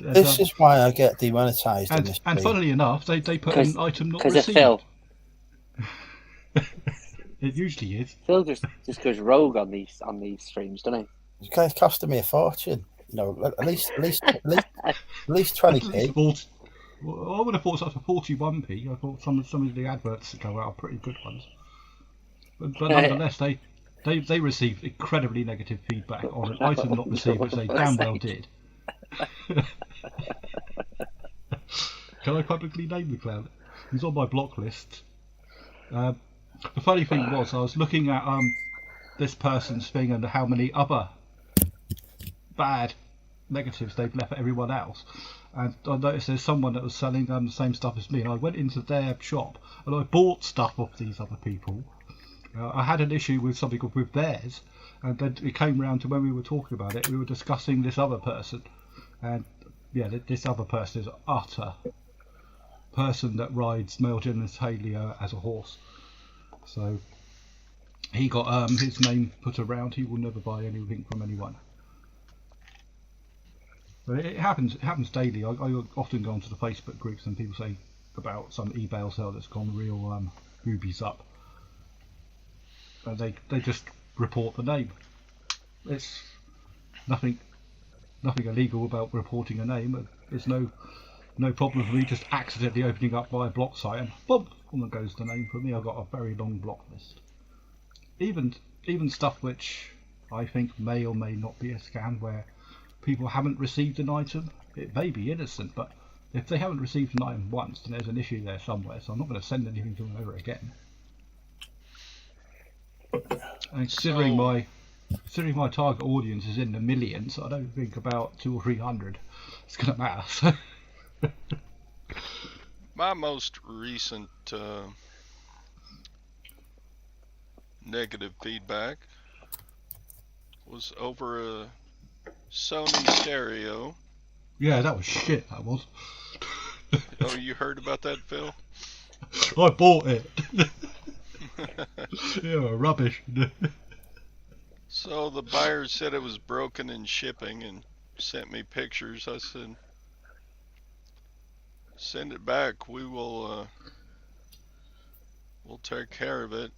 This is why I get demonetised in this and stream. funnily enough, they put an item not Because of received. Phil. It usually is. Phil just goes rogue on these streams, doesn't he? It's guys costing me a fortune. You know, at least 20p. Well, I would have thought it's up to 41p. I thought some of the adverts that go out are pretty good ones. But nonetheless, they received incredibly negative feedback on an item not received, which they damn well did. Can I publicly name the clown? He's on my block list. The funny thing was, I was looking at this person's thing and how many other bad negatives they've left for everyone else. And I noticed there's someone that was selling the same stuff as me, and I went into their shop and I bought stuff off these other people. I had an issue with something with theirs, and then it came round to when we were talking about it, we were discussing this other person, and yeah, this other person is an utter person that rides male genitalia as a horse. So he got his name put around. He will never buy anything from anyone. But it happens daily. I often go onto the Facebook groups and people say about some eBay sale that's gone real boobies up. And they just report the name. It's nothing illegal about reporting a name. There's no problem for me just accidentally opening up my block site and boom, on goes the name for me. I've got a very long block list. Even stuff which I think may or may not be a scam, where people haven't received an item. It may be innocent, but if they haven't received an item once, then there's an issue there somewhere. So I'm not going to send anything to them ever again. And considering my target audience is in the millions, I don't think about 200 or 300 it's going to matter. So. My most recent negative feedback was over a Sony stereo. Yeah, that was shit, that was. Oh, you heard about that, Phil? I bought it. Yeah, rubbish. So the buyer said it was broken in shipping and sent me pictures. I said, send it back. We'll take care of it.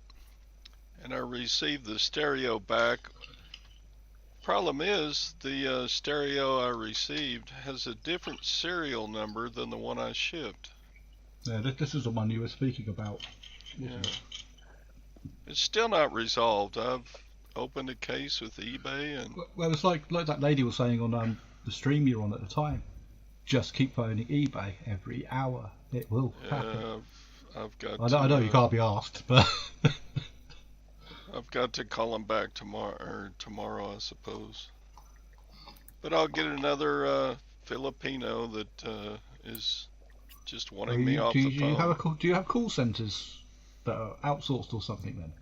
And I received the stereo back. Problem is, the stereo I received has a different serial number than the one I shipped. Yeah, this is the one you were speaking about. Yeah. It's still not resolved. I've opened a case with eBay and... Well, it's like that lady was saying on the stream you're on at the time. Just keep phoning eBay every hour. It will happen. I've got I know you can't be asked, but... I've got to call them back tomorrow, I suppose. But I'll get another Filipino that is just wanting me off the phone. Do you have call centres that are outsourced or something then?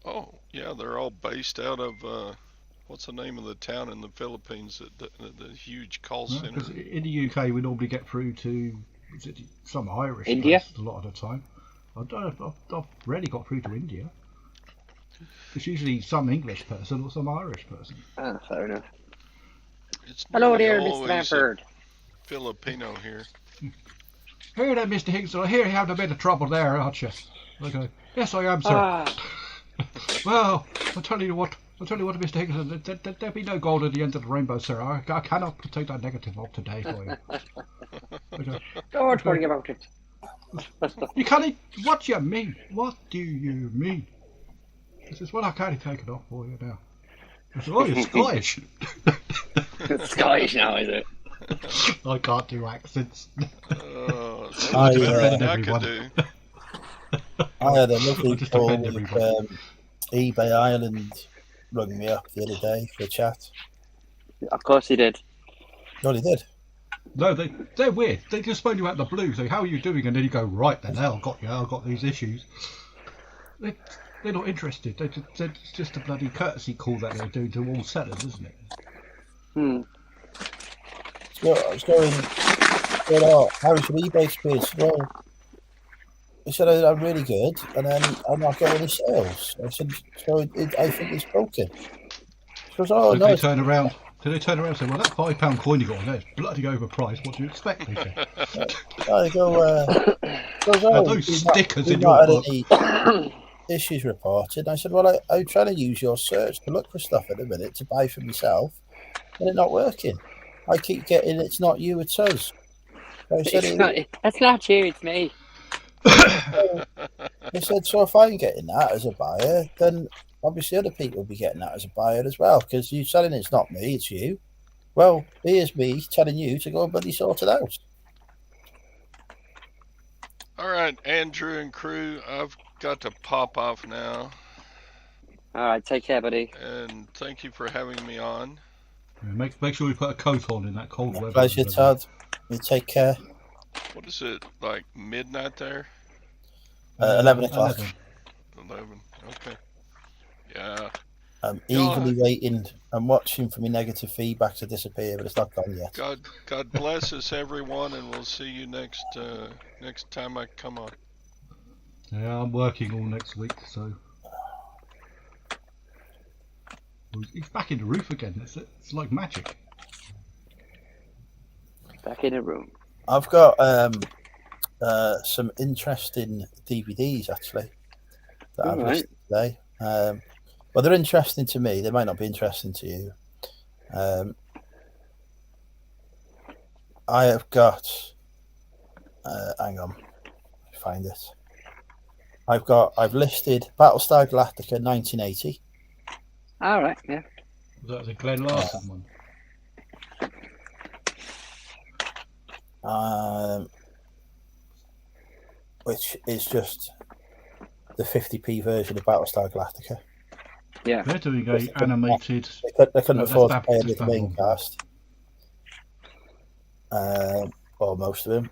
Oh, yeah, they're all based out of, what's the name of the town in the Philippines, the huge call center? Because in the UK we normally get through to some Irish India? place a lot of the time. I've rarely got through to India. It's usually some English person or some Irish person. Ah, fair enough. It's Hello there, nearly Mr. always Lamford. a Filipino here. Here then, Mr. Higginson, I hear you having a bit of trouble there, aren't you? Okay. Yes, I am, sir. Ah, Well, I'll tell you what, Mr. Higginson, there'll be no gold at the end of the rainbow, sir. I cannot take that negative off today for you. Okay. don't worry about it. You can't. What do you mean? What do you mean? This is what I can't take it off for you now. I said, oh, you're Scottish. It's Scottish now, is it? I can't do accents. I could do. I had a lovely just call offend with everyone. eBay Ireland rung me up the other day for a chat. Of course he did. No, they did. No, they're weird. They just phone you out the blue, say, how are you doing? And then you go, right then, I've got these issues. They're not interested. It's just a bloody courtesy call that they're doing to all sellers, isn't it? So I was going, how was your eBay experience? Well, he said, I'm really good, and then I'm not getting any sales. I said, so I think it's broken. She goes, oh, So no. they turn around So they turn around and say, well, that £5 coin you got on there is bloody overpriced. What do you expect? They say. I go, goes, Now, oh, those we've not- stickers we've in not your had book. any issues reported. I said, well, I'm trying to use your search to look for stuff at the minute to buy for myself, and it's not working. I keep getting it's not you, it's us. So I said, That's not you, it's me. I said, so if I'm getting that as a buyer, then obviously other people will be getting that as a buyer as well, because you're telling it's not me, it's you. Well, here's me telling you to go and bloody sort it out. All right, Andrew and crew, I've got to pop off now. All right, take care, buddy. And thank you for having me on. Yeah, make sure you put a coat on in that cold weather. Pleasure, Todd. You take care. What is it, like midnight there? 11 o'clock. 11. Okay. Yeah. I'm eagerly waiting. I'm watching for my negative feedback to disappear, but it's not gone yet. God bless us, everyone, and we'll see you next time I come on. Yeah, I'm working all next week, so he's back in the roof again. It's like magic. Back in a room. I've got some interesting DVDs actually that I've listed today. Well, they're interesting to me. They might not be interesting to you. I have got. Hang on, find it. I've listed Battlestar Galactica 1980. All right, yeah. Was that the Glenn Larson one? Which is just the 50p version of Battlestar Galactica. Yeah. They're doing a animated. They couldn't afford to pay the main one. cast. Or most of them.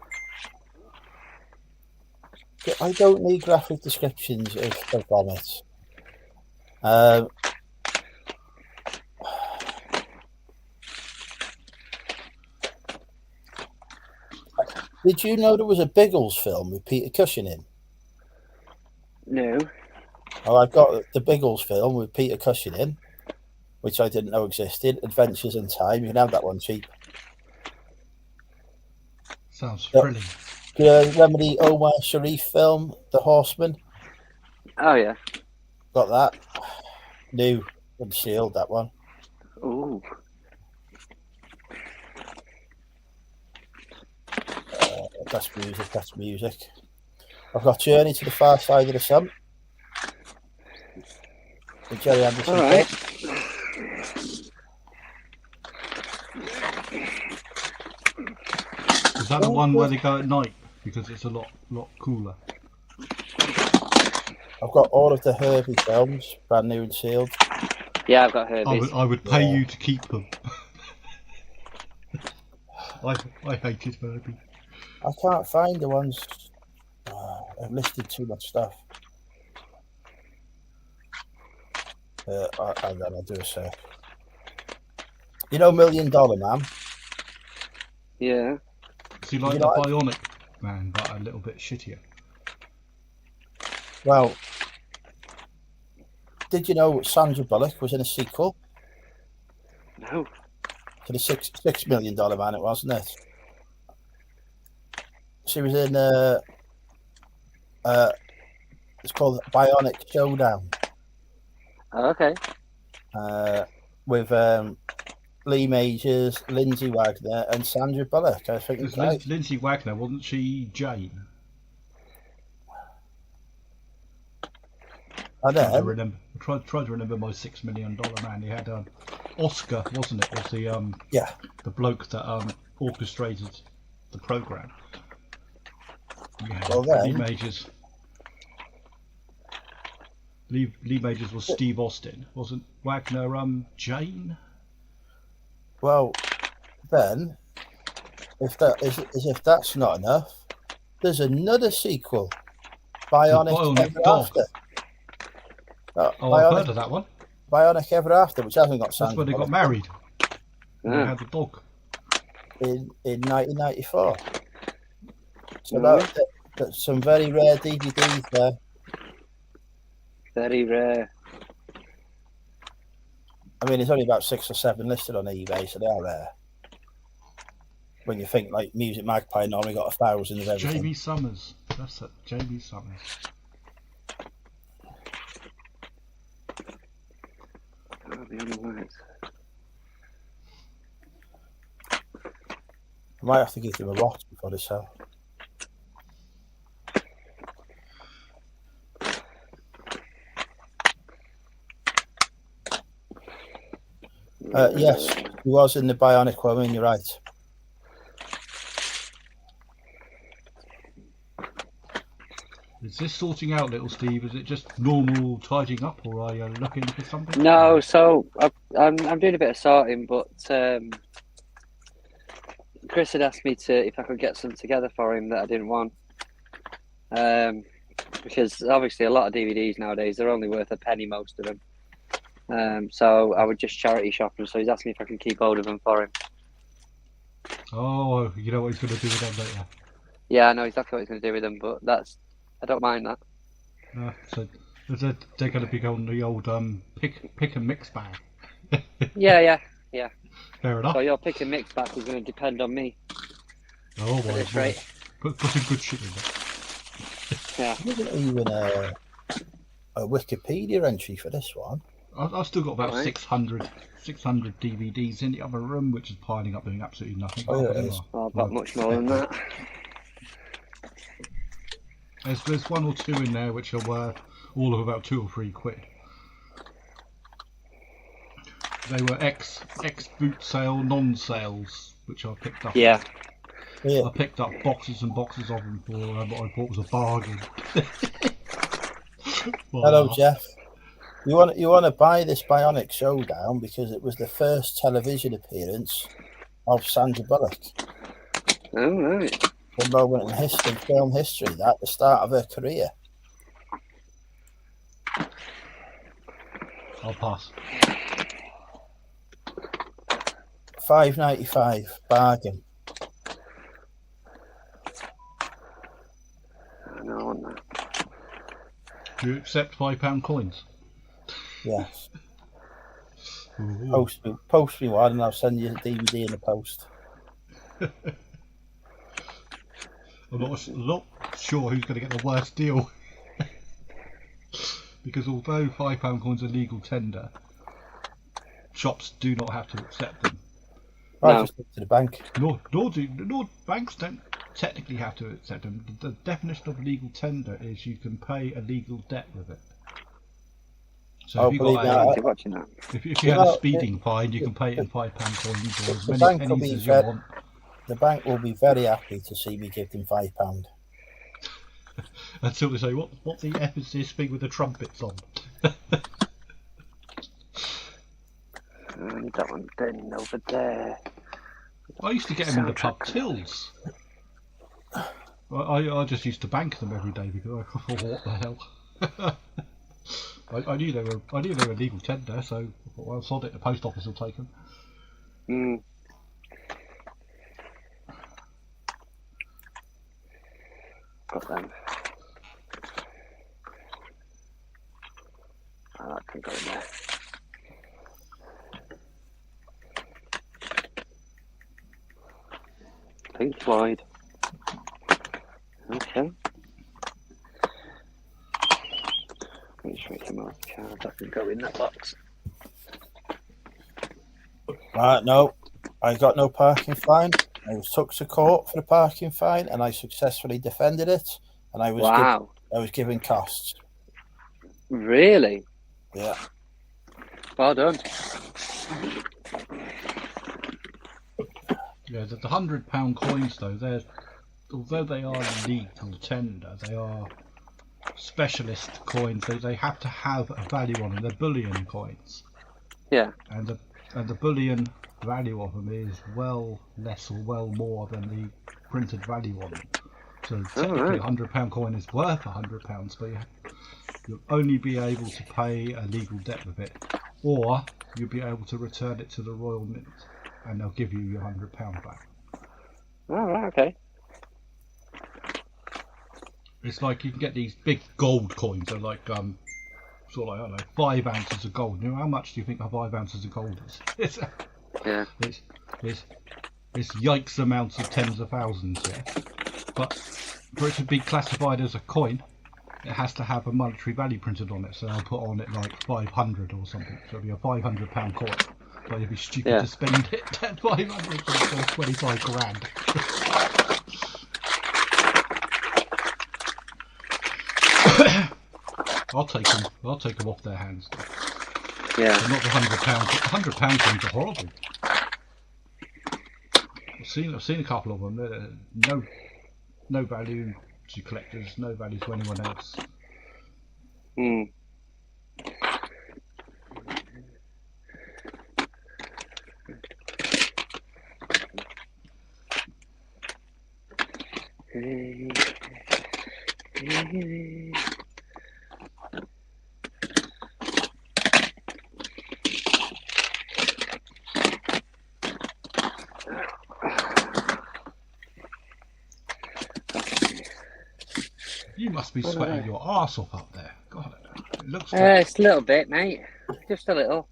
I don't need graphic descriptions of vomit. Did you know there was a Biggles film with Peter Cushing in? No. Oh, I've got the Biggles film with Peter Cushing in, which I didn't know existed. Adventures in Time. You can have that one cheap. Sounds thrilling. Do you remember the Omar Sharif film, The Horseman? Oh, yeah. Got that. New and sealed, that one. Ooh. That's music. I've got Journey to the Far Side of the Sun. With Jerry Anderson. All right. Is that the one where they go at night? Because it's a lot cooler. I've got all of the Herbie films, brand new and sealed. Yeah, I've got Herbie's. I would pay you to keep them. I hated Herbie. I can't find the ones. I've listed too much stuff. Hang on, I'll do a search. You know $1 Million Man? Yeah. Is he like the Bionic Man, but a little bit shittier? Well, did you know Sandra Bullock was in a sequel No. to the $6 Million Man? It wasn't it? She was in. It's called Bionic Showdown. Oh, okay. With Lee Majors, Lindsay Wagner, and Sandra Bullock. I think it's right. Lindsay Wagner, wasn't she Jane? I tried to remember my $6 Million Man. He had Oscar, wasn't it? Was the bloke that orchestrated the program. Yeah, well, then, Lee Majors. Lee Majors was Steve Austin, wasn't Wagner? Jane. Well, then, if that's not enough, there's another sequel, Bionic Ever Dog. After. I've heard of that one. Bionic Ever After, which hasn't got Sandra That's when they got Bullock married. They had the dog. in 1994. So that's some very rare DVDs there. Very rare. I mean, there's only about 6 or 7 listed on eBay, so they are rare. When you think like Music Magpie normally got 1,000 of everything. Jamie Summers. That's it. Jamie Summers. Oh, the only lights. I might have to give them a watch before they sell. Yes, he was in the Bionic Woman, you're right. Is this sorting out, little Steve? Is it just normal tidying up, or are you looking for something? No, so I'm doing a bit of sorting, but Chris had asked me if I could get some together for him that I didn't want. Because obviously a lot of DVDs nowadays, they're only worth a penny, most of them. So I would just charity shop them. So he's asked me if I can keep hold of them for him. Oh, you know what he's going to do with them, don't you? Yeah, I know exactly what he's going to do with them, but I don't mind that. So they're going to be going the old pick and mix bag. Yeah. Fair enough. So your pick and mix back is going to depend on me. Oh Get my it straight. God. Put some good shit in there. Yeah. There isn't even a Wikipedia entry for this one. I've still got about Right. 600 DVDs in the other room, which is piling up doing absolutely nothing. Oh, yeah, it is. Well, I've got much more than that. There's 1 or 2 in there which are worth all of about 2 or 3 quid. They were ex boot sale, non-sales, which I picked up. Yeah. Yeah. I picked up boxes and boxes of them for what I thought was a bargain. Hello, Jeff. You want to buy this Bionic Showdown because it was the first television appearance of Sandra Bullock. Oh, right. A moment in history, film history, that the start of her career. I'll pass. $5.95 bargain. I know, I want that. Do you accept £5 coins? Yes. Ooh. Post me one, and I'll send you the DVD in the post. I'm not sure who's going to get the worst deal. Because although £5 coins are legal tender, shops do not have to accept them. I No. just go to the bank. Nor banks don't technically have to accept them. The definition of legal tender is you can pay a legal debt with it. So Oh, if you believe got me, I'm watching that. if you had a speeding fine, you can pay it in £5 coins or as The many bank will pennies be as you very- want. The bank will be very happy to see me give them £5. Until they say, what the F is this thing with the trumpets on? I need that one bin over there. I used to get them in the pub Soundtrack. tills. I just used to bank them every day because I thought, what the hell? I knew they were legal tender, so I thought, well, sod it, the post office will take them. Mm. Got them. Oh, that can go in there. Pink Floyd. Okay. Make sure it's a card that can go in that box. No, I got no parking fine. I was took to court for the parking fine, and I successfully defended it. And I was Wow. I was given costs. Really? Yeah. Well done. Yeah, the £100 coins though, although they are legal tender, they are specialist coins. They have to have a value on them. They're bullion coins. Yeah. And the bullion value of them is well less or well more than the printed value on them. So technically, right. a £100 coin is worth £100, but you'll only be able to pay a legal debt with it, or you'll be able to return it to the Royal Mint, and they'll give you your £100 back. Oh, right, okay. It's like you can get these big gold coins, they're like sort of like, I don't know, 5 ounces of gold. You know, how much do you think 5 ounces of gold is? Yeah. It's yikes amounts of tens of thousands, yeah. But for it to be classified as a coin, it has to have a monetary value printed on it. So I'll put on it like 500 or something. So it'll be a £500 coin. But you'd be stupid to spend it at 500 for 25 grand. I'll take them off their hands. Yeah. But not the £100. £100 coins are horrible. I've seen a couple of them. They're no value to collectors, no value to anyone else. Hmm. You must be sweating your arse off up there. God, it looks It's a little bit, mate. Just a little.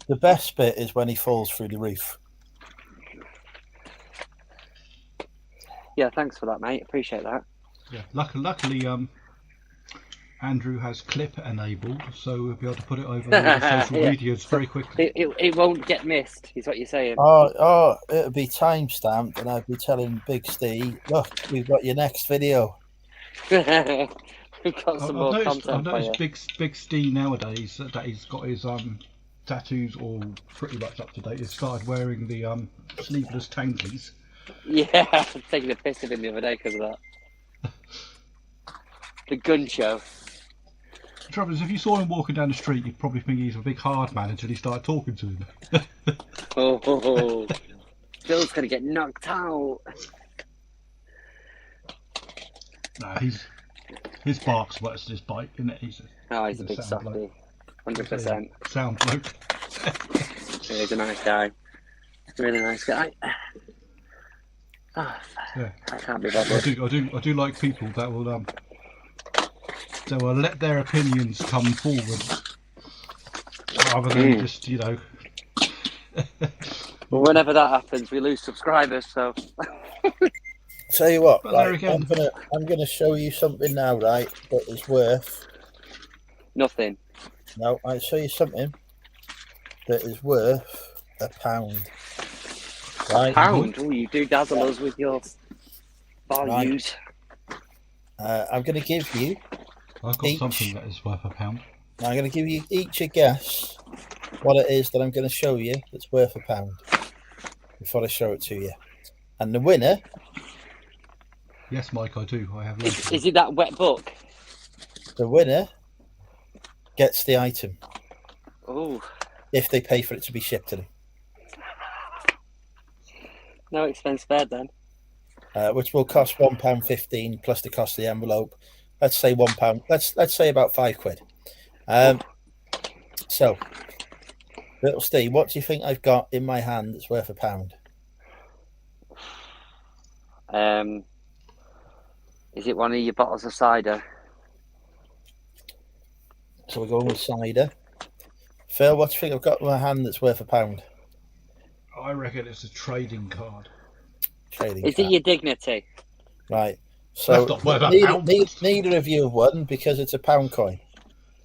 The best bit is when he falls through the roof. Yeah, thanks for that, mate. Appreciate that. Yeah, luckily, Andrew has clip enabled, so we'll be able to put it over the social medias very quickly. It won't get missed, is what you're saying. Oh, it'll be time stamped, and I'd be telling Big Steve, look, we've got your next video. We've got some more content I've for you. noticed Big Steve nowadays that he's got his tattoos all pretty much up to date. He started wearing the sleeveless tankies. Yeah, I was taking a piss of him the other day because of that. The gun show. The trouble is, if you saw him walking down the street, you'd probably think he's a big hard man until he started talking to him. Oh, Bill's gonna get knocked out. Nah, his bark's worse than his bite, isn't it? He's a big sound softie. bloke. 100%. Sound bloke. Yeah, he's a nice guy. Really nice guy. Oh, Yeah. I can't be bothered. I do like people that will let their opinions come forward rather than just, you know. Well, whenever that happens, we lose subscribers. So. Tell you what, right, I'm gonna show you something now, right? That is worth nothing. No, I'll show you something that is worth £1. Right? £1? Oh, you do dazzle us with your values. Right. I'm going to give you. I've got something that is worth £1. I'm going to give you each a guess what it is that I'm going to show you that's worth £1 before I show it to you. And the winner. Yes, Mike, I do. I have. Is it that wet book? The winner gets the item. Oh. If they pay for it to be shipped to them. No expense spared then. Which will cost £1.15 plus the cost of the envelope. Let's say £1. Let's say about £5. So, little Steve, what do you think I've got in my hand that's worth £1? Is it one of your bottles of cider? So we're going with cider. Phil, what do you think I've got in my hand that's worth £1? I reckon it's a trading card. Is it your dignity? Right. So neither of you have won because it's a £1 coin.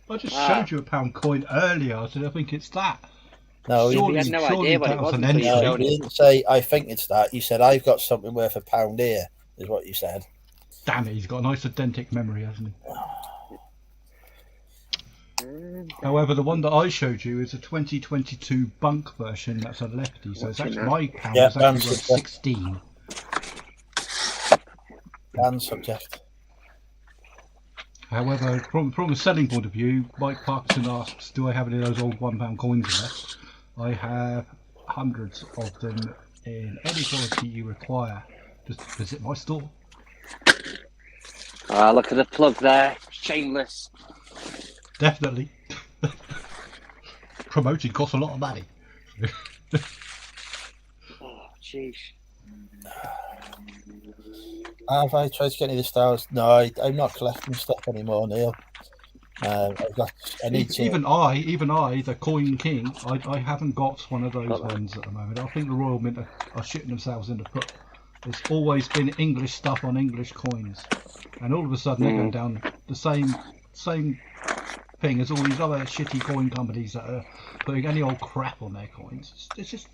I just showed you a £1 coin earlier. I said I think it's that. No, you had no idea what it was until you showed it. You didn't say I think it's that. You said I've got something worth £1 here. Is what you said. Damn it! He's got a nice eidentic memory, hasn't he? However, the one that I showed you is a 2022 bunk version. That's a lefty, so it's actually my pound is actually worth 16. Banned subject. However, from a selling point of view, Mike Parkinson asks, "Do I have any of those old £1 coins left?" I have hundreds of them in any quality you require. Just visit my store. Look at the plug there. Shameless. Definitely. Promoting costs a lot of money. Oh, jeez. Have I tried to get any of the stars? No, I'm not collecting stuff anymore, Neil. I need to. Even I, the coin king, I haven't got one of those ones at the moment. I think the Royal Mint are shitting themselves in the foot. There's always been English stuff on English coins, and all of a sudden they're going down the same thing as all these other shitty coin companies that are putting any old crap on their coins. It's just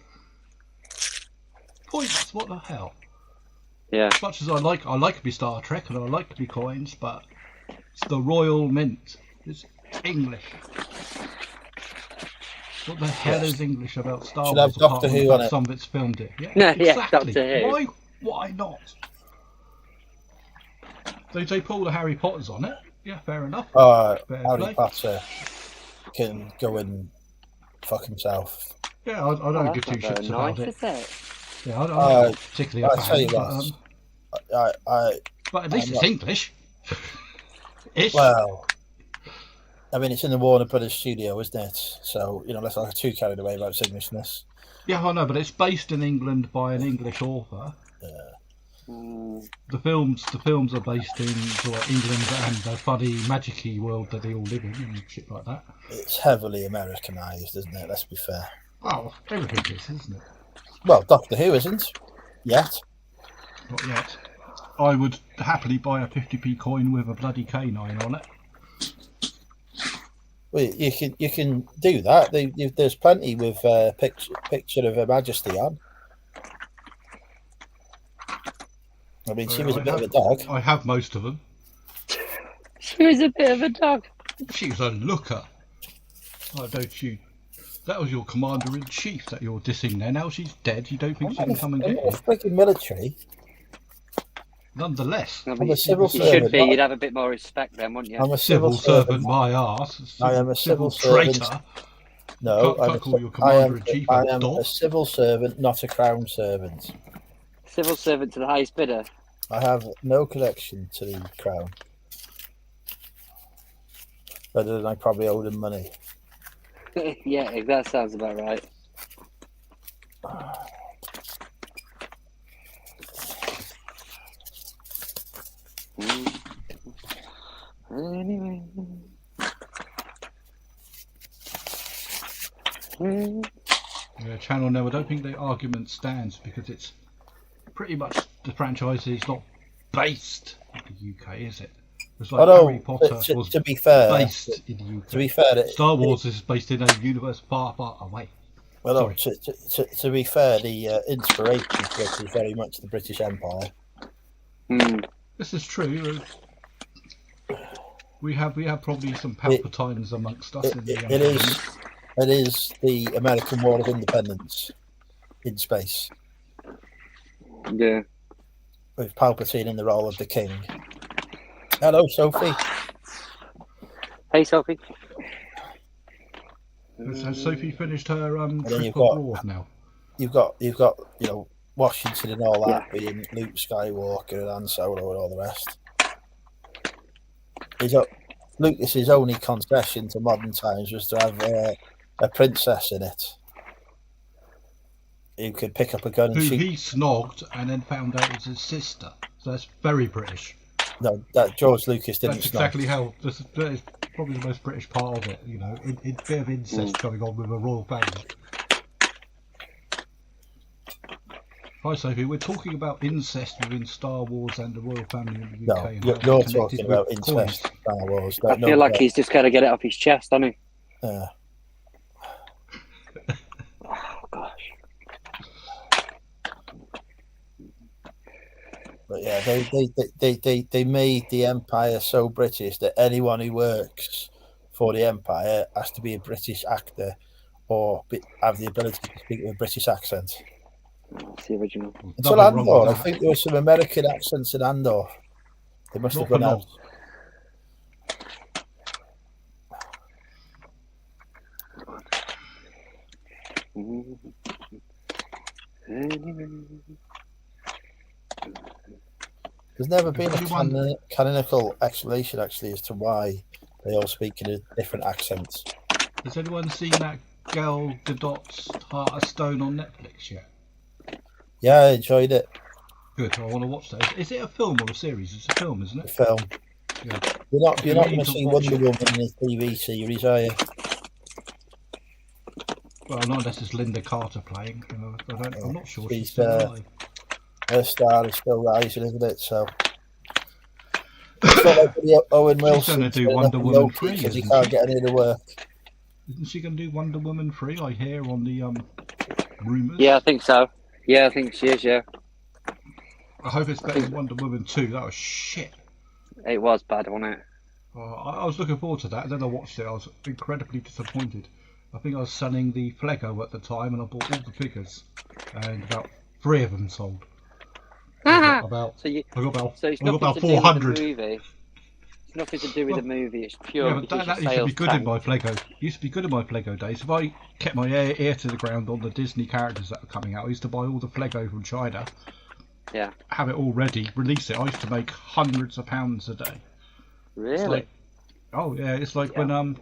pointless. What the hell? Yeah. As much as I like to be Star Trek and I like to be coins, but it's the Royal Mint. It's English. What the hell is English about Star Should Wars? have Doctor Who on it. Some of it's filmed it. Yeah, Yeah, exactly. Doctor Who. Why not? They pull the Harry Potters on it. Yeah, fair enough. Fair Harry play. Potter can go and fuck himself. Yeah, I don't give two shits about it. Is it? Yeah, I'm not particularly a I'll tell you fan, what. but at least it's English. Ish. Well, I mean, it's in the Warner Brothers studio, isn't it? So, let's not get too carried away about its Englishness. Yeah, I know, but it's based in England by an English author. The films are based in sort of England and the funny, magic-y world that they all live in and shit like that. It's heavily Americanized, isn't it? Let's be fair. Well, everything is, isn't it? Well, Doctor Who isn't yet. Not yet. I would happily buy a 50p coin with a bloody canine on it. Well, you can do that. There's plenty with picture of Her Majesty on. I mean, she was a bit of a dog. I have most of them. She was a bit of a dog. She was a looker. Oh, don't you? That was your commander-in-chief that you're dissing there. Now she's dead. You don't think she can come and get you? Freaking military. Nonetheless. No, I'm a civil you servant. should be. You'd have a bit more respect then, wouldn't you? I'm a Civil servant, my arse. I am a civil traitor. servant. No, Can't call your commander-in-chief I a am dog. a civil servant, not a crown servant. Civil servant to the highest bidder. I have no connection to the crown. Other than I probably owe them money. Yeah, that sounds about right. Anyway. Yeah, Channel No, I don't think the argument stands because it's pretty much the franchise is not based in the UK, is it? It's like Harry Potter was to be fair, based in the UK. To be fair, Star Wars is based in a universe far, far away. Well, no, to be fair, the inspiration for it is very much the British Empire. This is true. We have probably some Palpatines amongst us. It is the American War of Independence in space. Yeah. With Palpatine in the role of the king. Hello, Sophie. Hey, Sophie. Has Sophie finished her trip got, abroad now? You've got Washington and all that being Luke Skywalker and Han Solo and all the rest. Lucas's only concession to modern times was to have a princess in it who could pick up a gun and shoot. He snogged and then found out it was his sister. So that's very British. No, that George Lucas didn't. That's exactly how. That is probably the most British part of it. A bit of incest going on with a royal family. Hi, Sophie. We're talking about incest within Star Wars and the royal family in the UK. No, you're talking about incest in Star Wars. I feel like he's just got to get it off his chest, hasn't he? Yeah. Oh, gosh. But yeah, they made the Empire so British that anyone who works for the Empire has to be a British actor or have the ability to speak with a British accent. That's the original. Until Andor, I think there were some American accents in Andor. They must have gone out. There's never been a canonical explanation, actually, as to why they all speak in a different accent. Has anyone seen that Gal Gadot's Heart of Stone on Netflix yet? Yeah, I enjoyed it. Good, I want to watch that. Is it a film or a series? It's a film, isn't it? A film. Yeah. You're not We going need to to see watch Wonder it. Woman in a TV series, are you? Well, not unless it's Linda Carter playing. You know, I'm not sure she's still alive. Her star is still rising, isn't it? So it's not like the Owen She's Wilson going to do Wonder Woman 3, because he isn't can't she? get any of the work. Isn't she going to do Wonder Woman 3? I hear on the rumours. Yeah, I think so. Yeah, I think she is. Yeah, I hope it's better than Wonder Woman 2. That was shit. it was bad, wasn't it? I was looking forward to that, and then I watched it. I was incredibly disappointed. I think I was selling the Flego at the time, and I bought all the figures, and about 3 of them sold. I got about So I got about So it's I got nothing about to do with 400. the movie. It's nothing to do with the movie. It's pure Yeah, but because that your used to be sales good in tanked. my Flego. Used to be good in my Flego days. If I kept my ear to the ground on the Disney characters that were coming out, I used to buy all the Flego from China. Yeah. Have it all ready, release it. I used to make hundreds of pounds a day. Really? It's like, oh yeah, it's like Yeah. when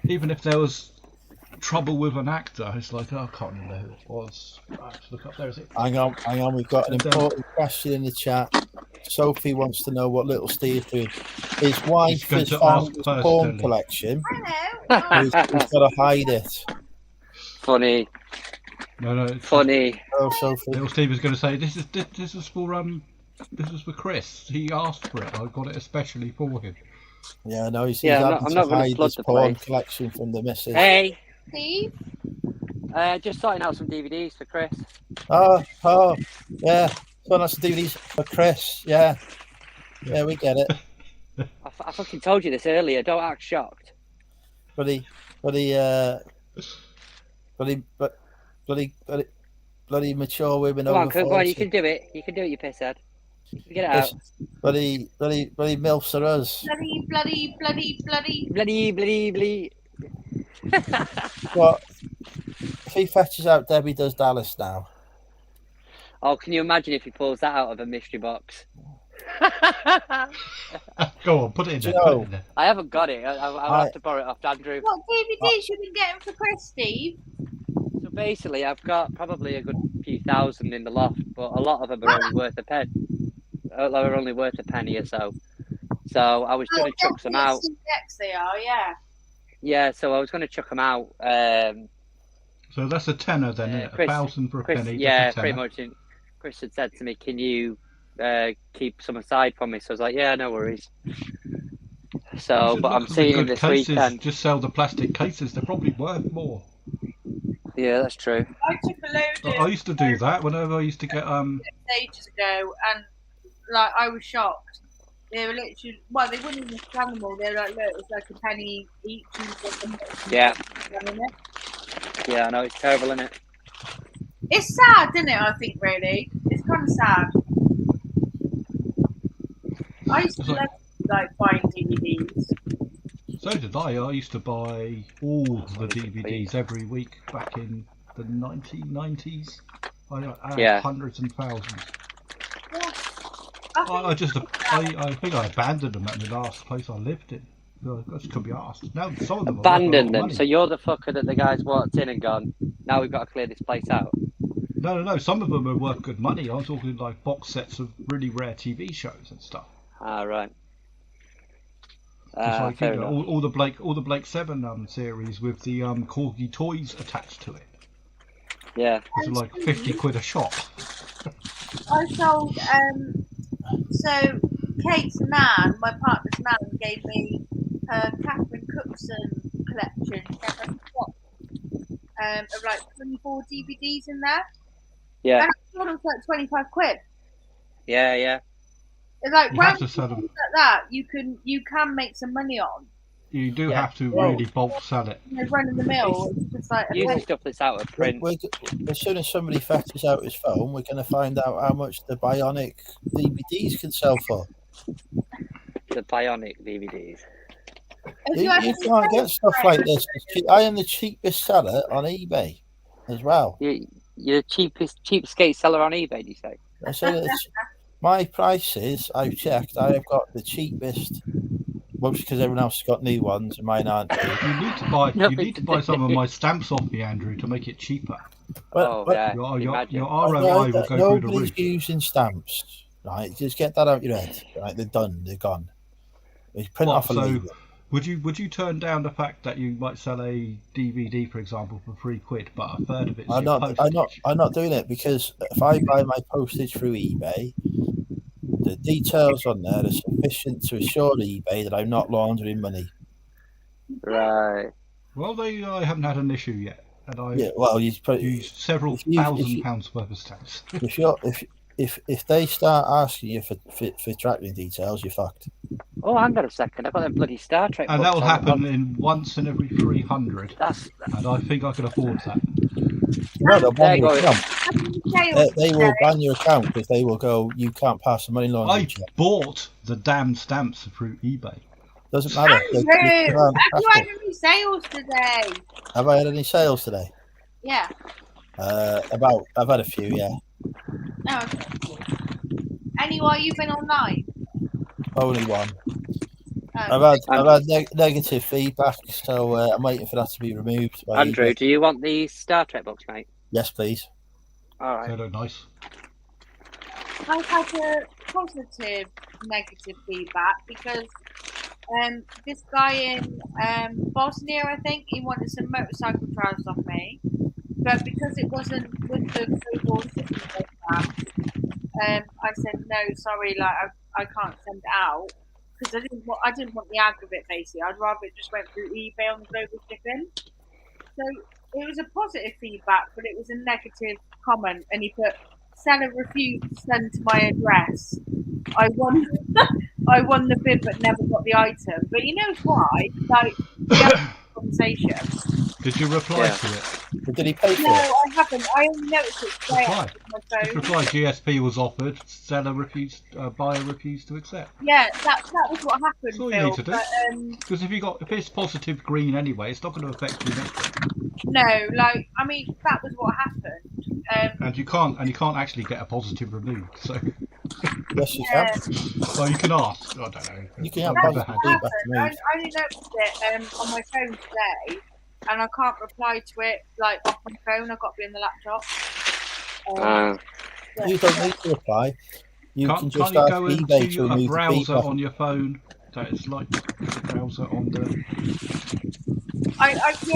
even if there was trouble with an actor, it's like, oh, I can't remember who it was. I have to look up there. Is it? Hang on. We've got an important question in the chat. Sophie wants to know what little Steve's doing. His wife going has to found ask his porn personally. collection. Hello. He's got to hide it. Funny. No. Funny. Oh, Sophie. Little Steve was going to say this is for Chris. He asked for it. I got it especially for him. Yeah, no, he's Yeah, having I'm not to gonna hide flood his the porn place. collection from the missus. Hey, Steve. just sorting out some DVDs for Chris. Oh, yeah. So that's the DVDs for Chris. Yeah, we get it. I fucking told you this earlier. Don't act shocked. Bloody mature women Come over on, 40. you can do it. You can do it, you pisshead. Get it out. Bloody milfs are us. Bloody. Bloody. What? If he fetches out Debbie Does Dallas now. Oh, can you imagine if he pulls that out of a mystery box? Go on, put it in Do there. you Put know- it in there. I haven't got it. I'll have to borrow it off Andrew. What DVDs you been getting for Chris, Steve? So basically, I've got probably a good few thousand in the loft, but a lot of them are only worth a pen. Are only worth a penny or so. So I was going to chuck some out. CX they are, yeah. Yeah, so I was going to chuck them out. So that's a tenner then, isn't it? Chris- 1,000 for a Chris, penny. yeah, that's a pretty tenner. much. And Chris had said to me, "Can you keep some aside for me?" So I was like, "Yeah, no worries." You So, should but look I'm at the seeing him good this cases. weekend. Just sell the plastic cases. They're probably worth more. Yeah, that's true. I took a load I used to do that whenever I used to get ages ago, and like I was shocked. They were literally, well, they wouldn't even scan them all. They were like, look, it's like a penny each. And Yeah. Isn't it? Yeah, I know, it's terrible, isn't it? It's sad, isn't it? I think really, it's kind of sad. I used to love like buying DVDs. So did I. I used to buy all the DVDs every week back in the 1990s. I had Yeah. hundreds and thousands. Yeah. I think I abandoned them at the last place I lived in. I just couldn't be asked. Now some of them are worth a lot Abandoned of them. money. So you're the fucker that the guys walked in and gone, now we've got to clear this place out. No. Some of them are worth good money. I'm talking like box sets of really rare TV shows and stuff. Ah, right. Just like Fair you know, enough. all the Blake Seven series with the Corgi toys attached to it. Yeah. It's like 50 quid a shop. I sold. So Kate's nan, my partner's nan, gave me her Catherine Cookson collection. She had like a box, of like 24 DVDs in there. Yeah. And I sold them for like 25 quid. Yeah. It's like You have random to sell them. things like that you can make some money on. You do Yeah. have to really bulk sell it. You know, running the mill, it's just like a Usually penny. stuff that's out of print. As soon as somebody fetches out his phone, we're going to find out how much the Bionic DVDs can sell for. The Bionic DVDs. If You you had can't to get stuff like this. I am the cheapest seller on eBay as well. You're the cheapskate seller on eBay, do you say? I said it's, my prices, I've checked, I have got the cheapest, mostly because everyone else has got new ones and mine aren't new. You need to buy. You Nothing need to to buy do. some of my stamps off me, Andrew, to make it cheaper. Oh, yeah. Your Imagine. ROI will go through the Nobody's roof. using stamps, right? Just get that out your head, right? They're done, they're gone. You print What, off a so label. would you turn down the fact that you might sell a DVD, for example, for £3, but a third of it's I'm your not. postage? I'm not doing it because if I buy my postage through eBay, the details on there are sufficient to assure eBay that I'm not laundering money. Right. Well, I haven't had an issue yet, and I've Yeah. Well, you used several if you- £1,000s worth of stamps. if they start asking you for tracking details, you're fucked. Oh, hang on a second. I've got them bloody Star Trek And books that will on- happen in once in every 300, That's and I think I can afford that. No, they'll ban There you your go. account. Sales They will today. ban your account because they will go. You can't pass a money laundering I check. bought the damn stamps through eBay. Doesn't matter. Andrew, have you had any sales today? Have I had any sales today? Yeah. I've had a few. Yeah, No. Okay. Any while you've been online? only one. Oh. I've had negative feedback, so I'm waiting for that to be removed. By Andrew, eBay. do you want the Star Trek books, mate? Yes, please. All They right. look nice. I've had a positive, negative feedback because this guy in Bosnia, I think, he wanted some motorcycle trials off me, but because it wasn't with the global system program, I said no, sorry, like I can't send it out because I didn't want the ag of it. Basically, I'd rather it just went through eBay on the global shipping. So it was a positive feedback, but it was a negative comment, and he put, "Seller refused to send to my address. I won, I won the bid, but never got the item." But he knows why. Like we had a conversation. Did you reply Yeah. to it? But did he pay for No, it? I haven't. I only noticed it today Reply. on my Just phone. reply. GSP was offered. Seller refused. Buyer refused to accept. Yeah, that was what happened, That's all you Phil. need to do. But Because if it's positive green anyway, it's not going to affect you next week. no, like I mean, that was what happened. And you can't actually get a positive removed. So, Yes, you Yeah. can. well, you can ask. I don't know. You can have I've That's never positive had what feedback happened. removed. I only noticed it on my phone today, and I can't reply to it like off my phone. I've got to be on the laptop. Yeah. You don't need to reply. You can Can't just you ask go eBay to into a remove the browser feedback. on your phone that is like the browser on the I actually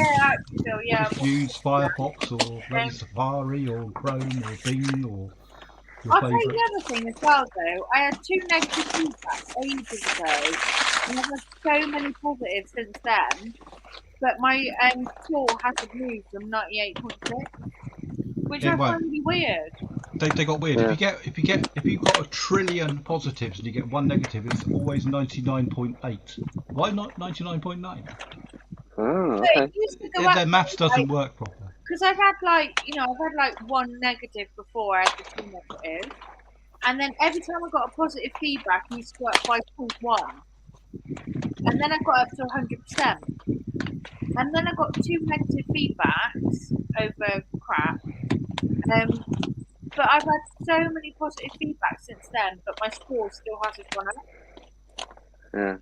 feel, yeah. just use Firefox or maybe Safari or Chrome or Bing or your I'll tell you favourite? the other thing as well, though. I had 2 negative feedbacks ages ago, and I've had so many positives since then. But my score hasn't moved from 98.6, which Yeah, I well, find really weird. They got weird. Yeah. If you've got 1 trillion positives and you get 1 negative, it's always 99.8. Why not 99.9? Oh, But okay. it used to go up Their maths doesn't work properly. because I've had like 1 negative before. I had the 2 negatives, and then every time I got a positive feedback, it used to go up by 0.1, and then I got up to 100%, and then I got 2 negative feedbacks over crap. But I've had so many positive feedbacks since then, but my score still hasn't gone up. Yeah.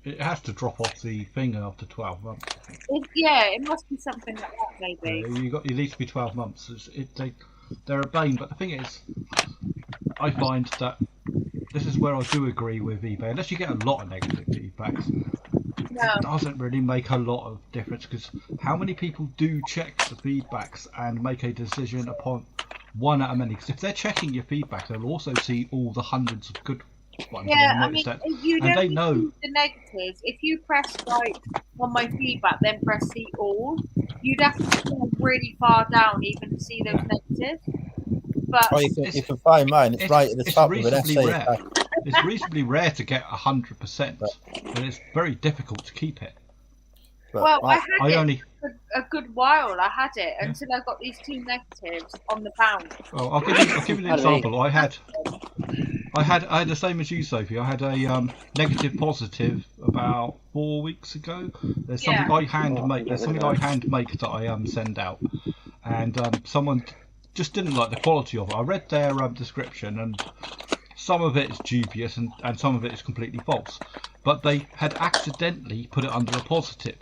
It has to drop off the thing after 12 months. It must be something like that, maybe. It needs to be 12 months. They're a bane, but the thing is, I find that this is where I do agree with eBay. Unless you get a lot of negative feedbacks, No. it doesn't really make a lot of difference. Because how many people do check the feedbacks and make a decision upon one out of many? Because if they're checking your feedback, they'll also see all the hundreds of good ones. Yeah, and I mean, that, if you and they don't know. see the negatives, if you press like on my feedback, then press see all, you'd have to scroll really far down even to see those negatives. But Or you can find mine. It's right at the top with an reasonably essay. rare. It's reasonably rare to get 100%, but it's very difficult to keep it. But well, I I had only. it for a good while. I had it until I got these 2 negatives on the bounce. Well, I'll give you an example. I had the same as you, Sophie. I had a negative positive about 4 weeks ago. There's something I hand make. There's something I hand make that I send out, and someone just didn't like the quality of it. I read their description, and some of it is dubious, and some of it is completely false. But they had accidentally put it under a positive.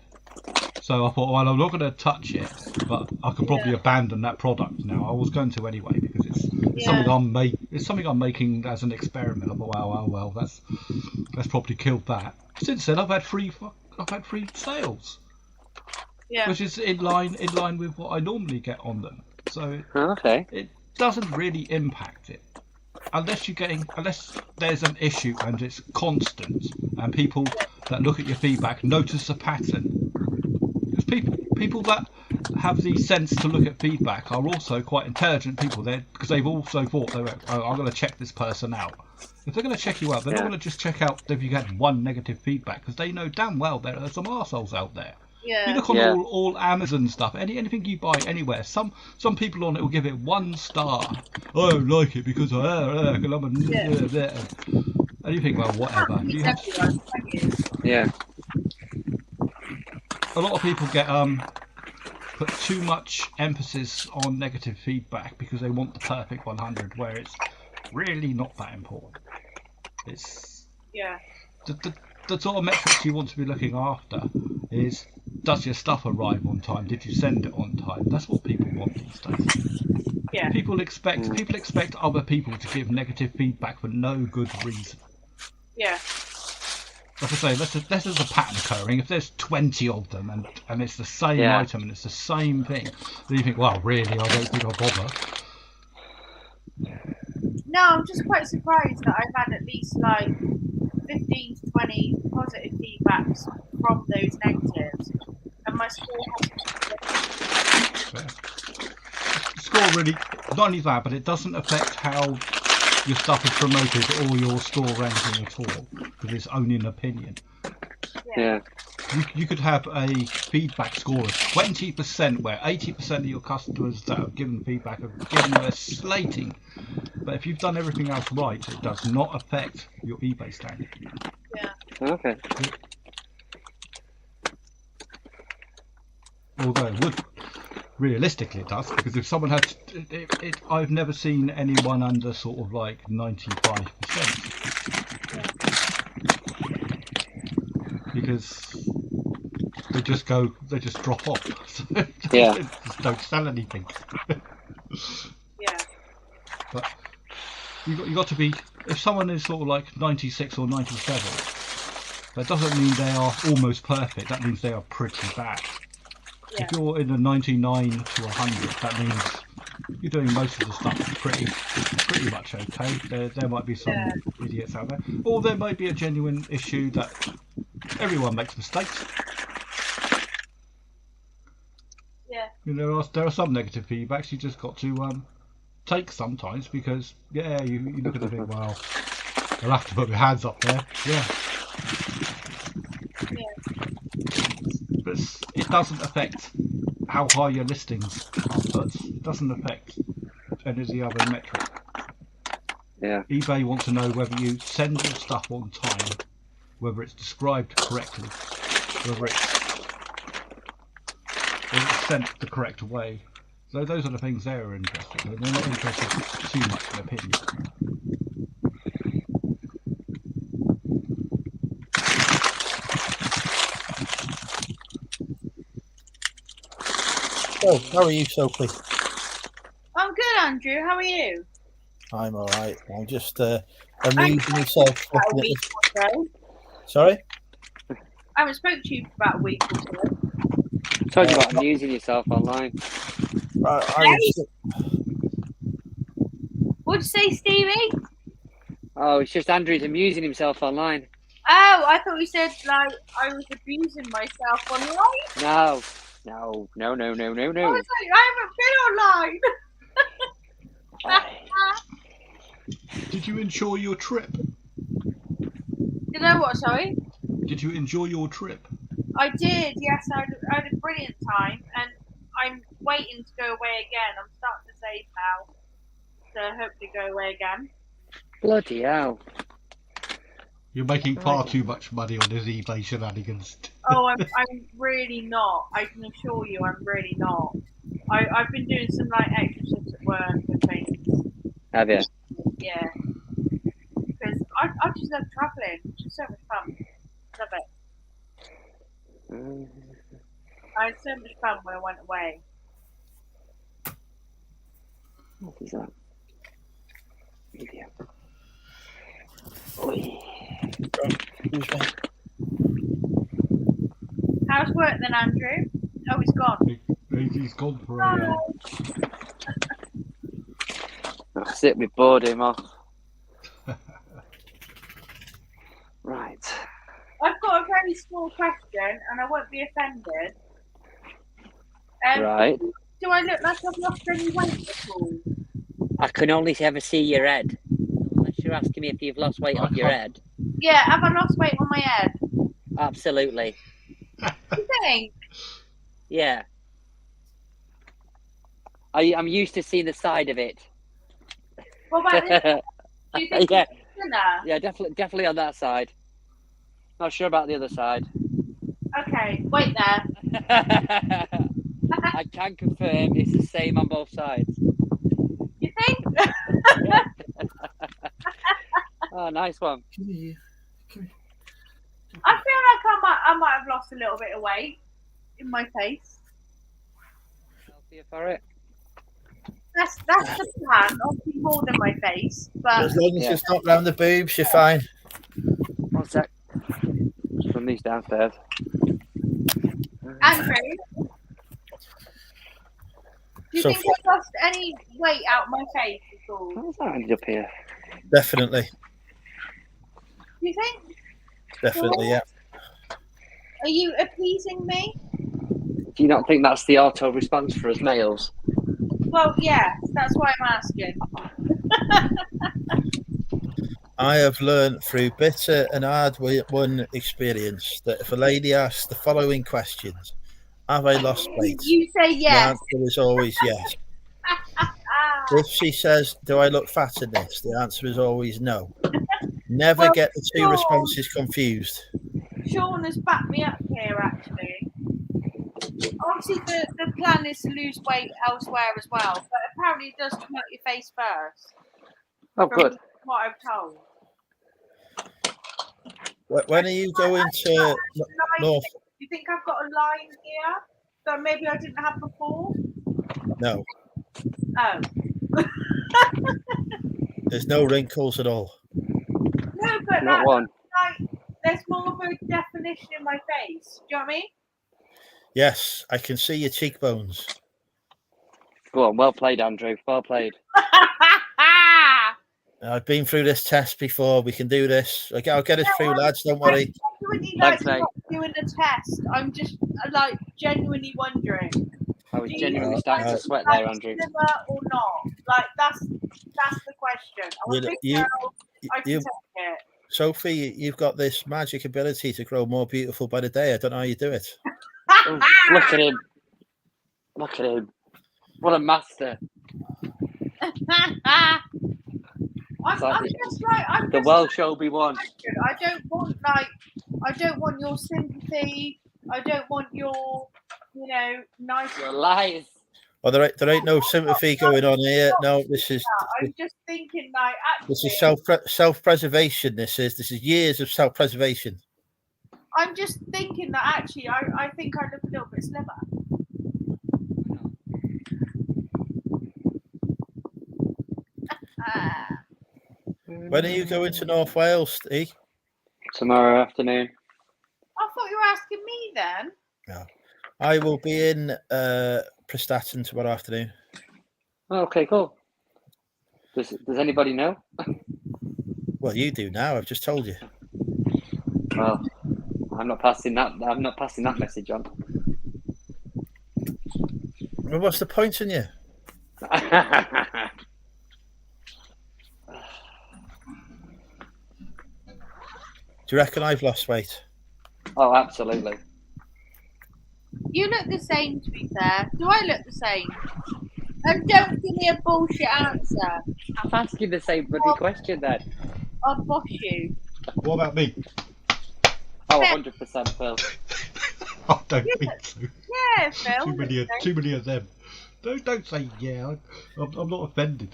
So I thought, well, I'm not going to touch it, but I could probably abandon that product now. I was going to anyway because it's something I'm making as an experiment. I thought, well, that's probably killed that. Since then, I've had three sales, which is in line with what I normally get on them. So Okay. it doesn't really impact it. Unless there's an issue and it's constant, and people that look at your feedback notice a pattern. Because people that have the sense to look at feedback are also quite intelligent people. Because they've also thought, I'm going to check this person out. If they're going to check you out, they're not going to just check out if you had one negative feedback, because they know damn well there are some arseholes out there. Yeah. You look on all Amazon stuff, anything you buy anywhere, some people on it will give it 1 star. I don't like it because I'm a and you think, well, whatever. Yeah. A lot of people get put too much emphasis on negative feedback because they want the perfect 100, where it's really not that important. It's the sort of metrics you want to be looking after is, does your stuff arrive on time? Did you send it on time? That's what people want these days. Yeah. People expect other people to give negative feedback for no good reason. Yeah. Like I say, this is a pattern occurring. If there's 20 of them and it's the same item and it's the same thing, then you think, well, really, I don't think I'll bother. No, I'm just quite surprised that I've had at least like 15 to 20 positive feedbacks from those negatives, and my score hasn't. Score really, not only that, but it doesn't affect how your stuff is promoted or your store ranking at all, because it's only an opinion. Yeah. You could have a feedback score of 20%, where 80% of your customers that have given feedback have given you a slating. But if you've done everything else right, it does not affect your eBay standing. Yeah. Okay. Although it would, realistically it does, because if someone had, I've never seen anyone under sort of like 95%. Because they just drop off. So they just don't sell anything. Yeah. But you got to be, if someone is sort of like 96 or 97, that doesn't mean they are almost perfect. That means they are pretty bad. Yeah. If you're in a 99 to 100, that means you're doing most of the stuff pretty much okay. There might be some idiots out there, or there might be a genuine issue that everyone makes mistakes. Yeah. There are some negative feedbacks you just got to take sometimes, because you look at it and think, well, I'll have to put my hands up there. Yeah. But it doesn't affect how high your listings are put. It doesn't affect any of the other metrics. Yeah. eBay wants to know whether you send your stuff on time, whether it's described correctly, whether it's sent the correct way. So those are the things they're interested in. They're not interested too much in opinion. So, how are you, Sophie? I'm good, Andrew. How are you? I'm all right. I'm just amusing myself. About a week or so. Sorry? I haven't spoke to you for about a week or so. Told you about amusing yourself online. What'd you say, Stevie? Oh, it's just Andrew's amusing himself online. Oh, I thought you said like I was abusing myself online. No. I was like, I haven't been online. Did you enjoy your trip? You know what? Sorry. Did you enjoy your trip? I did. Yes, I had a brilliant time, and I'm waiting to go away again. I'm starting to save now, so hopefully go away again. Bloody hell. You're making far too much money on his eBay shenanigans. Oh, I'm really not. I can assure you, I'm really not. I've been doing some like extra shifts at work and things. Have you? Yeah. Because I just love travelling. It's just so much fun. Love it. I had so much fun when I went away. What is that? Media. Oi. Excuse me. How's work then, Andrew? Oh, he's gone. He's gone for a. That's it, we bored him off. Right. I've got a very small question, and I won't be offended. Right. Do I look like I've lost any weight at all? I can only ever see your head. Unless you're asking me if you've lost weight off your head. Yeah, have I lost weight on my head? Absolutely. You think? Yeah. I'm used to seeing the side of it. What about this? Do you think Yeah. it's thinner? Yeah, definitely on that side. Not sure about the other side. Okay, wait there. I can confirm it's the same on both sides. You think? Oh, nice one. Come here. I feel like I might have lost a little bit of weight in my face. Healthier for it. That's the plan. Obviously more than my face, but As long as Yeah. it's not round the boobs, you're fine. One sec. Just run these downstairs. Andrew, do you So think I've lost any weight out my face at all? Do How's that ended up here? Definitely. you think? Definitely, yeah. Are you appeasing me? Do you not think that's the auto response for us males? Well, yes, that's why I'm asking. I have learned through bitter and hard-won experience that if a lady asks the following questions, have I lost weight? You say The yes. answer is always yes. If she says, do I look fat in this? The answer is always no. Never Well, get the two sure. responses confused. Sean has backed me up here, actually. Obviously, the plan is to lose weight elsewhere as well, but apparently it does come out your face first. Oh, from good. what I've told. When are you going to Line, North? do you think I've got a line here that maybe I didn't have before? No, Oh. there's no wrinkles at all. No, but Not one. like, there's more of a definition in my face. Do you know what I mean? Yes, I can see your cheekbones. Go on, well played, Andrew. Well played. I've been through this test before. We can do this. I'll get us through, lads. Don't worry. Genuinely, Thanks, like, mate. not doing the test. I'm just like genuinely wondering. I was Do you genuinely think starting I to look sweat like there, Andrew. slimmer or not? Like that's the question. I'm a big girl. I can you, take it. Sophie, you've got this magic ability to grow more beautiful by the day. I don't know how you do it. Oh, look at him. Look at him. What a master. I'm just like I'm The just world shall be won. I don't want your sympathy. I don't want your, nice. Your lies. Well, there ain't no sympathy going on here. No, this is I'm just thinking like actually, this is self-preservation. This is years of self-preservation. I'm just thinking that actually I think I look a little bit slimmer. When are you going to North Wales, Steve? Tomorrow afternoon. I thought you were asking me then. No, I will be in Prestatyn tomorrow afternoon. Oh, okay, cool. Does anybody know? Well, you do now. I've just told you. Well, I'm not passing that message on. Well, what's the point in you? Do you reckon I've lost weight? Oh, absolutely. You look the same, to be fair. Do I look the same? And don't give me a bullshit answer. I'm asking the same bloody question then. I'll boss you. What about me? Oh, 100%, Phil. I don't think so. Yeah, Phil. Too many of them. Don't say yeah. I'm not offended.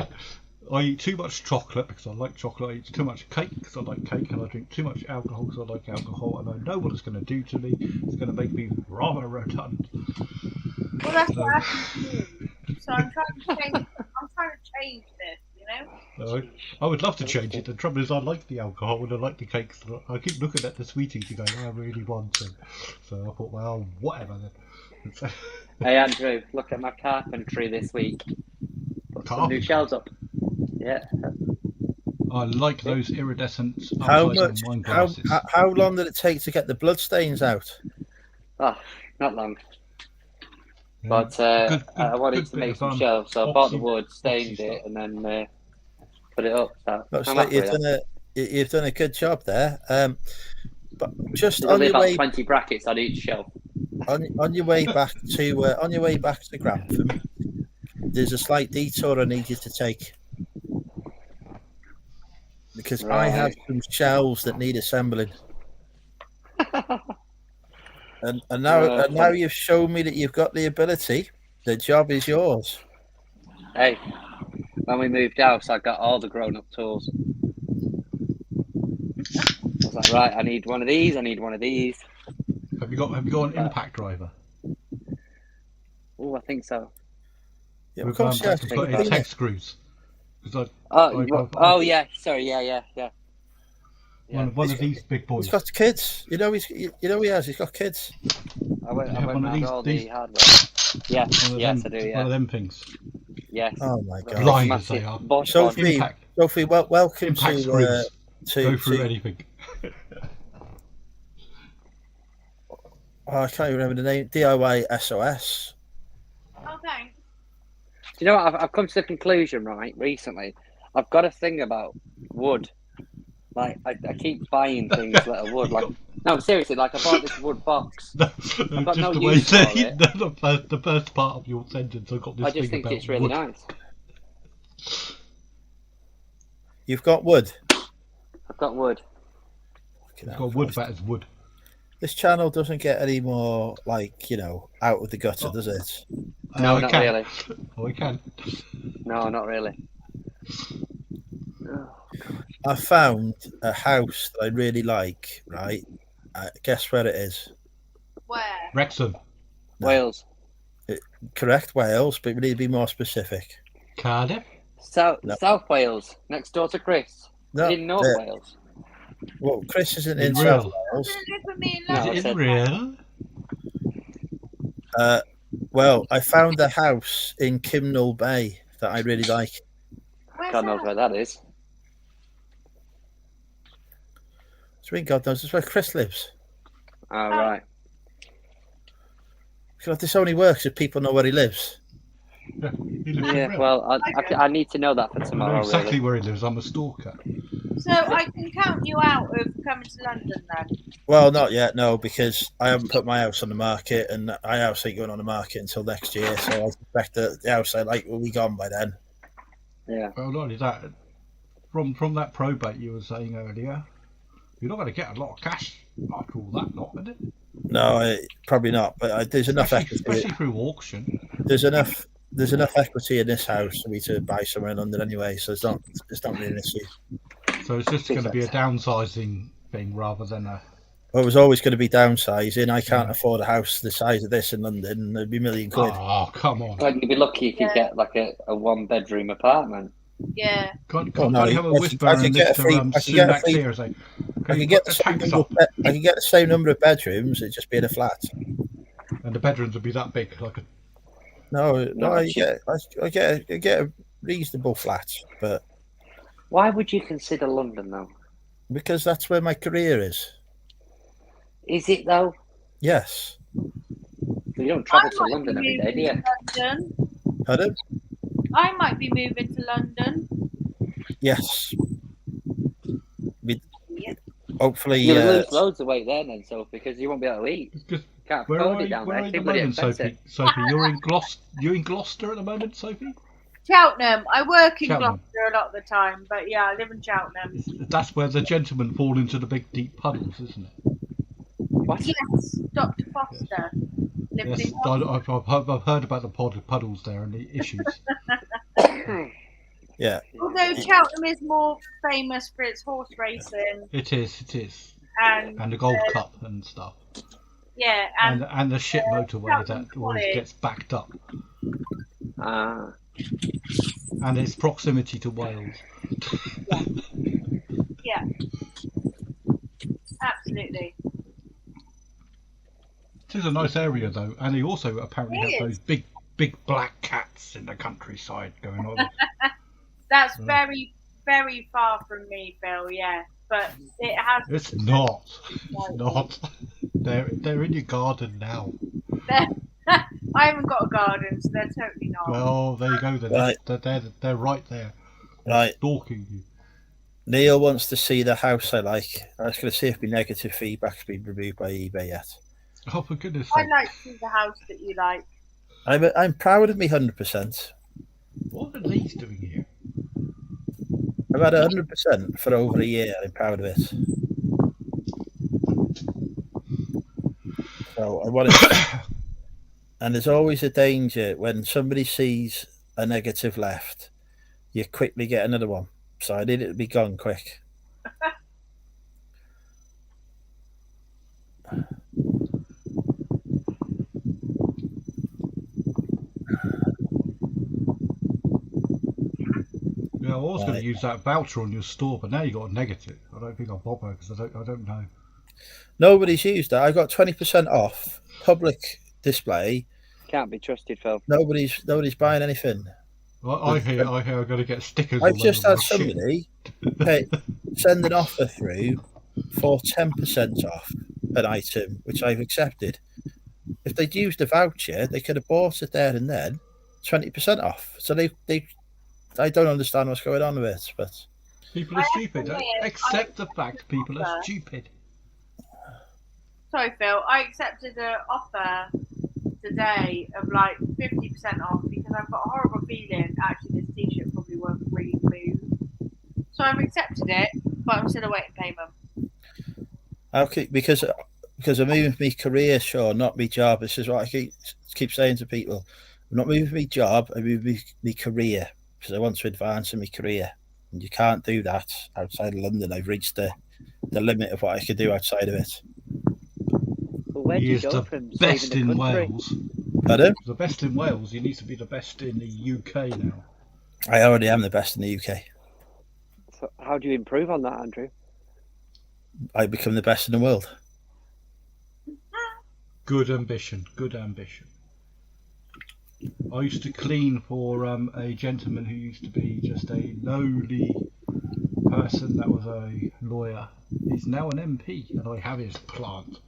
I eat too much chocolate because I like chocolate. I eat too much cake because I like cake, and I drink too much alcohol because I like alcohol. And I know what it's going to do to me. It's going to make me rather rotund. Well, that's what happened to me. So I'm trying to change. I'm trying to change this, you know. I would love to change it. The trouble is, I like the alcohol and I like the cakes. I keep looking at the sweeties and going, I really want them. So I thought, well, whatever then. Hey Andrew, look at my carpentry this week. Put some new shelves up. Yeah. I like those iridescent How upside down much? wine How, glasses. how long did it take to get the bloodstains out? Oh, not long. Yeah. But Good- I wanted to good make bit some of, shelves, so I bought the oxy- wood, stained oxy it, stuff. and then put it up. So Looks I'm like happy with that. you've done a good job there. But just There's on only your about way 20 brackets on each shelf. on your way back to Grantham, there's a slight detour I need you to take because I have Right. some shelves that need assembling. And now you've shown me that you've got the ability. The job is yours. Hey, when we moved house, I got all the grown-up tools. I was like, right, I need one of these. I need one of these. Have you got an impact driver? Oh, I think so. Yeah, of With course, yes. think got about in it. tech screws. Oh, yeah. Sorry, yeah. One of these big boys. He's got kids. You know he has. He's got kids. I went have one of around these- all these- the hardware. Yeah, yes, I do. One Yeah, of them things. yes. Oh my Got a god. Blind as they massive are. Bosch Sophie, one. Impact. Sophie, welcome Impact to screws. Go through to. anything. Oh, I can't even remember the name. DIY SOS. Oh, thanks. Do you know what? I've come to the conclusion, right, recently. I've got a thing about wood. Like, I keep buying things that are wood. Like, no, seriously, like, I bought this wood box. No, I've got just no the way use for that it. the first part of your sentence, I got this I thing just think about it's really wood. nice. You've got wood. I've got wood. It's got wood about as wood. This channel doesn't get any more out of the gutter, Oh. does it? No, it not can. really. Oh, it can. No, not really. Oh, I found a house that I really like. Right? Guess where it is? Where? Wrexham, No. Wales. Correct, Wales, but we need to be more specific. Cardiff. South Wales. Next door to Chris. No, In North Wales. well, Chris isn't In in South real. Wales. Doesn't live with me in No, Is I London. it said- real? Well, I found a house in Kimnall Bay that I really like. Where's God knows that? where that is. So God knows, it's where Chris lives. Oh, right. Because this only works if people know where he lives. Yeah, he lives in Yeah, real. well, I need to know that for I know tomorrow, exactly really. where he lives. I'm a stalker. So I can count you out of coming to London then. Well, not yet, no, because I haven't put my house on the market, and my house ain't going on the market until next year. So I suspect that the house I like will be gone by then. Yeah. Well, not only that, from that probate you were saying earlier, you're not going to get a lot of cash after all that lot, is it? No, probably not. But there's enough equity. Especially through auction. There's enough equity in this house for me to buy somewhere in London anyway. So it's not really an issue. So it's just going to be a downsizing thing rather than a... Well, it was always going to be downsizing. I can't afford a house the size of this in London. It'd be a million quid. Oh, come on. God, you'd be lucky if you get like a one-bedroom apartment. Yeah. Can't no, you have a I whisper could and get this a to free- I could get a Sunak's free- ear and say, I okay, could get put the the same tanks number. up. I could get the same number of bedrooms. It'd just be in a flat. And the bedrooms would be that big, like a... No, I get a reasonable flat, but Why would you consider London, though? because that's where my career is. Is it, though? Yes. You don't travel I to might London be every day, do moving you? to London. Pardon? I might be moving to London. Yes. Yeah. Hopefully, You'll lose loads of weight there, then, so because you won't be able to eat. Just, Can't where afford are it you, down where there. are you Too at the bloody moment, expensive. Sophie? You're in Gloucester at the moment, Sophie? Cheltenham. I work in Cheltenham. Gloucester a lot of the time, but yeah, I live in Cheltenham. That's where the gentlemen fall into the big deep puddles, isn't it? What? Yes, Dr. Foster lives Yes, in I've heard about the puddles there and the issues. Yeah. Although Cheltenham is more famous for its horse racing It is. and And the Gold Cup and stuff. yeah, And the shit motorway Cheltenham that always College. gets backed up. Ah. And its proximity to Wales. Yeah, absolutely. It is a nice area though, and they also apparently It have is. those big black cats in the countryside going on. That's very, very far from me, Phil. Yeah, but it has. It's not. It's not. They're in your garden now. I haven't got a garden, so they're totally not. Well, there you go. Right. They're right there. They're Right. stalking you. Neil wants to see the house I like. I was going to see if my negative feedback's been reviewed by eBay yet. Oh, for goodness I'd sake. like to see the house that you like. I'm proud of me 100%. What are these doing here? I've had 100% for over a year. I'm proud of it. So I want it. And there's always a danger when somebody sees a negative left, you quickly get another one. So I need it to be gone quick. Yeah, I was going Right. to use that voucher on your store, but now you got a negative. I don't think I'll bother because I don't know. Nobody's used that. I got 20% off public display. Can't be trusted, Phil. Nobody's buying anything. I hear I've got to get stickers. I've all just over had my shit. somebody send an offer through for 10% off an item, which I've accepted. If they'd used a voucher, they could have bought it there and then, 20% off. So I don't understand what's going on with it, but People are stupid. Accept the fact people are stupid. Sorry, Phil. I accepted an offer today of like 50% off because I've got a horrible feeling actually this t-shirt probably won't really move. So I've accepted it, but I'm still awaiting payment. okay, because I'm moving my career, sure, not my job. This is what I keep saying to people. I'm not moving my job, I'm moving my career because I want to advance in my career. And you can't do that outside of London. I've reached the limit of what I could do outside of it. Well, where do He you is go the from best saving the in country? Wales. Pardon? The best in Wales. You need to be the best in the UK now. I already am the best in the UK. So how do you improve on that, Andrew? I become the best in the world. Good ambition. Good ambition. I used to clean for a gentleman who used to be just a lowly person that was a lawyer. He's now an MP, and I have his plant.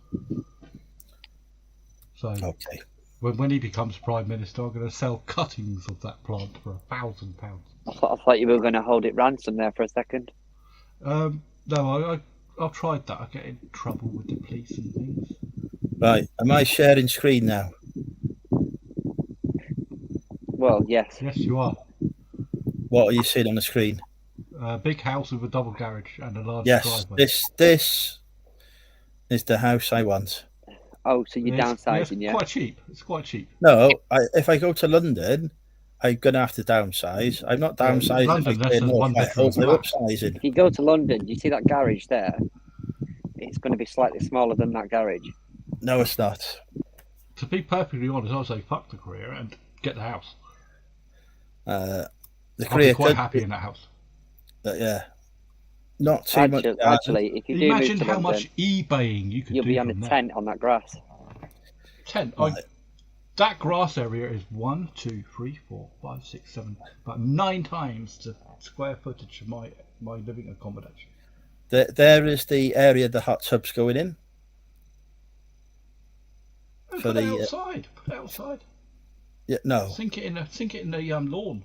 So Okay. when he becomes Prime Minister, I'm going to sell cuttings of that plant for £1,000. I thought you were going to hold it ransom there for a second. No, I've tried that. I get in trouble with the police and things. Right. Am I sharing screen now? Well, yes. Yes, you are. What are you seeing on the screen? A big house with a double garage and a large Yes. driveway. This is the house I want. Oh, so you're downsizing, It's yeah? quite cheap. It's quite cheap. No, if I go to London, I'm going to have to downsize. I'm not downsizing. London, if I that's stay a north, one-bedroom I'm flat. upsizing. If you go to London, you see that garage there? It's going to be slightly smaller than that garage. No, it's not. To be perfectly honest, I'll say fuck the career and get the house. The I'll career be quite could happy in that house. yeah. Not too much. Actually, if you do Imagine move to how London, much eBaying you could you'll do be on a from there. tent on that grass. 10. Right. That grass area is 1, 2, 3, 4, 5, 6, 7, about 9 times the square footage of my living accommodation. There is the area the hot tub's going in. Put it outside. Put it outside. Yeah, no, Sink it in the lawn.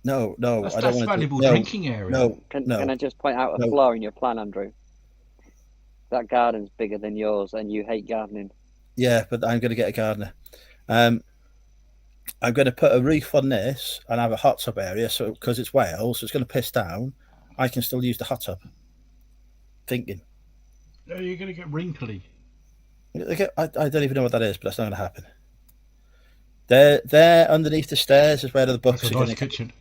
no. That's I don't want valuable to. No, drinking area. no, Can no. I just point out a No. flaw in your plan, Andrew? That garden's bigger than yours, and you hate gardening. Yeah, but I'm going to get a gardener. I'm going to put a roof on this and have a hot tub area. So because it's Wales, it's going to piss down. I can still use the hot tub. Thinking. No, you're going to get wrinkly. I don't even know what that is, but that's not going to happen. There underneath the stairs is where the books That's are a going nice to. kitchen.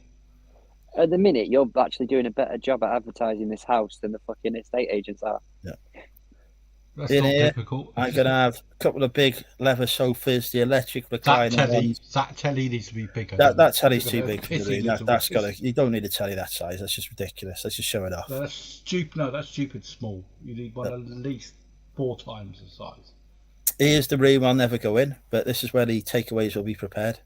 At the minute, you're actually doing a better job at advertising this house than the fucking estate agents are. That's In not here, difficult. I'm going to have a couple of big leather sofas, the electric That recliner ones. telly needs to be bigger. That telly's You're too gonna big for piss the room. it into That's it. got to. You don't need a telly that size. That's just ridiculous. Let's just show it off. No, that's stupid. No, that's stupid small. You need one at least 4 times the size. Here's the room I'll never go in, but this is where the takeaways will be prepared.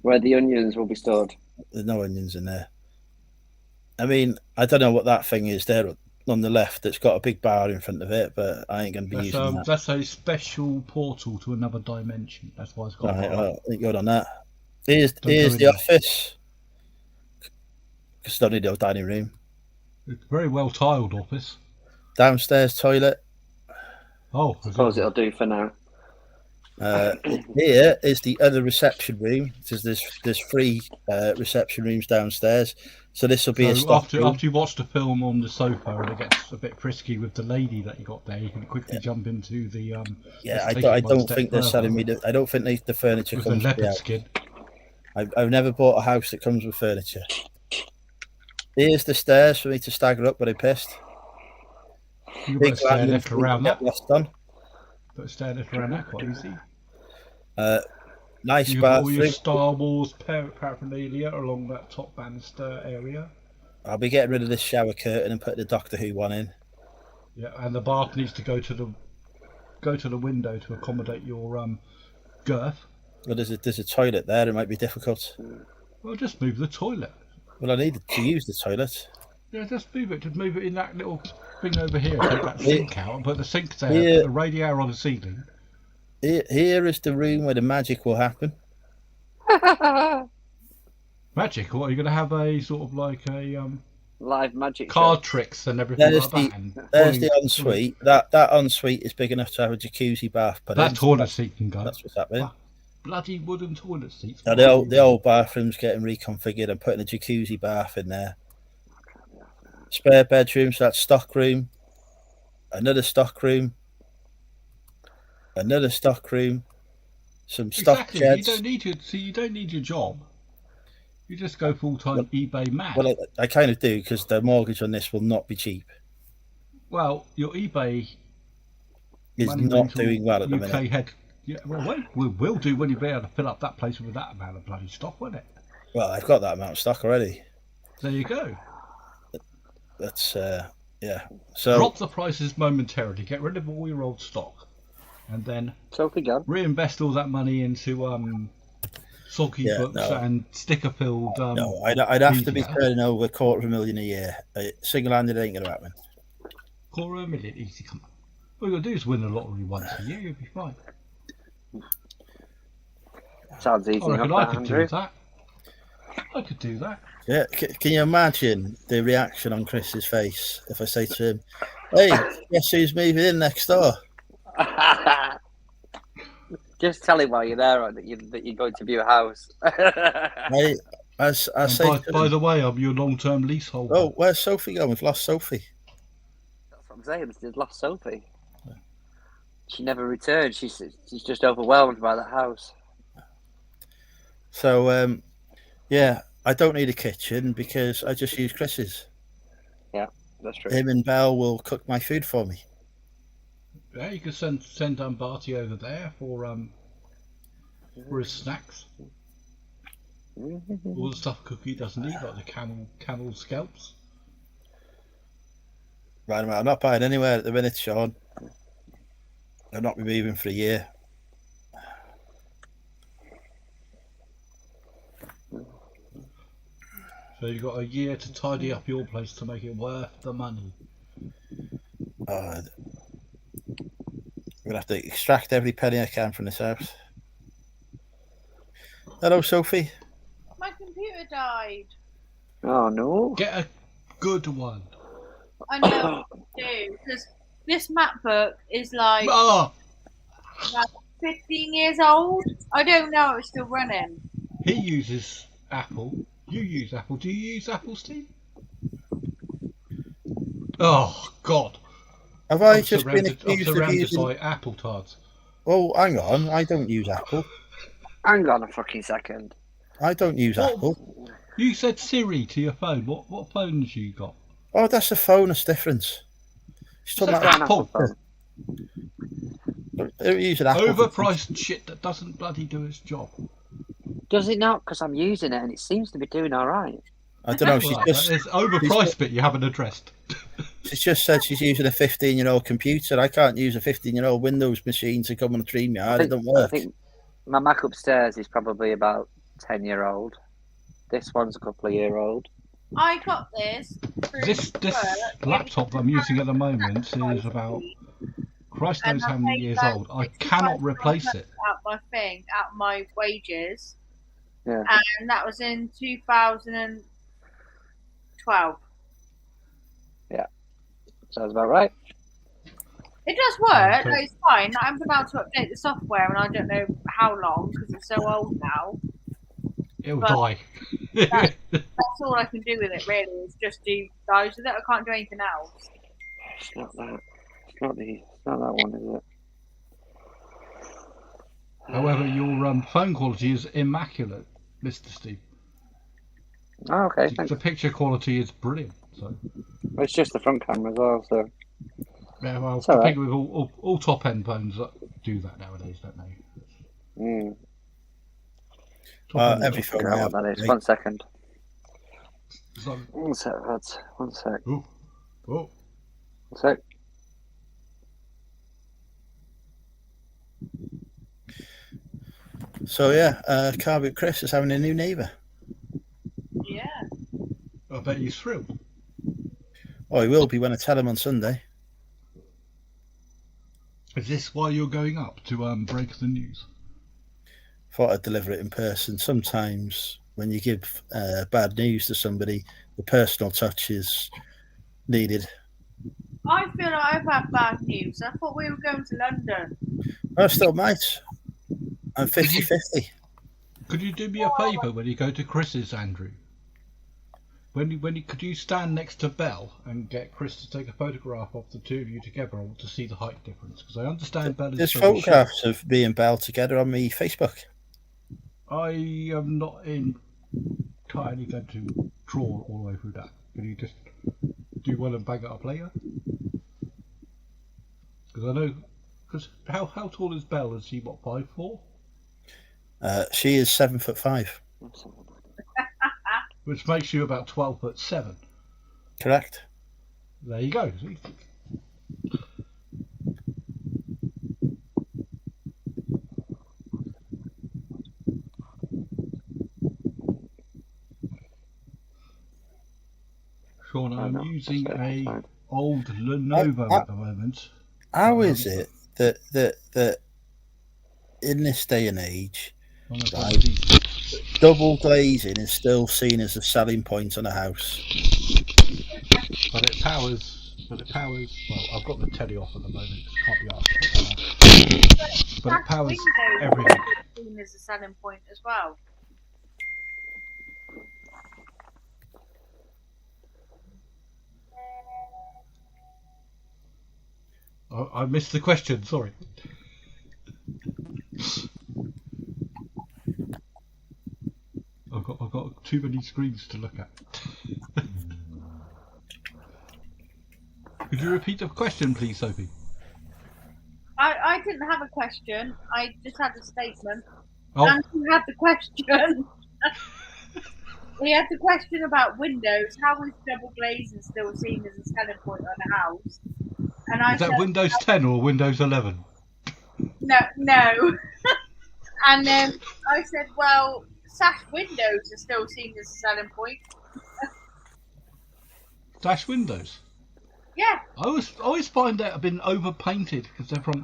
Where the onions will be stored. There's no onions in there. I mean, I don't know what that thing is there on the left. It's got a big bar in front of it, but I ain't going to be using that. That's a special portal to another dimension. That's why it's got. Right, I think good on that. Here's Don't go in the there. office. Because don't need a dining room. It's a very well tiled office. Downstairs toilet. Oh, I suppose it'll do for now. Here is the other reception room. There's 3 reception rooms downstairs. So this will be a so stock after room. you watch the film on the sofa and it gets a bit frisky with the lady that you got there, you can quickly jump into the Yeah, let's I take it one don't step think they're further selling me. I don't think the furniture with the comes with the leopard house. skin. I've never bought a house that comes with furniture. Here's the stairs for me to stagger up when I'm pissed. You Big better stay landing left for me to around get that. lost on. Better stay left around that quite easy. Nice You've got all your bathroom. Star Wars paraphernalia along that top banister area. I'll be getting rid of this shower curtain and putting the Doctor Who one in. Yeah, and the bath needs to go to the window to accommodate your girth. Well, there's a toilet there. It might be difficult. Well, just move the toilet. Well, I need to use the toilet. Yeah, just move it. Just move it in that little thing over here. Take that sink out and put the sink there. Yeah. Put the radiator on the ceiling. Here is the room where the magic will happen. Magic? What, are you going to have a sort of like a Live magic card show. tricks and everything There's like that? And There's the ensuite. That ensuite is big enough to have a jacuzzi bath. But that toilet seat can go. That's what's happening. Bloody wooden toilet seats. Now the old bathroom's getting reconfigured. I'm putting a jacuzzi bath in there. Spare bedroom, so that's stock room. Another stock room. Another stock room. Some stock Exactly. sheds. You don't need your job. You just go full time eBay man. Well, I kind of do because the mortgage on this will not be cheap. Well, your eBay It's money not rental doing well at the UK minute. head. Yeah, well, we will do when you be able to fill up that place with that amount of bloody stock, won't it? Well, I've got that amount of stock already. There you go. That's yeah. So Drop the prices momentarily, get rid of all your old stock, and then Sophie John. reinvest all that money into soggy Yeah, books no. and sticker-filled. no, I'd have to be media. turning over $250,000 a year. Single-handed ain't gonna happen. $250,000 easy, come on. All you got to do is win the lottery once a year, you'll be fine. Sounds easy I reckon enough, I that, could do Andrew. that. I could do that. Yeah, can you imagine the reaction on Chris's face if I say to him, "Hey, guess who's moving in next door?" Just tell him while you're there that you're going to view a house. I say, And to by him, the way, I'm your long-term leaseholder. "Oh, where's Sophie going? We've lost Sophie." That's what I'm saying. They've lost Sophie. She never returned. She's just overwhelmed by that house. So yeah, I don't need a kitchen because I just use Chris's. That's true. Him and Belle will cook my food for me. Yeah, you could send Barty over there for his snacks. All the stuff Cookie doesn't eat, like the camel scalps. Right, I'm not buying anywhere at the minute, Sean. I'll not be moving for a year. So you've got a year to tidy up your place to make it worth the money. I'm gonna have to extract every penny I can from this house. Hello, Sophie. My computer died. Oh no! Get a good one. I know what to do because this MacBook is like Oh, 15 years old. I don't know if it's still running. he uses Apple. You use Apple. Do you use Apple, Steve? Oh God! Have I I'm just been surrounded- I'm accused of surrounded using? by Apple tards. Oh, hang on. I don't use Apple. Hang on a fucking second. I don't use What? Apple. You said Siri to your phone. What phones you got? Oh, that's a phone. It's different. She's talking Just about got an Apple Apple. phone. They're using Apple. Overpriced shit that doesn't bloody do its job. Does it not? Because I'm using it and it seems to be doing all right. I don't know. She's Well, just it's overpriced bit you haven't addressed. she's just said she's using a 15-year-old computer. I can't use a 15-year-old Windows machine to come on a StreamYard. It don't I work. think my Mac upstairs is probably about 10-year-old. This one's a couple of year old. I got this. through This work. laptop that I'm using at the moment is about Christ knows how many years old. I cannot replace it. Out my thing, out my wages. Yeah. And that was in 2012. Sounds about right. It does work. Okay. No, it's fine. I'm about to update the software, and I don't know how long because it's so old now. It'll But- die. That's all I can do with it, really. Is just do those with it. I can't do anything else. It's not that. It's not that one, is it? However, your phone quality is immaculate, Mr. Steve. Oh, okay. Thanks. The picture quality is brilliant. So, It's just the front camera as well, so. yeah, well, It's all I right. think with all top end phones that do that nowadays, don't they? Top-end Every stuff. phone Figure I out have. what that is. mate. 1 second. It's like, 1 sec, lads. 1 sec. oh, 1 sec. So yeah, Carvit Chris is having a new neighbour. Yeah. I bet he's thrilled. Oh, he will be when I tell him on Sunday. Is this why you're going up to break the news? Thought I'd deliver it in person. Sometimes when you give bad news to somebody, the personal touch is needed. I feel like I've had bad news. I thought we were going to London. I still might. I'm 50-50. Could you do me a favour when you go to Chris's, Andrew? Could you stand next to Belle and get Chris to take a photograph of the two of you together? I want to see the height difference because I understand Belle is There's very photographs of me and Belle together on my Facebook. short. I am not entirely going to draw all the way through that. Can you just do one and bang it up later? Because I know. Because how tall is Belle? Is she what, 5'4"? She is 7'5". Which makes you about 12'7". Correct. There you go. Sean, I'm using a old Lenovo at the moment. How is it that in this day and age, On a Right. DVD. double glazing is still seen as a selling point on a house? But it powers. Well, I've got the telly off at the moment. It can't be asked. But it powers Windows everything. is seen as a selling point as well. I missed the question. Sorry. I've got too many screens to look at. Could you repeat the question, please, Sophie? I didn't have a question. I just had a statement. Oh, And he had the question. He had the question about windows. How is double glazing still seen as a selling point on a house? And I is that said, Windows 10 or Windows 11? no. And then I said, well, sash windows are still seen as a selling point. Dash windows. Yeah. I always find that I've been overpainted because they're from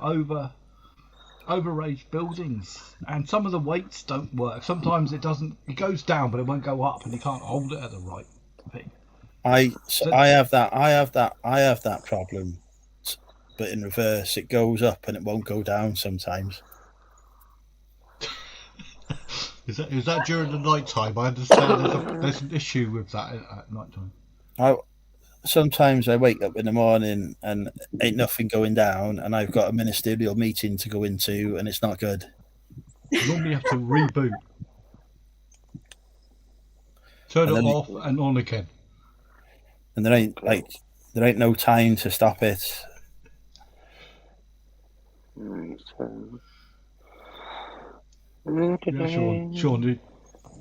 overaged buildings, and some of the weights don't work. Sometimes it doesn't. It goes down, but it won't go up, and you can't hold it at the right thing. I have that problem, but in reverse, it goes up and it won't go down sometimes. Is that during the night time? I understand there's an issue with that at night time. Sometimes I wake up in the morning and ain't nothing going down, and I've got a ministerial meeting to go into, and it's not good. You normally have to reboot. Turn And it then- off and on again. And there ain't no time to stop it. Right, so... Yeah, Sean, the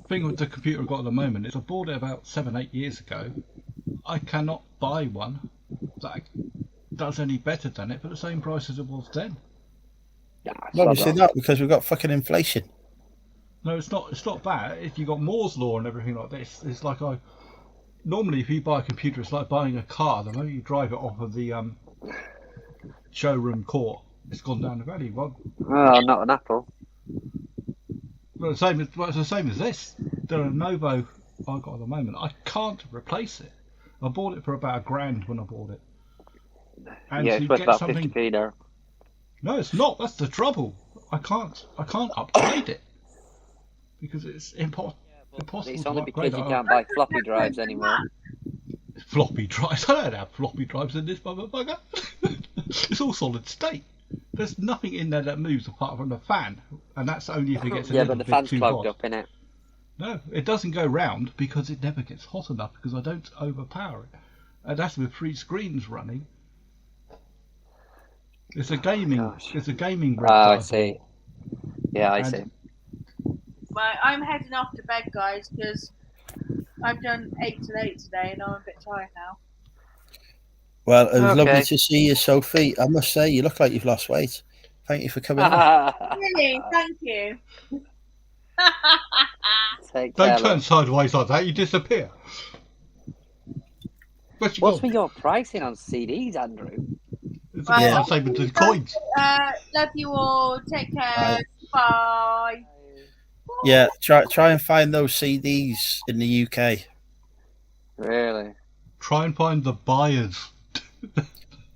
thing with the computer I've got at the moment is I bought it about 7-8 years ago. I cannot buy one that does any better than it for the same price as it was then. Nah, No, sod obviously off. not, because we've got fucking inflation. No, it's not that. If you got Moore's law and everything like this, it's like normally if you buy a computer, it's like buying a car. The moment you drive it off of the showroom court, it's gone down the value. Well, Oh, not an Apple. it's the same as this. The Lenovo I got at the moment, I can't replace it. I bought it for about £1,000 when I bought it. And Yeah, to it's worth get about something, 50p now. no, it's not. That's the trouble. I can't upgrade it because it's impossible. It's to only upgrade because you it. can't buy floppy drives anymore. Floppy drives. I don't have floppy drives in this motherfucker. It's all solid state. There's nothing in there that moves apart from the fan, and that's only if it gets a Yeah, little but the bit fan's too clogged hot. up, innit? No, it doesn't go round because it never gets hot enough because I don't overpower it, and that's with 3 screens running. It's a gaming. gosh. It's a gaming rig. Oh, that I bought. see. Yeah, I And- see. Right, I'm heading off to bed, guys, because I've done 8 till 8 today, and I'm a bit tired now. Well, it was lovely Okay. to see you, Sophie. I must say, you look like you've lost weight. Thank you for coming on. Really, thank you. Take care. Don't turn love. sideways like that. You disappear. Where's you What's gone? with your pricing on CDs, Andrew? It's Well, about the same with the coins. Love you all. Take care. Bye. Yeah, try and find those CDs in the UK. Really? Try and find the buyers.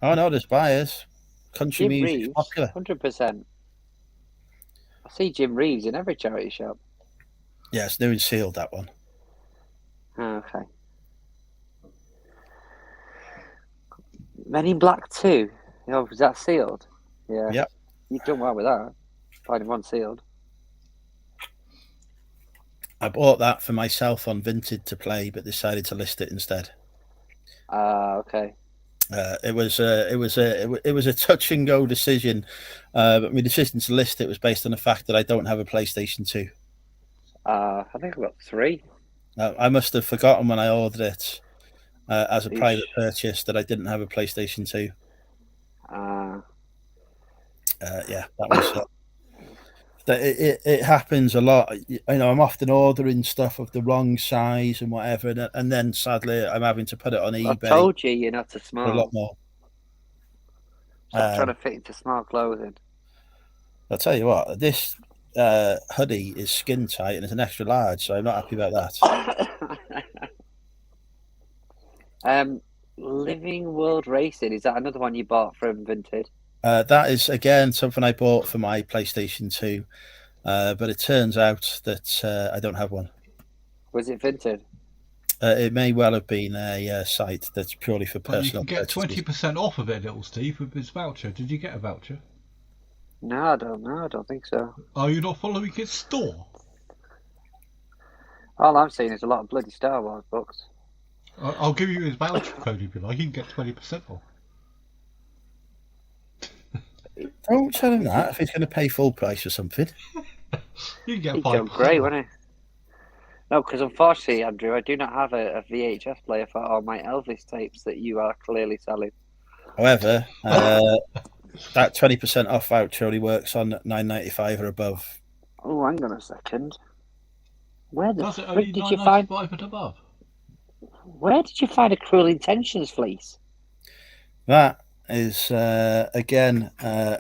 Oh no, there's buyers. Country Jim music's Reeves, popular. 100%. I see Jim Reeves in every charity shop. Yeah, it's new and sealed, that one. Oh, okay. Men in Black 2. Oh, was that sealed? Yeah. Yep. You've done well with that. Finding one sealed. I bought that for myself on Vinted to play, but decided to list it instead. Okay. It was a touch and go decision, but my decision to list it was based on the fact that I don't have a PlayStation 2. I think I've got 3. I must have forgotten when I ordered it as a Eesh. private purchase that I didn't have a PlayStation 2. Yeah, that was it happens a lot. You know, I'm often ordering stuff of the wrong size and whatever, and then sadly I'm having to put it on I eBay told you you're not too for a lot small. more. Stop trying to fit into small clothing. I'll tell you what, this hoodie is skin tight and it's an extra large, so I'm not happy about that. Living World Racing, is that another one you bought from Vinted? That is again something I bought for my PlayStation 2, but it turns out that I don't have one. Was it Vinted? It may well have been a site that's purely for But you personal can get purchases. 20% off of it, little Steve, with his voucher. Did you get a voucher? No, I don't know. I don't think so. Are you not following his store? All I'm seeing is a lot of bloody Star Wars books. I'll give you his voucher code if you like. You can get 20% off. Don't tell him that if he's going to pay full price or something. You can get He'd 5%. go great, wouldn't he? No, because unfortunately, Andrew, I do not have a VHS player for all my Elvis tapes that you are clearly selling. However, that 20% off voucher only works on $9.95 or above. Oh, hang on a second. Where the Does it only frick did you find? $9.95 and above? Where did you find a Cruel Intentions fleece? That is again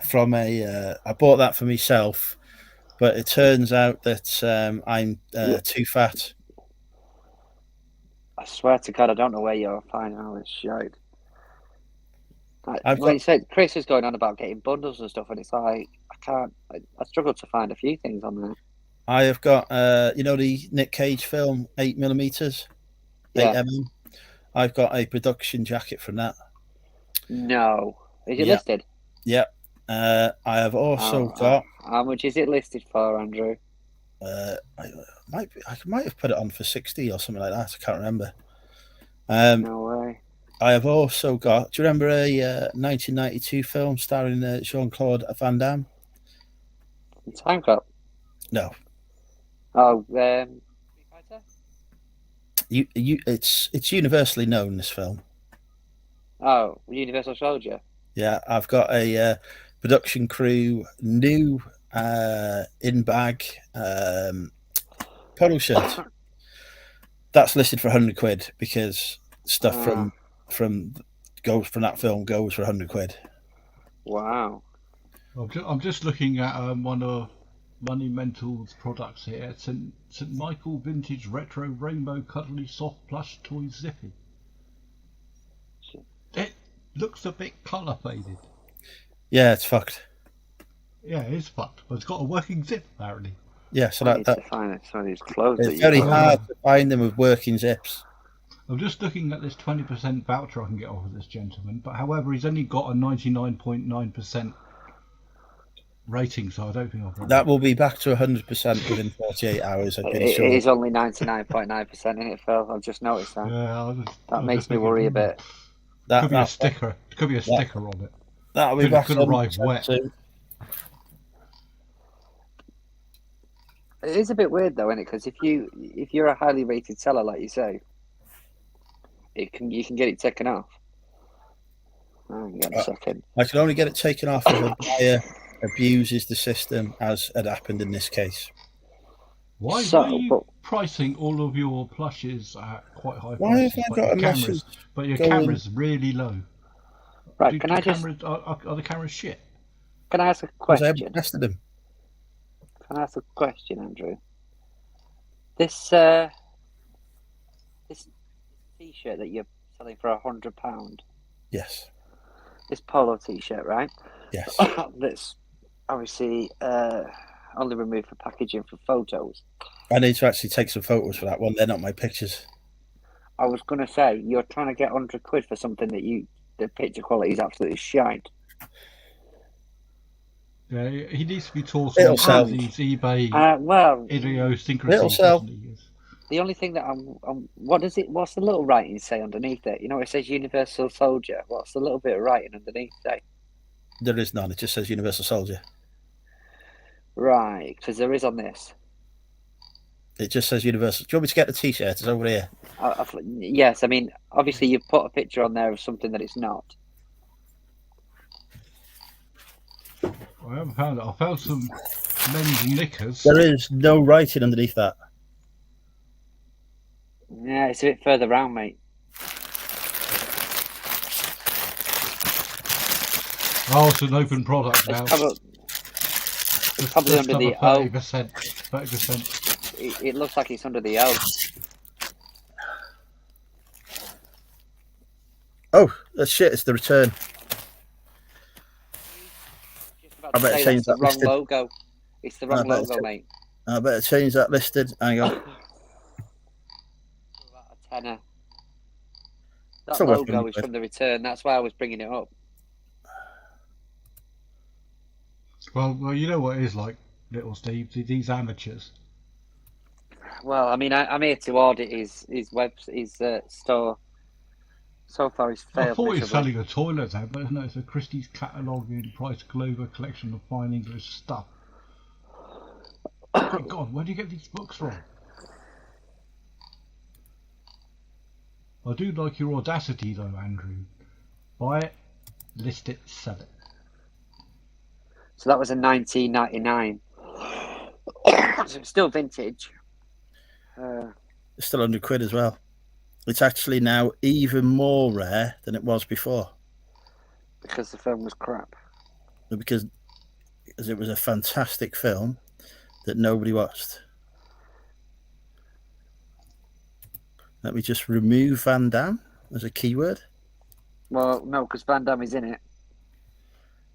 from a. I bought that for myself, but it turns out that I'm too fat. I swear to God, I don't know where you're finding all this shit. I've Like you got- said, Chris was going on about getting bundles and stuff, and it's like I can't. I struggle to find a few things on there. I have got you know the Nick Cage film 8mm, Yeah. 8mm. I've got a production jacket from that. No, is it Yeah. listed? Yep. I have also Oh, got how much is it listed for, Andrew? I might have put it on for 60 or something like that. I can't remember. No way. I have also got. Do you remember a 1992 film starring Jean-Claude Van Damme? Time Cop. No, Oh, Street Fighter? it's universally known, this film. Oh, Universal Soldier. Yeah, I've got a production crew new in bag polo shirt. That's listed for 100 quid because stuff from that film goes for 100 quid. Wow. I'm just looking at one of Money Mental's products here. St Michael Vintage Retro Rainbow Cuddly Soft Plush Toy Zippy. It looks a bit colour faded. Yeah, it's fucked. Yeah, it is fucked, but it's got a working zip apparently. Yeah, so I need to find some of these clothes. it's very hard to find them with working zips. I'm just looking at this 20% voucher I can get off of this gentleman, but however, he's only got a 99.9% rating, so I don't think I'll. That will be back to 100% within 48 hours. I've been It sure. is only 99.9% in it, Phil. I've just noticed that. Yeah, That makes me worry a bit. Could be a sticker. Could be a sticker on it. That'll be back Could to arrive 100% wet. soon. It is a bit weird though, isn't it? Because if you're a highly rated seller, like you say, you can get it taken off. Hang on a second. I can only get it taken off if a buyer abuses the system, as had happened in this case. Why So, are you but- pricing all of your plushes at quite high Why have prices? I got a message But your going- camera's really low. Right? Do Can the I just cameras, are the cameras shit? can I ask a Because I question? haven't tested them. Can I ask a question, Andrew? This T-shirt that you're selling for £100, Yes. this polo T-shirt, right? Yes. That's obviously only removed for packaging for photos. I need to actually take some photos for that one. They're not my pictures. I was going to say, you're trying to get 100 quid for something that the picture quality is absolutely shite. Yeah, he needs to be taught It'll on sell. these eBay Well, idiosyncrasies. It'll sell. doesn't he? the only thing that what's the little writing say underneath it? You know, it says Universal Soldier. What's the little bit of writing underneath say? There is none. It just says Universal Soldier. Right, because there is on this. It just says Universal. Do you want me to get the T-shirt? It's over here. Yes, I mean, obviously you've put a picture on there of something that it's not. I haven't found it. I found some men's knickers. There is no writing underneath that. Yeah, it's a bit further round, mate. Oh, it's an open product now. It's probably under the O. 30%. 30%. It looks like it's under the O. Oh, that's shit. It's the return. Just about I to better say change that's the that wrong listed. logo. It's the wrong I better logo, change- mate. I better change that listed. Hang on. About a tenner. That Still worth logo 100 is quid. from the return. That's why I was bringing it up. Well, you know what it is like, little Steve. These amateurs. Well, I mean, I'm here to audit his store. So far, he's I failed thought he was miserably. selling a toilet there, but no, it's a Christie's catalogue in Price Glover collection of fine English stuff. My God, where do you get these books from? I do like your audacity though, Andrew. Buy it, list it, sell it. So that was in 1999. So it's still vintage. It's still 100 quid as well. It's actually now even more rare than it was before. Because the film was crap. Because it was a fantastic film that nobody watched. Let me just remove Van Damme as a keyword. Well, no, because Van Damme is in it.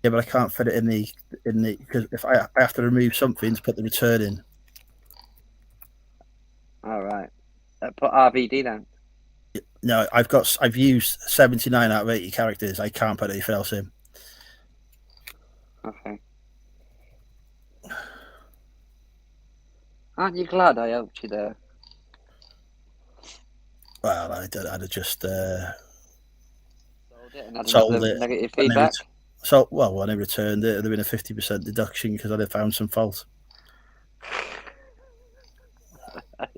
Yeah, but I can't fit it in the because if I have to remove something to put the return in. All right. Put RVD then. No, I've used 79 out of 80 characters. I can't put anything else in. Okay. Aren't you glad I helped you there? Well, I'd have just Sold it and had sold another it. negative When they feedback. when I returned it, there'd have been a 50% deduction because I'd have found some fault.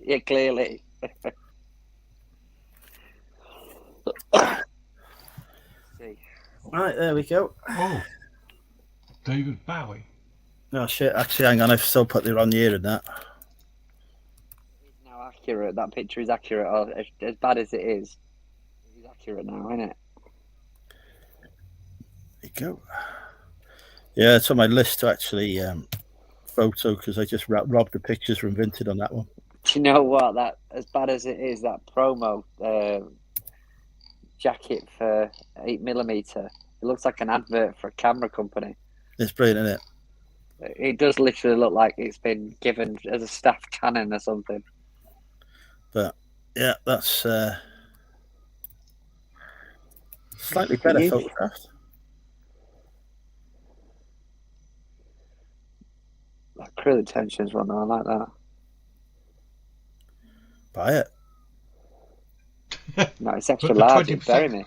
Yeah, clearly. See. Right, there we go. Oh, David Bowie. Oh shit! Actually, hang on. I've still put the wrong year in that. It's now accurate. That picture is accurate. Or as bad as it is, it's accurate now, isn't it? There you go. Yeah, it's on my list to actually photo because I just robbed the pictures from Vinted on that one. Do you know what? That as bad as it is, that promo jacket for 8mm. It looks like an advert for a camera company. It's brilliant, isn't it? It does literally look like it's been given as a staff cannon or something. But yeah, that's slightly better You- photographed. Acrylic tensions one, I like that. Buy it. No, it's extra But the large. It'd bury 20%, me.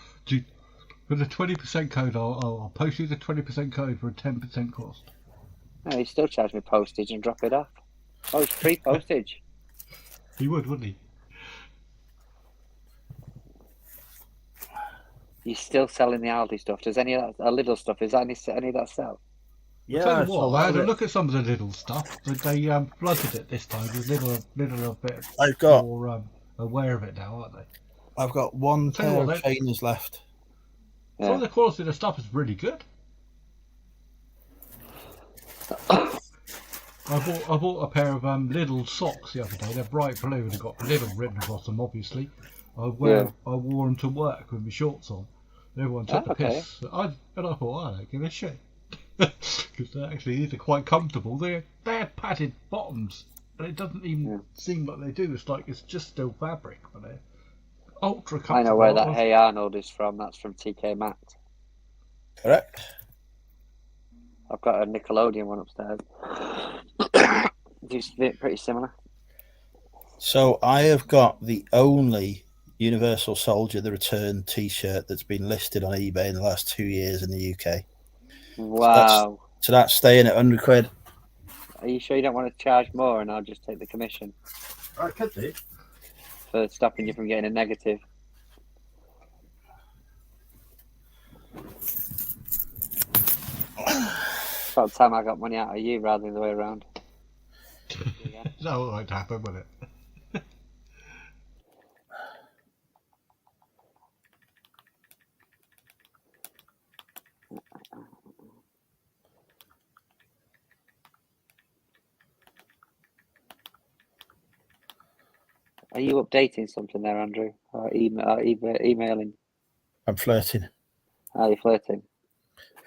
for the 20% code, I'll post you the 20% code for a 10% cost. No, he still charge me postage and drop it off. Oh, it's free postage. He would, wouldn't he? You're still selling the Aldi stuff. Does any of that little stuff? Is any of that sell? I'll tell you what, I had a look at some of the little stuff, but they flooded it this time. There's little bit I've got more aware of it now, aren't they? I've got one Tell you pair what, of trainers left. Yeah. Some of the quality of the stuff is really good. I bought a pair of little socks the other day. They're bright blue and they've got little written across them, obviously. I wore them to work with my shorts on. Everyone took the okay. piss. And I thought, I don't give a shit. Because these are quite comfortable. They have padded bottoms, but it doesn't even seem like they do. It's like it's just still fabric, but they're ultra comfortable. I know where that Hey Arnold is from. That's from TK Maxx. Correct. I've got a Nickelodeon one upstairs. It's pretty similar. So I have got the only Universal Soldier The Return T-shirt that's been listed on eBay in the last 2 years in the UK. Wow. So that's staying at £100. Are you sure you don't want to charge more and I'll just take the commission I could do. for stopping you from getting a negative? About time I got money out of you rather than the way around. That won't happen, will it? Are you updating something there, Andrew? Or emailing? I'm flirting. Are you flirting?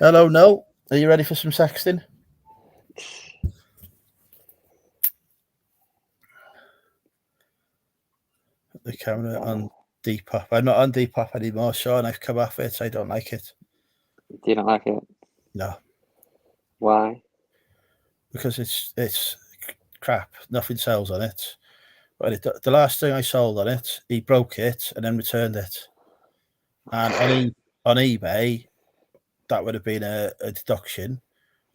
Hello, Noel. Are you ready for some sexting? Put the camera on Depop. I'm not on Depop anymore, Sean. I've come off it. I don't like it. Do you not like it? No. Why? Because it's crap. Nothing sells on it. But the last thing I sold on it, he broke it and then returned it. And on eBay, that would have been a deduction.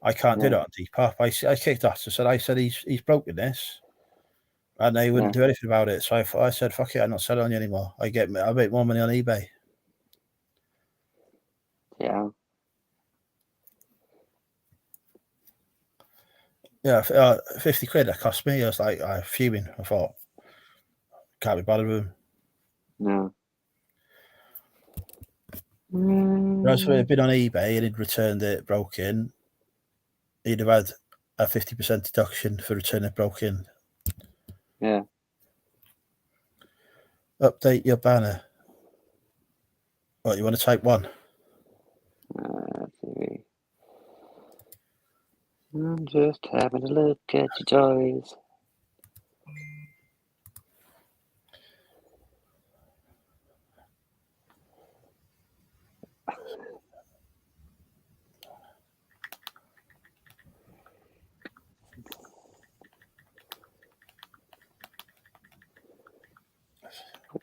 I can't do that on Depop. I kicked off. I said he's broken this, and they wouldn't do anything about it. So I said, fuck it, I'm not selling on you anymore. I make more money on eBay. Yeah. Yeah, 50 quid that cost me. I was like, I'm fuming. I thought, can't be bothered with him. No. Whereas if it had been on eBay and he'd returned it broken, he'd have had a 50% deduction for returning it broken. Yeah. Update your banner. What, you want to type one? I'm just having a look at your toys.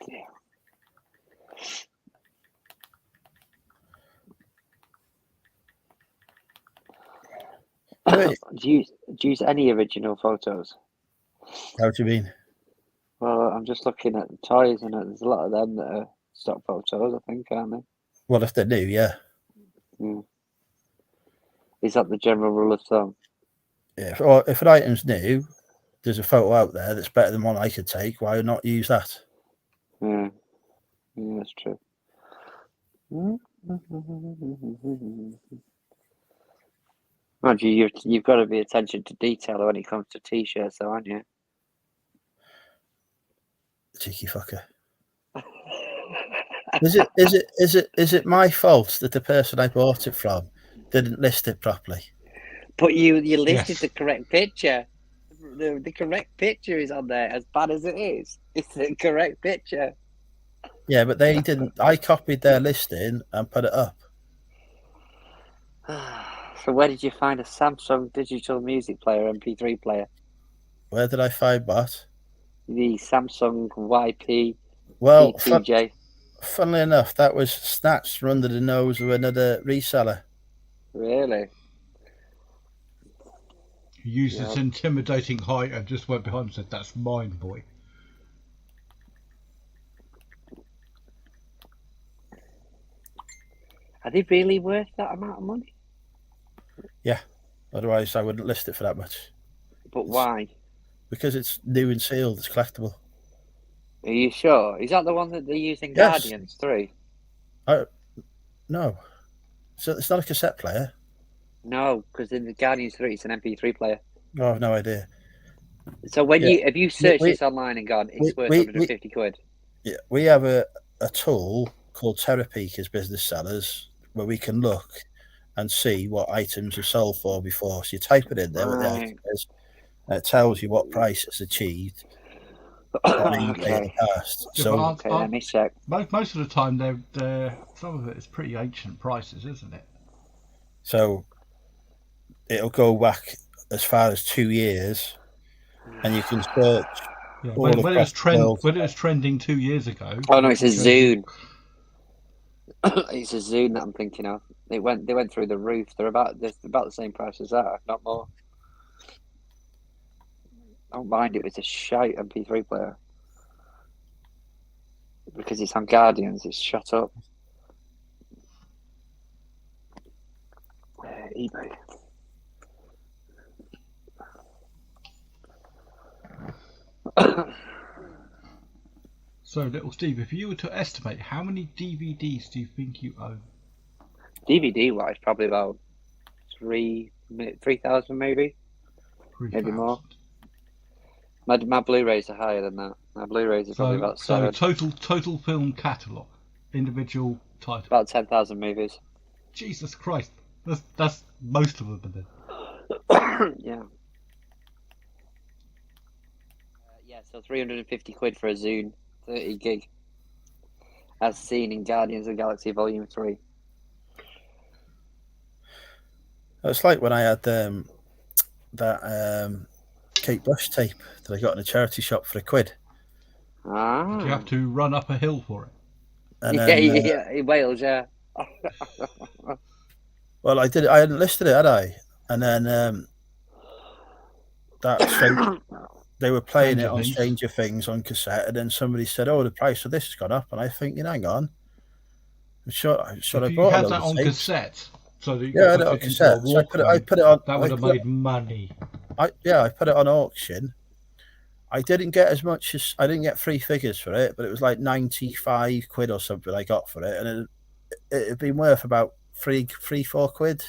Wait, Do you use any original photos? how do you mean? Well, I'm just looking at the toys, and there's a lot of them that are stock photos, I think, aren't they? Well, if they're new, yeah. Mm. Is that the general rule of thumb? Yeah. Or if an item's new, there's a photo out there that's better than one I could take. Why not use that? Yeah, that's true. Mind you, you've got to be attention to detail when it comes to t-shirts, though, aren't you? Cheeky fucker. Is it my fault that the person I bought it from didn't list it properly? But you listed Yes. the correct picture. The correct picture is on there, as bad as it is. It's the correct picture. Yeah, but they didn't. I copied their listing and put it up. So where did you find a Samsung digital music player, MP3 player? Where did I find what? The Samsung YP Well, PTJ. funnily enough, that was snatched from under the nose of another reseller. Really? He used his Yeah. intimidating height and just went behind and said, "That's mine, boy." Are they really worth that amount of money? Otherwise, I wouldn't list it for that much. But why? Because it's new and sealed. It's collectible. Are you sure? Is that the one that they use in Yes. Guardians 3? No. So it's not a cassette player. No, because in the Guardians 3 it's an MP3 player. Oh, I have no idea. So when Yeah. if you search We- this online and gone, it's worth we- 150 quid. Yeah, we have a tool called Terapeak as business sellers where we can look and see what items are sold for before. So you type it in there, what the Right. item is, and it tells you what price it's achieved, what you paid in Okay. the past. Yeah, So but Okay, let me check. most of the time, they're some of it is pretty ancient prices, isn't it? So it'll go back as far as 2 years, and you can search Yeah, all when it across was the world. when it was trending 2 years ago. Oh no, it's a it shows you- Zune. It's a Zune that I'm thinking of. They went through the roof. They're about the same price as that, if not more. I don't mind it. It's a shite MP3 player because it's on Guardians. It's shut up. eBay. So, little Steve, if you were to estimate, how many DVDs do you think you own? DVD wise, probably about 3,000 maybe. 3,000. Maybe more. My Blu-rays are higher than that. My Blu-rays are probably about So 7. total film catalogue, individual title. About 10,000 movies. Jesus Christ, that's most of them then. Yeah. Yeah, so 350 quid for a Zune, 30 gig. As seen in Guardians of the Galaxy Volume 3. It's like when I had that Kate Bush tape that I got in a charity shop for £1. Ah. Did you have to run up a hill for it? And Yeah, then, yeah, in Wales, yeah. well, I did. I hadn't listed it, had I? And then they were playing it on Stranger Things on cassette, and then somebody said, "Oh, the price of this has gone up." And I think, hang on, should I If bought you a had load that of on tapes? cassette, so that you Yeah, I could had it put on it into a cassette. So I Walkman, put it on. that would have made money. I put it on auction. I didn't get as much as I didn't get 3 figures for it, but it was like 95 quid or something I got for it, and it had been worth about 3-4 quid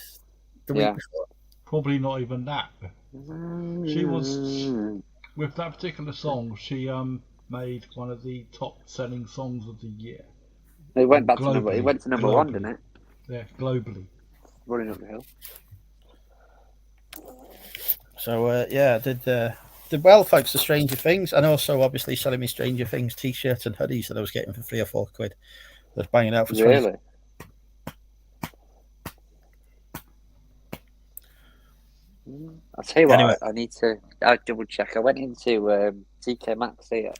the week before. Probably not even that. She was with that particular song. She made one of the top-selling songs of the year. It went back to number. It went to number globally. 1, didn't it? Yeah, globally. Running up the hill. So yeah, I did well thanks to Stranger Things, and also obviously selling me Stranger Things t-shirts and hoodies that I was getting for 3 or 4 quid. I was banging out for 20. Really? I'll tell you what, Anyway. I need to. I'll double check. I went into TK Maxx here,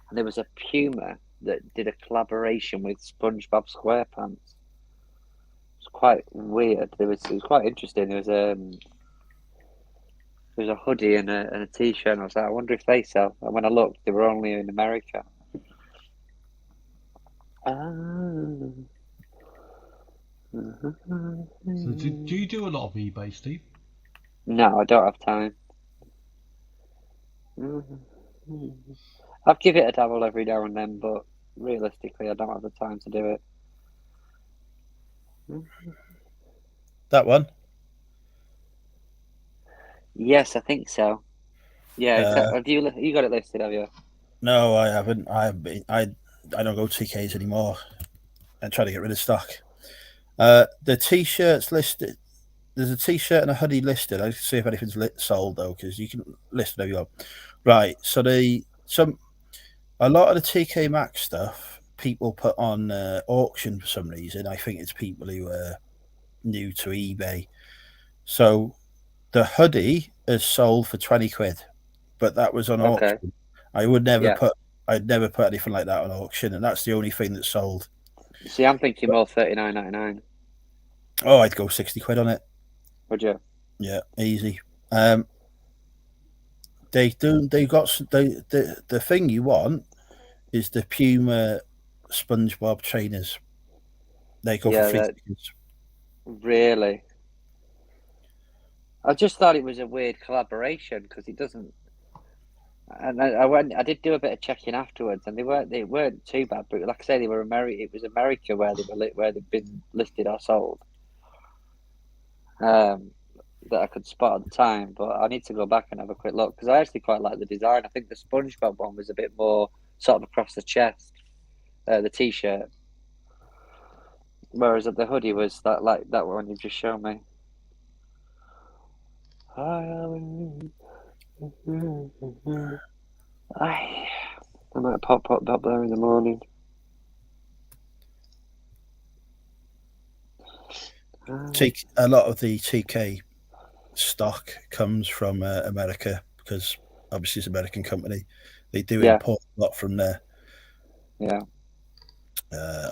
and there was a Puma that did a collaboration with SpongeBob SquarePants. It's quite weird. It was quite interesting. There was a hoodie and a t-shirt, and I was like, I wonder if they sell. And when I looked, they were only in America. So do you do a lot of eBay, Steve? No, I don't have time. I'd give it a dabble every now and then, but realistically, I don't have the time to do it. That one? Yes, I think so. Yeah, have you got it listed? Have you? No, I haven't. I don't go TKs anymore. I'm trying to get rid of stock. The t-shirts listed. There's a t-shirt and a hoodie listed. I can see if anything's sold though, because you can list whatever you want. Right. So a lot of the TK Maxx stuff people put on auction for some reason. I think it's people who are new to eBay. So the hoodie is sold for 20 quid, but that was on auction. I would never I'd never put anything like that on auction, and that's the only thing that's sold. See, I'm thinking more $39.99. Oh, I'd go 60 quid on it. Would you? Yeah, easy. The thing you want is the Puma SpongeBob trainers. They go for $3. Really? I just thought it was a weird collaboration because it doesn't. And I did do a bit of checking afterwards, and they weren't too bad. But like I say, they were It was America where they've been listed or sold. That I could spot at the time, but I need to go back and have a quick look because I actually quite like the design. I think the SpongeBob one was a bit more sort of across the chest, the t-shirt, whereas the hoodie was that one you just showed me. I might pop up there in the morning. Take a lot of the TK stock comes from America because obviously it's an American company. They do import a lot from there. Yeah. There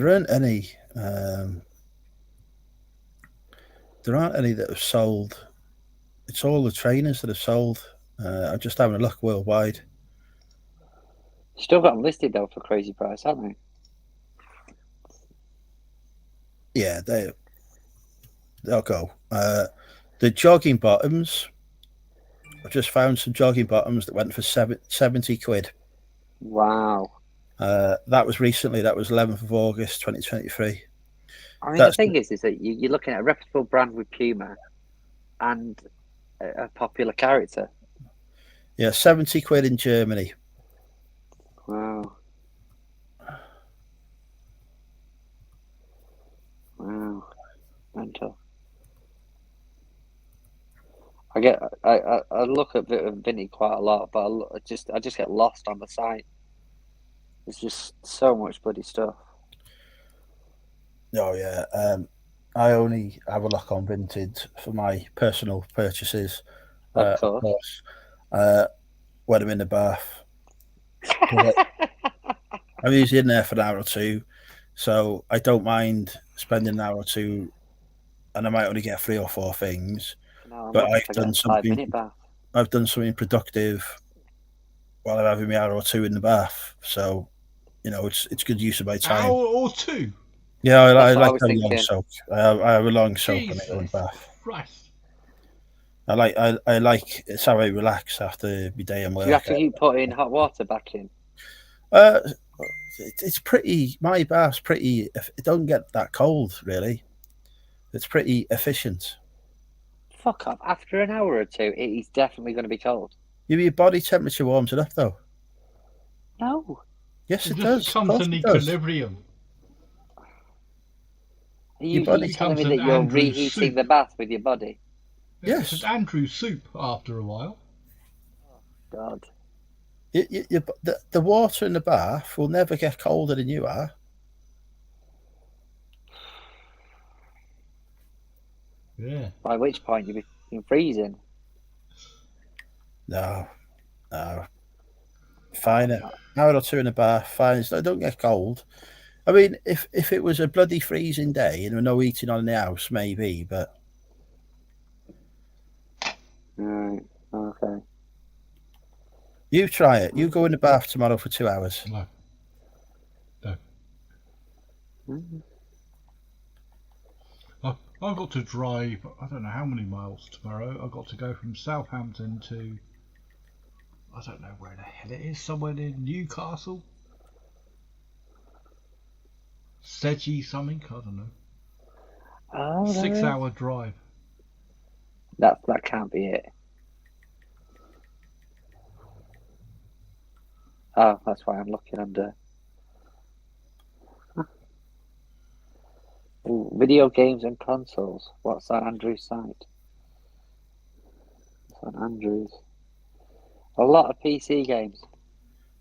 aren't any. There aren't any that have sold. It's all the trainers that have sold. I'm just having a look worldwide. Still got them listed though for crazy price, haven't they? Yeah, they'll go. The jogging bottoms. I've just found some jogging bottoms that went for 70 quid. Wow. That was recently. That was 11th of August, 2023. I mean, the thing is that you're looking at a reputable brand with Puma and a popular character. Yeah, 70 quid in Germany. Wow. Mental. I look at Vinny quite a lot, but I just get lost on the site. There's just so much bloody stuff. Oh yeah, I only have a look on Vinted for my personal purchases. Of course, when I'm in the bath. I'm usually in there for an hour or two, so I don't mind spending an hour or two, and I might only get 3 or 4 things. No, but I've done something. I've done something productive while I'm having my hour or two in the bath. So, it's good use of my time. Hour or two. Yeah, I like a long soak. I have a long soak when I go in the bath. Christ. I like it's how I relax after my day and work. Do you have to keep putting hot water back in? It's pretty. My bath's pretty. It doesn't get that cold, really. It's pretty efficient. Fuck off! After an hour or two, it is definitely going to be cold. Your body temperature warms it up, though. No. Yes, it does. It comes to equilibrium. Are you telling me that you're reheating the bath with your body? Yes. It's an Andrew soup after a while. Oh, God. The water in the bath will never get colder than you are. Yeah. By which point you'll be freezing. No. Fine, an hour or two in a bath, fine. So don't get cold. I mean, if it was a bloody freezing day and there were no heating on in the house, maybe, but Right. Okay. you try it. You go in the bath tomorrow for 2 hours. No. Mm. I've got to drive, I don't know how many miles tomorrow. I've got to go from Southampton to, I don't know where the hell it is, somewhere in Newcastle? Sedgy something, I don't know. Oh, 6 hour drive. that can't be it. Oh, that's why I'm looking under. Ooh, video games and consoles. What's that Andrew's site? It's on Andrew's. A lot of PC games.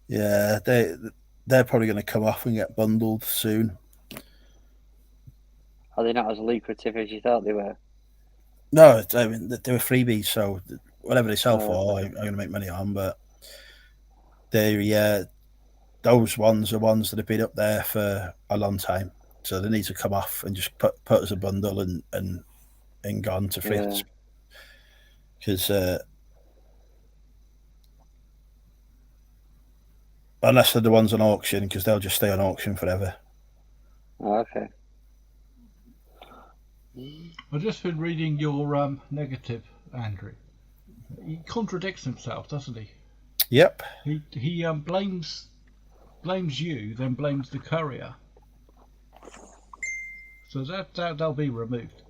Yeah, they're probably going to come off and get bundled soon. Are they not as lucrative as you thought they were? No, I mean they were freebies, so whatever they sell for, Oh, I'm going to make money on. But they, those ones are ones that have been up there for a long time, so they need to come off and just put as a bundle and gone to free. yeah. Because unless they're the ones on auction, because they'll just stay on auction forever. Oh, okay. I've just been reading your negative, Andrew. He contradicts himself, doesn't he? Yep. He blames you, then blames the courier. So that'll be removed.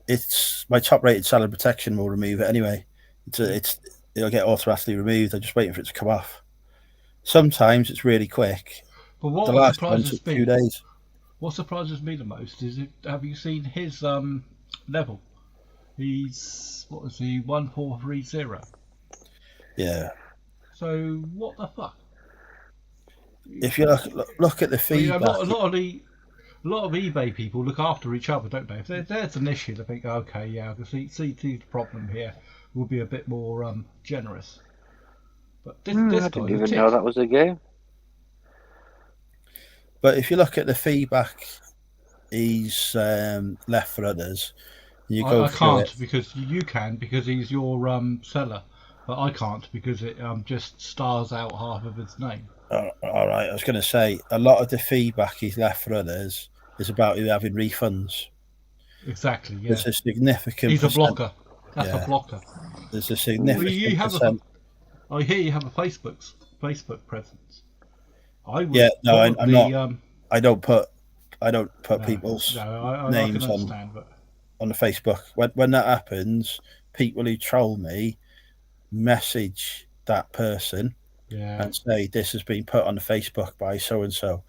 It's my top-rated salad protection will remove it anyway. It'll get automatically removed. I'm just waiting for it to come off. Sometimes it's really quick. But what The last one surprises took me, 2 days. what surprises me the most is have you seen his level? He's, what was he, 1430. Yeah. So what the fuck? If you look at the I mean, feedback, a lot of eBay people look after each other, don't they? If there's an issue, they think, okay, yeah, I can see the problem here. We'll be a bit more generous. But this I guy's didn't a even tit. know that was a game. but if you look at the feedback he's left for others, you go I through can't it. because you can because he's your seller, but I can't because it just stars out half of his name. All right, I was going to say a lot of the feedback he's left for others is about you having refunds. Exactly, yeah. There's a significant. He's a blocker. That's Yeah. a blocker. There's a Well, significant you have percent. I hear you have a Facebook presence. I would Yeah, no, I'm probably, not. I don't put no, people's I names can on understand, but the Facebook. When that happens, people who troll me message that person yeah, and say this has been put on the Facebook by so and so.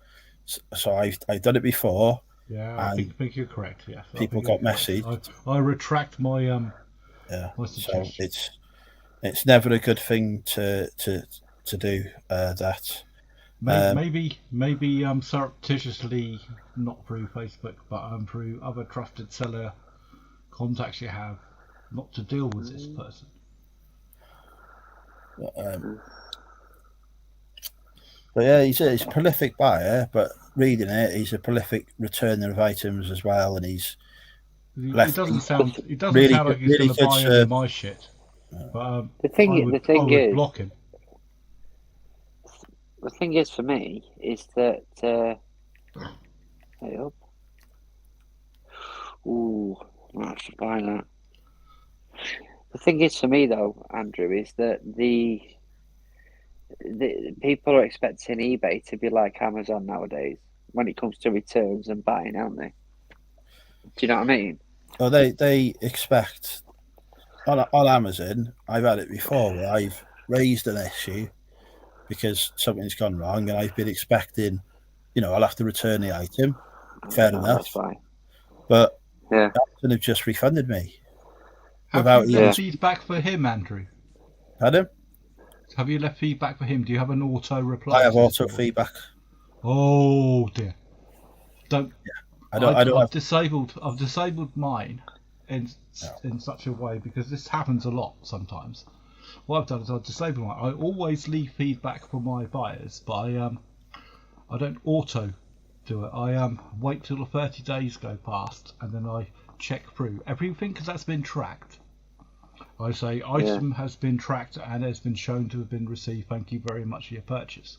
So I've done it before. yeah. I And think you're correct. Yes, I people think you're got correct. messaged. I retract my Yeah. my So suggestion. it's never a good thing to do that. Maybe surreptitiously, not through Facebook, but through other trusted seller contacts you have, not to deal with this person. But yeah, he's a prolific buyer. But reading it, he's a prolific returner of items as well, and he's It left doesn't sound really like good- he's really going to buy good any of my shit. But The thing I would is, block him. the thing is for me is that. Hey up. Ooh, I have to buy that. The thing is for me though, Andrew, is that the people are expecting eBay to be like Amazon nowadays when it comes to returns and buying, aren't they? Do you know what I mean? Well, they expect on Amazon. I've had it before where I've raised an issue because something's gone wrong, and I've been expecting, I'll have to return the item. Fair enough. That's fine. But Yeah. Amazon have just refunded me. Have Without you even- left feedback for him, Andrew? Pardon? Have you left feedback for him? Do you have an auto reply? I have auto system? feedback. Oh dear! Don't. I don't I've have. disabled mine in such a way, because this happens a lot sometimes. What I've done is I've disabled my. I always leave feedback for my buyers, but I don't auto do it. I wait till the 30 days go past, and then I check through everything, because that's been tracked. I say item has been tracked and has been shown to have been received. Thank you very much for your purchase.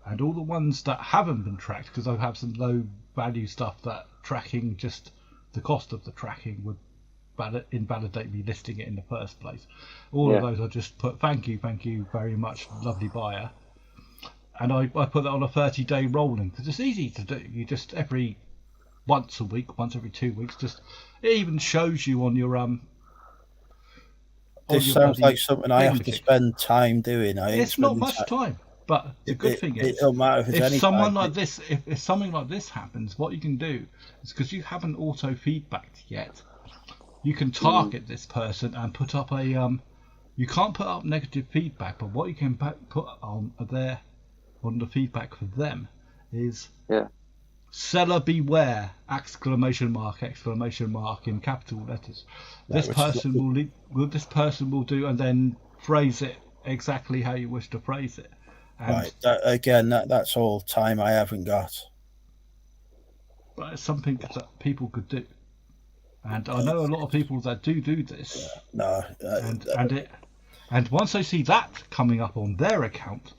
And all the ones that haven't been tracked, because I have some low value stuff that tracking, just the cost of the tracking would invalidate me listing it in the first place. All of those I just put thank you very much, lovely buyer. And I put that on a 30-day rolling, because it's easy to do. You just once a week, once every 2 weeks, just it even shows you on your This sounds like something I have to spend time doing. It's not much time, but the good thing is, it don't matter if it's any someone time. like this, if something like this happens, what you can do is, because you haven't auto feedbacked yet, you can target this person and put up a you can't put up negative feedback, but what you can put on the feedback for them is seller beware ! Exclamation mark in capital letters. This person will do, and then phrase it exactly how you wish to phrase it. And right. That's all time I haven't got. But it's something that people could do, and I know a lot of people that do this. And once they see that coming up on their account,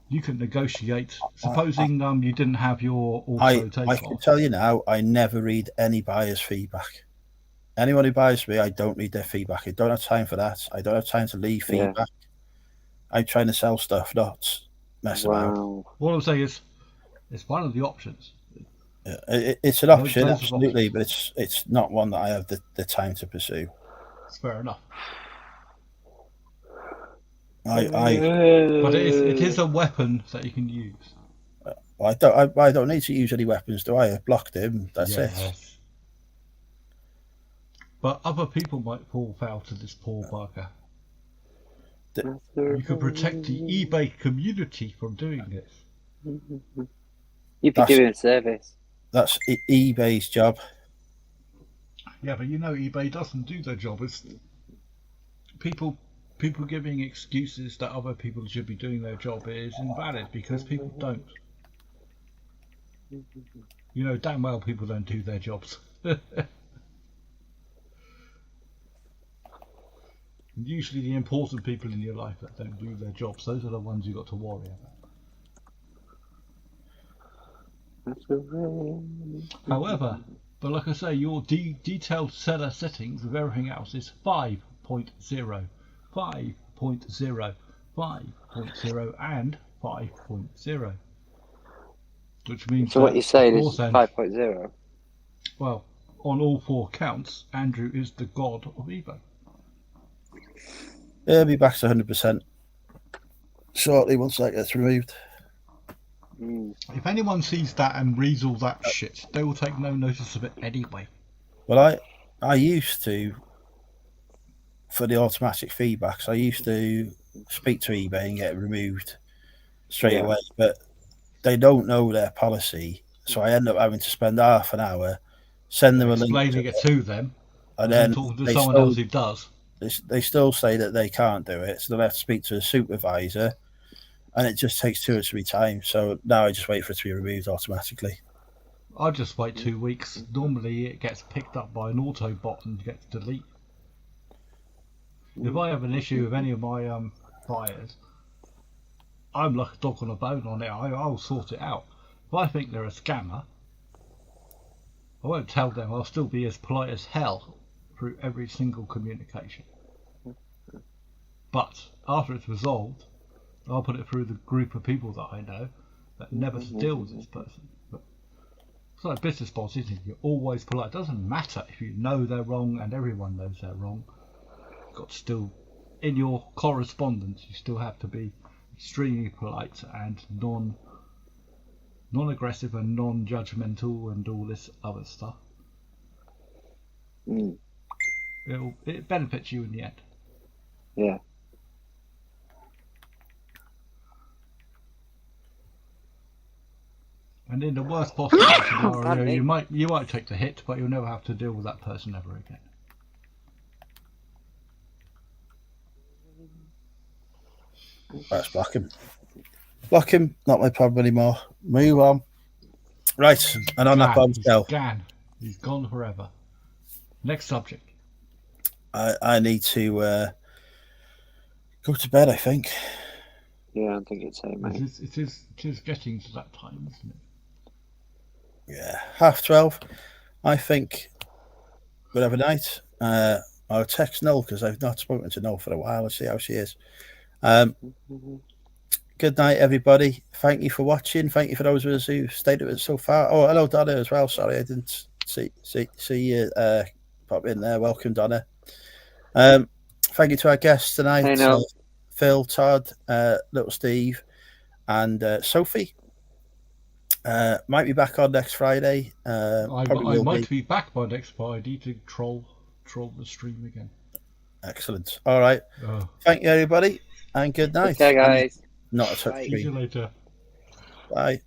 you can negotiate. Supposing you didn't have your auto take I can tell you now, I never read any buyer's feedback. Anyone who buys me, I don't read their feedback. I don't have time for that. I don't have time to leave feedback. I'm trying to sell stuff, not mess about. What I'm saying is, it's one of the options. It's an option, absolutely, but it's not one that I have the time to pursue. It's fair enough. But it is a weapon that you can use. I don't need to use any weapons, do I? I blocked him. That's it. But other people might fall foul to this poor bugger. You can protect the eBay community from doing this. You'd be doing a service. That's eBay's job. Yeah, but eBay doesn't do their job. It's people giving excuses that other people should be doing their job is invalid, because people don't. Damn well people don't do their jobs. Usually the important people in your life that don't do their jobs, those are the ones you've got to worry about. However, but like I say, your detailed seller settings of everything else is 5.0, 5.0, 5.0 and 5.0. Which means so what you're saying is 5.0? Well, on all 4 counts, Andrew is the god of eBay. He'll be back to 100% shortly once that gets removed. If anyone sees that and reads all that shit, they will take no notice of it anyway. Well, I used to, for the automatic feedbacks, I used to speak to eBay and get it removed straight away, but they don't know their policy, so I end up having to spend half an hour, send them a link, explaining it to them, and then talking to someone else who does. They still say that they can't do it, so they'll have to speak to a supervisor, and it just takes 2 or 3 times. So now I just wait for it to be removed automatically. I just wait 2 weeks. Normally it gets picked up by an auto bot and gets deleted. If I have an issue with any of my buyers, I'm like a dog on a bone on it. I'll sort it out. If I think they're a scammer, I won't tell them. I'll still be as polite as hell through every single communication. But after it's resolved, I'll put it through the group of people that I know that never to deal with this person. But it's like business boss, isn't it? You're always polite. It doesn't matter if you know they're wrong and everyone knows they're wrong. You've got to still, in your correspondence, you still have to be extremely polite and non-aggressive and non-judgmental and all this other stuff. It benefits you in the end. Yeah. And in the worst possible scenario, you might take the hit, but you'll never have to deal with that person ever again. Let's block him. Block him. Not my problem anymore. Move on. Right, and on that bombshell, He's gone forever. Next subject. I need to go to bed, I think. Yeah, I think it's here, mate. It is getting to that time, isn't it? Yeah, 12:30. I think we'll have a night. I'll text Noel because I've not spoken to Noel for a while. I'll see how she is. Good night, everybody. Thank you for watching. Thank you for those of us who stayed with us so far. Oh, hello, Donna, as well. Sorry, I didn't see you pop in there. Welcome, Donna. Thank you to our guests tonight. Hey, Noel. Phil, Todd, Little Steve, and Sophie. Might be back on next Friday. I might be back by next Friday to troll the stream again. Excellent. All right. Thank you, everybody, and good night. Okay, guys. Not a touch. See you later. Bye.